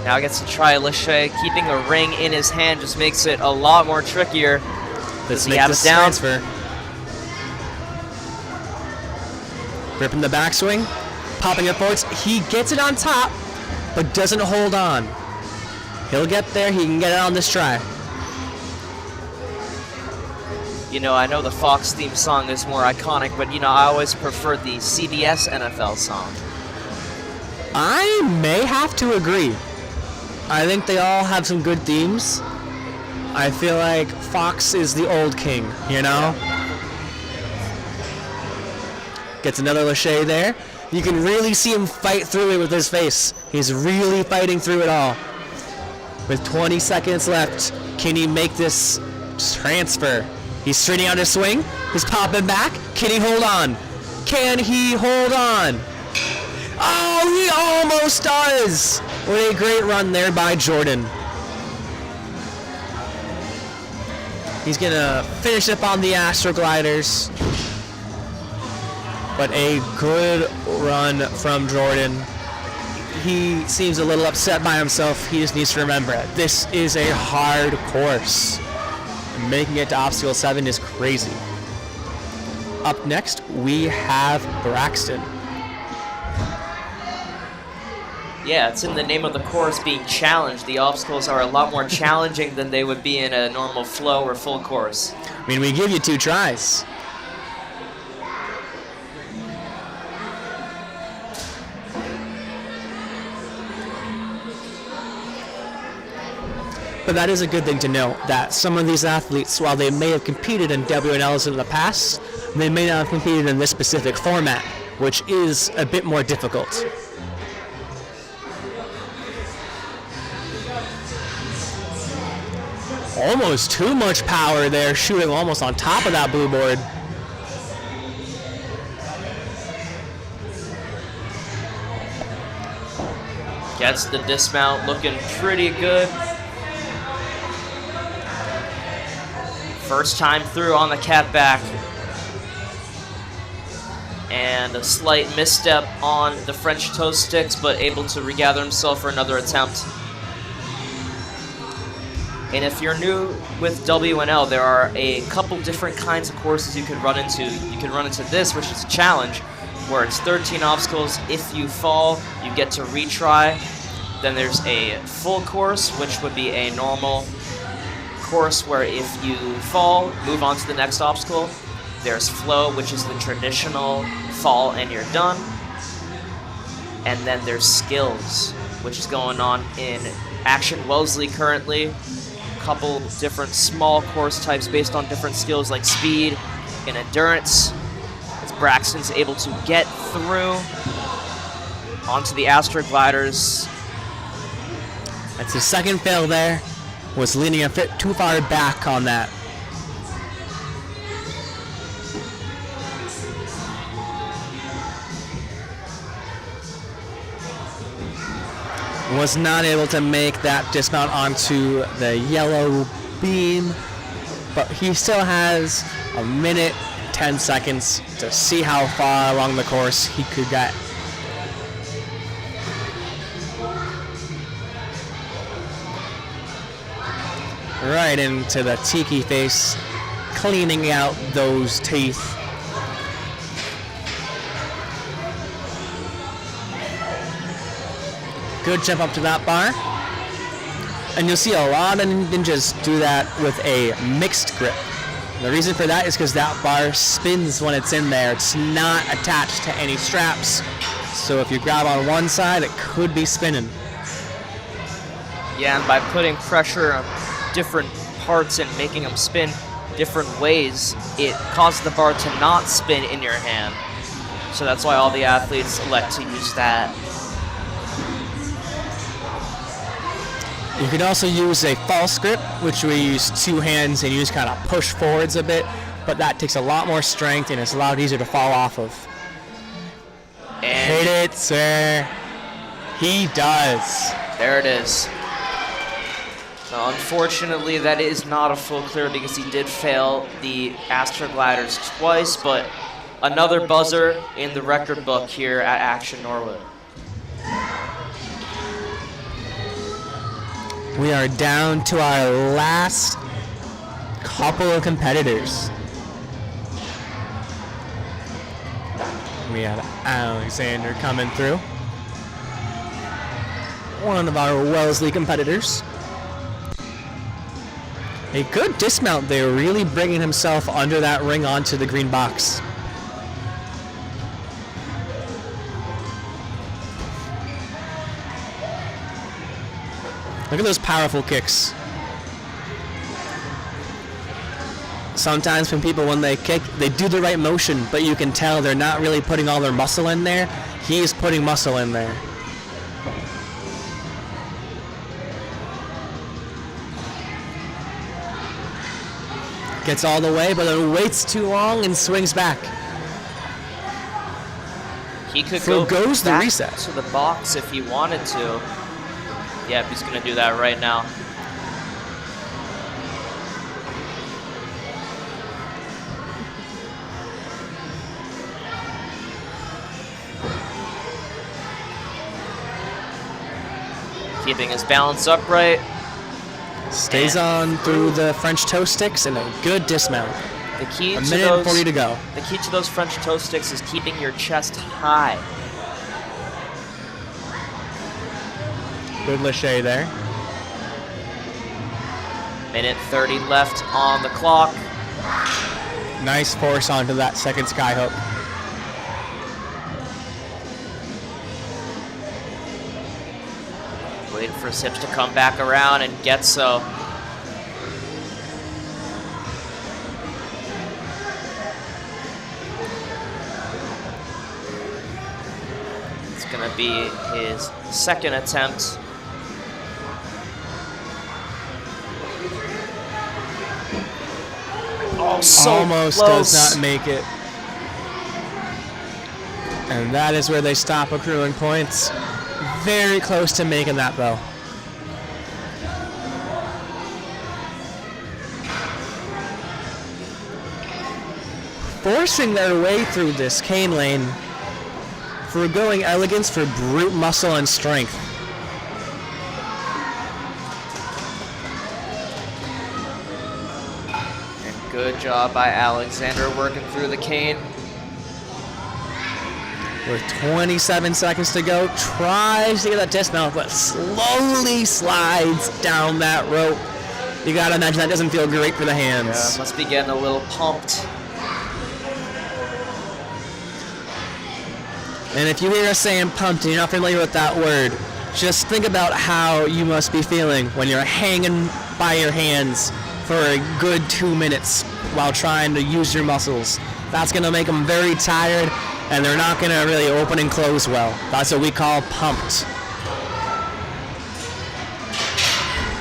Now gets to try a lache. Keeping a ring in his hand just makes it a lot more trickier. Let's he make have this it down? transfer. Ripping the backswing, popping it forwards. He gets it on top, but doesn't hold on. He'll get there, he can get it on this try. You know, I know the Fox theme song is more iconic, but you know, I always preferred the CBS NFL song. I may have to agree. I think they all have some good themes. I feel like Fox is the old king, you know? Gets another Lachey there. You can really see him fight through it with his face. He's really fighting through it all. With 20 seconds left, can he make this transfer? He's straightening out his swing. He's popping back. Can he hold on? Can he hold on? Oh, he almost does! What a great run there by Jordan. He's gonna finish up on the Astrogliders. But a good run from Jordan. He seems a little upset by himself. He just needs to remember it. This is a hard course. Making it to Obstacle 7 is crazy. Up next, we have Braxton. Yeah, it's in the name of the course being challenged. The obstacles are a lot more challenging than they would be in a normal flow or full course. I mean, we give you 2 tries. But that is a good thing to know, that some of these athletes, while they may have competed in WNLs in the past, they may not have competed in this specific format, which is a bit more difficult. Almost too much power there, shooting almost on top of that blue board. Gets the dismount, looking pretty good. First time through on the catback. And a slight misstep on the French toast sticks, but able to regather himself for another attempt. And if you're new with WNL, there are a couple different kinds of courses you can run into. You can run into this, which is a challenge, where it's 13 obstacles. If you fall, you get to retry. Then there's a full course, which would be a normal course where if you fall, move on to the next obstacle. There's flow, which is the traditional fall and you're done. And then there's skills, which is going on in Action Wellesley currently. A couple different small course types based on different skills like speed and endurance. As Braxton's able to get through onto the Astrogliders. That's his second fail there. Was leaning a bit too far back on that. Was not able to make that dismount onto the yellow beam, but he still has a minute, 10 seconds to see how far along the course he could get. Right into the tiki face, cleaning out those teeth. Good jump up to that bar. And you'll see a lot of ninjas do that with a mixed grip. The reason for that is because that bar spins when it's in there. It's not attached to any straps. So if you grab on one side, it could be spinning. Yeah, and by putting pressure on different parts and making them spin different ways, it causes the bar to not spin in your hand. So that's why all the athletes elect to use that. You can also use a false grip, which we use 2 hands and you just kind of push forwards a bit, but that takes a lot more strength and it's a lot easier to fall off of. And hit it, sir. He does. There it is. So unfortunately, that is not a full clear because he did fail the Astrogliders twice, but another buzzer in the record book here at Action Norwood. We are down to our last couple of competitors. We have Alexander coming through. One of our Wellesley competitors. A good dismount there, really bringing himself under that ring onto the green box. Look at those powerful kicks. Sometimes when they kick, they do the right motion, but you can tell they're not really putting all their muscle in there. He is putting muscle in there. Gets all the way, but then waits too long and swings back. He could Forgoes the back reset. to the box if he wanted to. Yep, he's going to do that right now. Keeping his balance upright. Stays on through the French toe sticks and a good dismount. The key A to minute those, 40 to go. The key to those French toe sticks is keeping your chest high. Good lache there. Minute 30 left on the clock. Nice force onto that second skyhook. Waiting for his hips to come back around and get so. It's gonna be his second attempt. Oh, so Almost close. does not make it. And that is where they stop accruing points. Very close to making that, though. Forcing their way through this cane lane, foregoing elegance for brute muscle and strength. And good job by Alexander working through the cane. With 27 seconds to go, tries to get that dismount, but slowly slides down that rope. You gotta imagine that doesn't feel great for the hands. Yeah, must be getting a little pumped. And if you hear us saying pumped and you're not familiar with that word, just think about how you must be feeling when you're hanging by your hands for a good 2 minutes while trying to use your muscles. That's gonna make them very tired, and they're not gonna really open and close well. That's what we call pumped.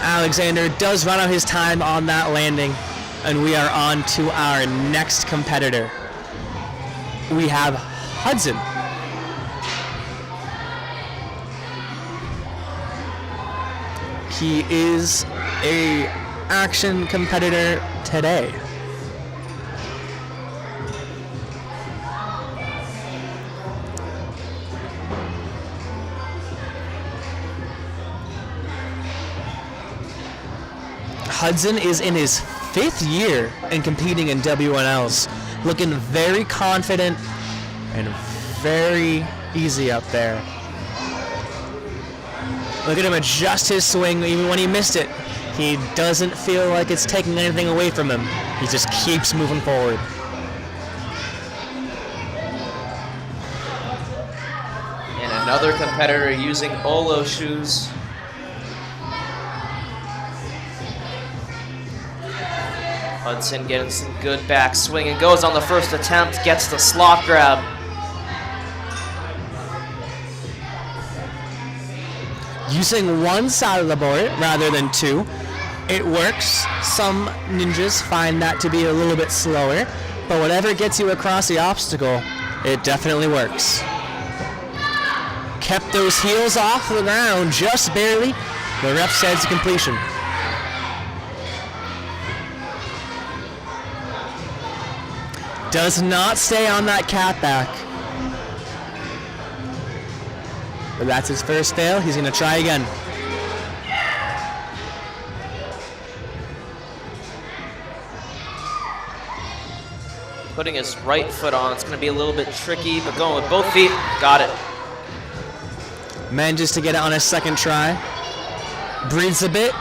Alexander does run out his time on that landing, and we are on to our next competitor. We have Hudson. He is a action competitor today. Hudson is in his 5th year in competing in WNLs, looking very confident and very easy up there. Look at him adjust his swing even when he missed it. He doesn't feel like it's taking anything away from him. He just keeps moving forward. And another competitor using Olo shoes. Hudson getting some good back swing and goes on the first attempt, gets the slot grab. Using one side of the board rather than two, it works. Some ninjas find that to be a little bit slower, but whatever gets you across the obstacle, it definitely works. Kept those heels off the ground just barely. The ref says completion. Does not stay on that cat back. But that's his first fail. He's going to try again. Putting his right foot on, it's going to be a little bit tricky, but going with both feet, got it. Manages to get it on his second try. Breathes a bit.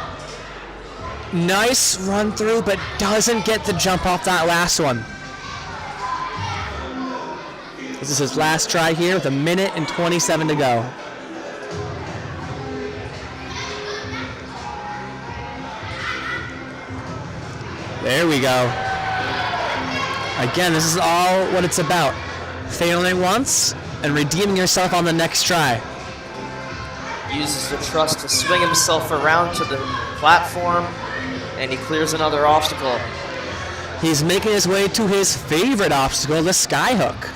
Nice run through, but doesn't get the jump off that last one. This is his last try here with 1:27 to go. There we go. Again, this is all what it's about. Failing once and redeeming yourself on the next try. Uses the trust to swing himself around to the platform, and he clears another obstacle. He's making his way to his favorite obstacle, the skyhook.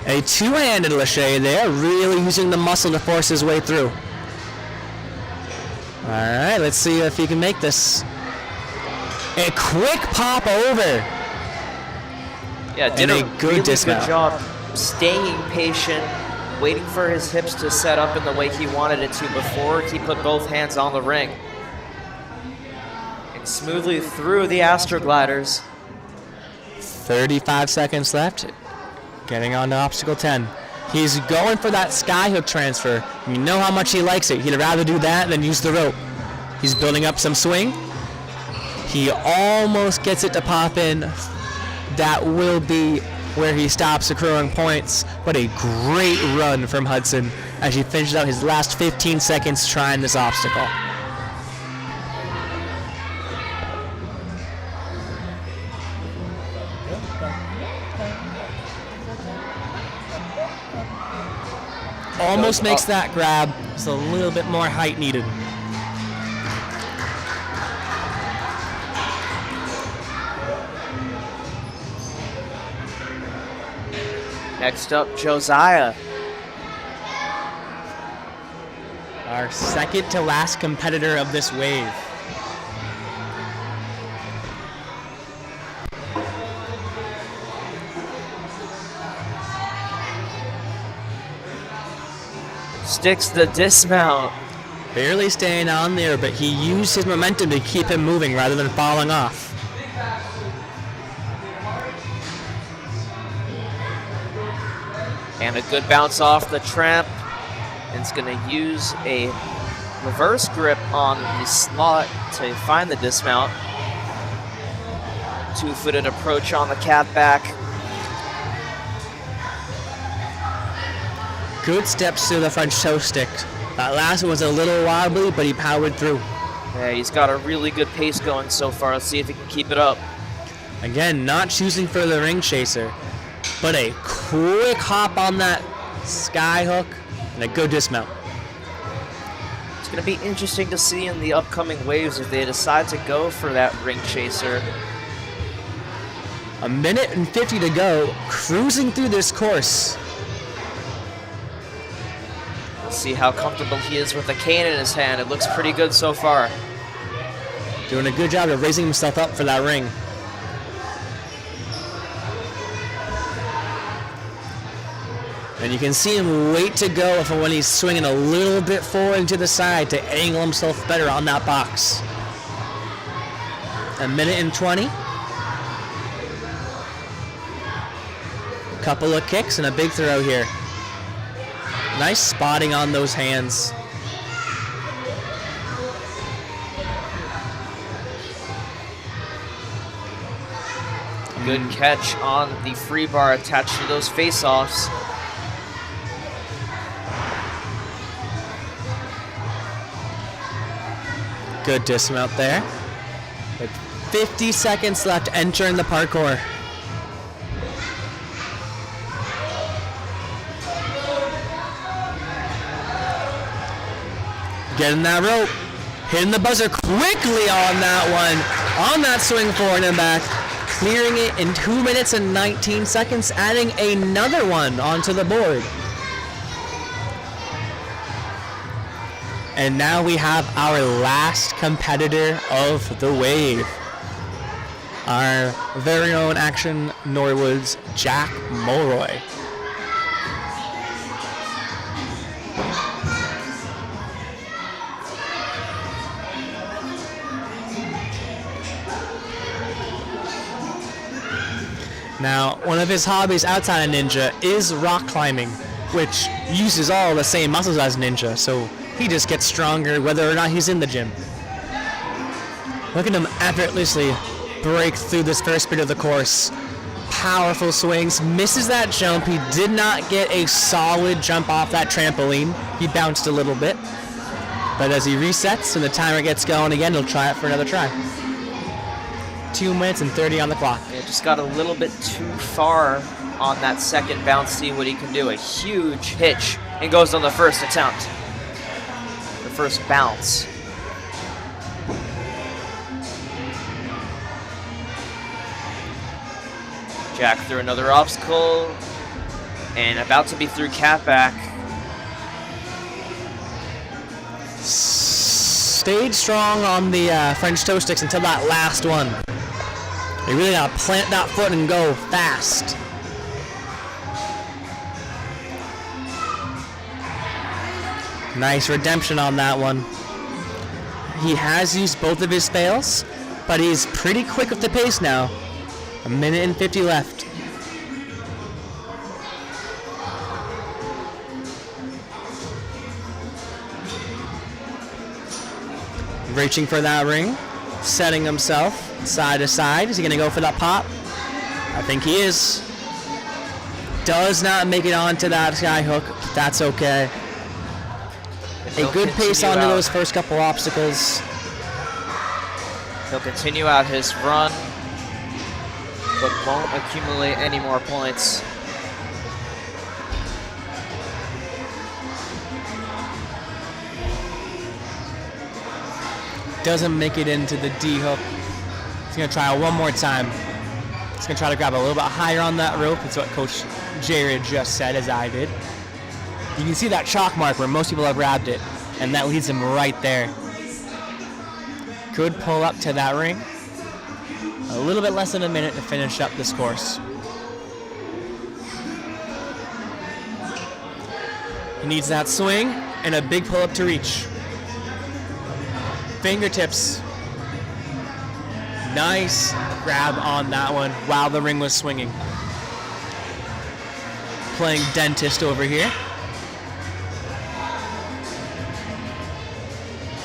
A two-handed Lachey there, really using the muscle to force his way through. All right, let's see if he can make this. A quick pop over. Yeah, did And a a good really dismount. good job staying patient, waiting for his hips to set up in the way he wanted it to before he put both hands on the ring. And smoothly through the Astrogliders. 35 seconds left. Getting on to obstacle 10. He's going for that skyhook transfer. You know how much he likes it. He'd rather do that than use the rope. He's building up some swing. He almost gets it to pop in. That will be where he stops accruing points. But a great run from Hudson as he finishes out his last 15 seconds trying this obstacle. Almost makes that grab. Just a little bit more height needed. Next up, Josiah. Our second to last competitor of this wave. Sticks the dismount. Barely staying on there, but he used his momentum to keep him moving rather than falling off. And a good bounce off the tramp. And it's going to use a reverse grip on the slot to find the dismount. Two-footed approach on the cat back. Good steps to the French toe stick. That last one was a little wobbly, but he powered through. Yeah, he's got a really good pace going so far. Let's see if he can keep it up. Again, not choosing for the ring chaser, but a quick hop on that sky hook and a good dismount. It's going to be interesting to see in the upcoming waves if they decide to go for that ring chaser. 1:50 to go, cruising through this course. See how comfortable he is with the cane in his hand. It looks pretty good so far. Doing a good job of raising himself up for that ring. And you can see him wait to go for when he's swinging a little bit forward and to the side to angle himself better on that box. 1:20. Couple of kicks and a big throw here. Nice spotting on those hands. Good catch on the free bar attached to those face-offs. Good dismount there. With 50 seconds left entering the parkour. Getting that rope, hitting the buzzer quickly on that one, on that swing forward and back, clearing it in 2 minutes and 19 seconds, adding another one onto the board. And now we have our last competitor of the wave. Our very own Action Norwood's Jack Mulroy. Now, one of his hobbies outside of Ninja is rock climbing, which uses all the same muscles as Ninja, so he just gets stronger whether or not he's in the gym. Look at him effortlessly break through this first bit of the course. Powerful swings, misses that jump. He did not get a solid jump off that trampoline. He bounced a little bit. But as he resets and the timer gets going again, he'll try it for another try. 2 minutes and 30 on the clock. Yeah, just got a little bit too far on that second bounce, see what he can do. A huge hitch and goes on the first attempt. The first bounce. Jack through another obstacle and about to be through catback. Stayed strong on the French toe sticks until that last one. You really gotta plant that foot and go fast. Nice redemption on that one. He has used both of his fails, but he's pretty quick with the pace now. 1 minute and 50 left. Reaching for that ring, setting himself side to side. Is he gonna go for that pop? I think he is. Does not make it onto that sky hook, but that's okay. A good pace onto those first couple obstacles. He'll continue out his run, but won't accumulate any more points. Doesn't make it into the D hook. He's gonna try one more time. He's gonna try to grab a little bit higher on that rope. That's what Coach Jared just said, as I did. You can see that chalk mark where most people have grabbed it, and that leads him right there. Good pull up to that ring. A little bit less than a minute to finish up this course. He needs that swing and a big pull up to reach. Fingertips. Nice grab on that one while the ring was swinging. Playing dentist over here.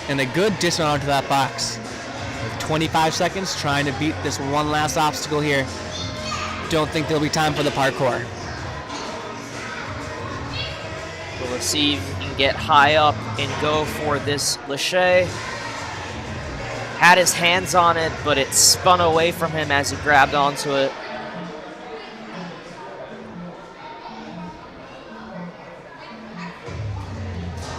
And a good dismount onto that box. 25 seconds trying to beat this one last obstacle here. Don't think there'll be time for the parkour. We'll see if he can get high up and go for this lache. Had his hands on it, but it spun away from him as he grabbed onto it.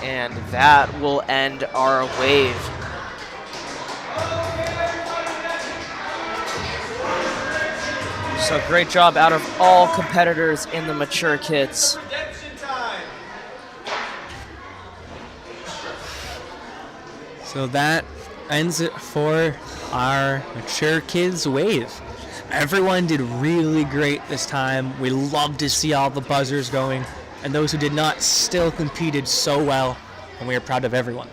And that will end our wave. So great job out of all competitors in the mature kids. So that ends it for our mature kids wave. Everyone did really great this time. We love to see all the buzzers going, and those who did not still competed so well, and we are proud of everyone.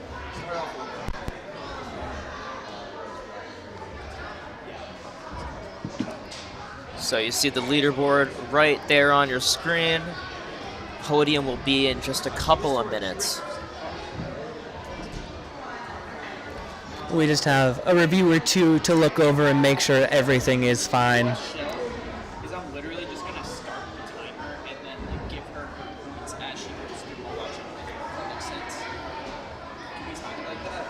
So you see the leaderboard right there on your screen. Podium will be in just a couple of minutes. We just have a review or two to look over and make sure everything is fine. Is I'm literally just gonna start the timer and then like give her points as she goes through while watching the video. If that makes sense. Can we time it like that?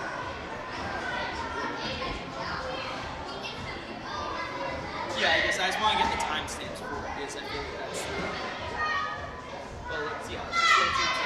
Yeah, I guess I just want to get the timestamps for it because I feel like that's. Well, let's see. Let's just go through.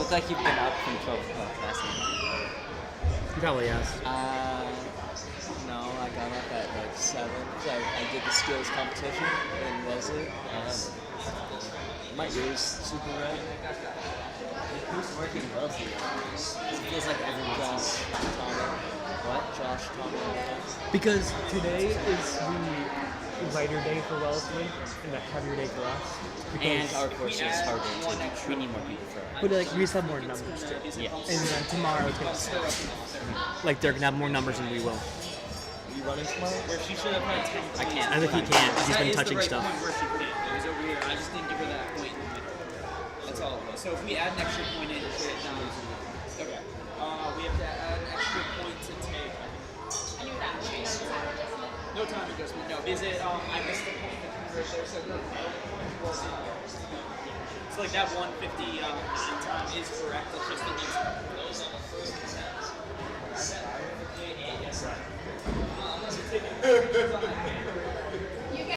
look like you've been up from 12 o'clock last night. He probably has. No, I got up at like 7. So I did the skills competition in Wesley. My ears super red. Who's working Wellesley? It feels like everyone's Josh, Tommy. Because today is the lighter day for Wellesley and the heavier day for us. And our course is harder too. We need more people for our But like we just have more numbers too. Yeah. And then tomorrow it's gonna suck. Like they're gonna have more numbers than we will. Are you running tomorrow? Where she should have had 10. I can't. I think he can't. He's That been is touching the right stuff. point where she can't. It was over here. I just didn't give her that point in the middle. That's all it was. So if we add an extra point in, put it down. Okay. We have to add an extra point to take. I knew that. No time adjustment. No. Is it? I missed the point that you were there. So like that 150 time is correct. It's just the next.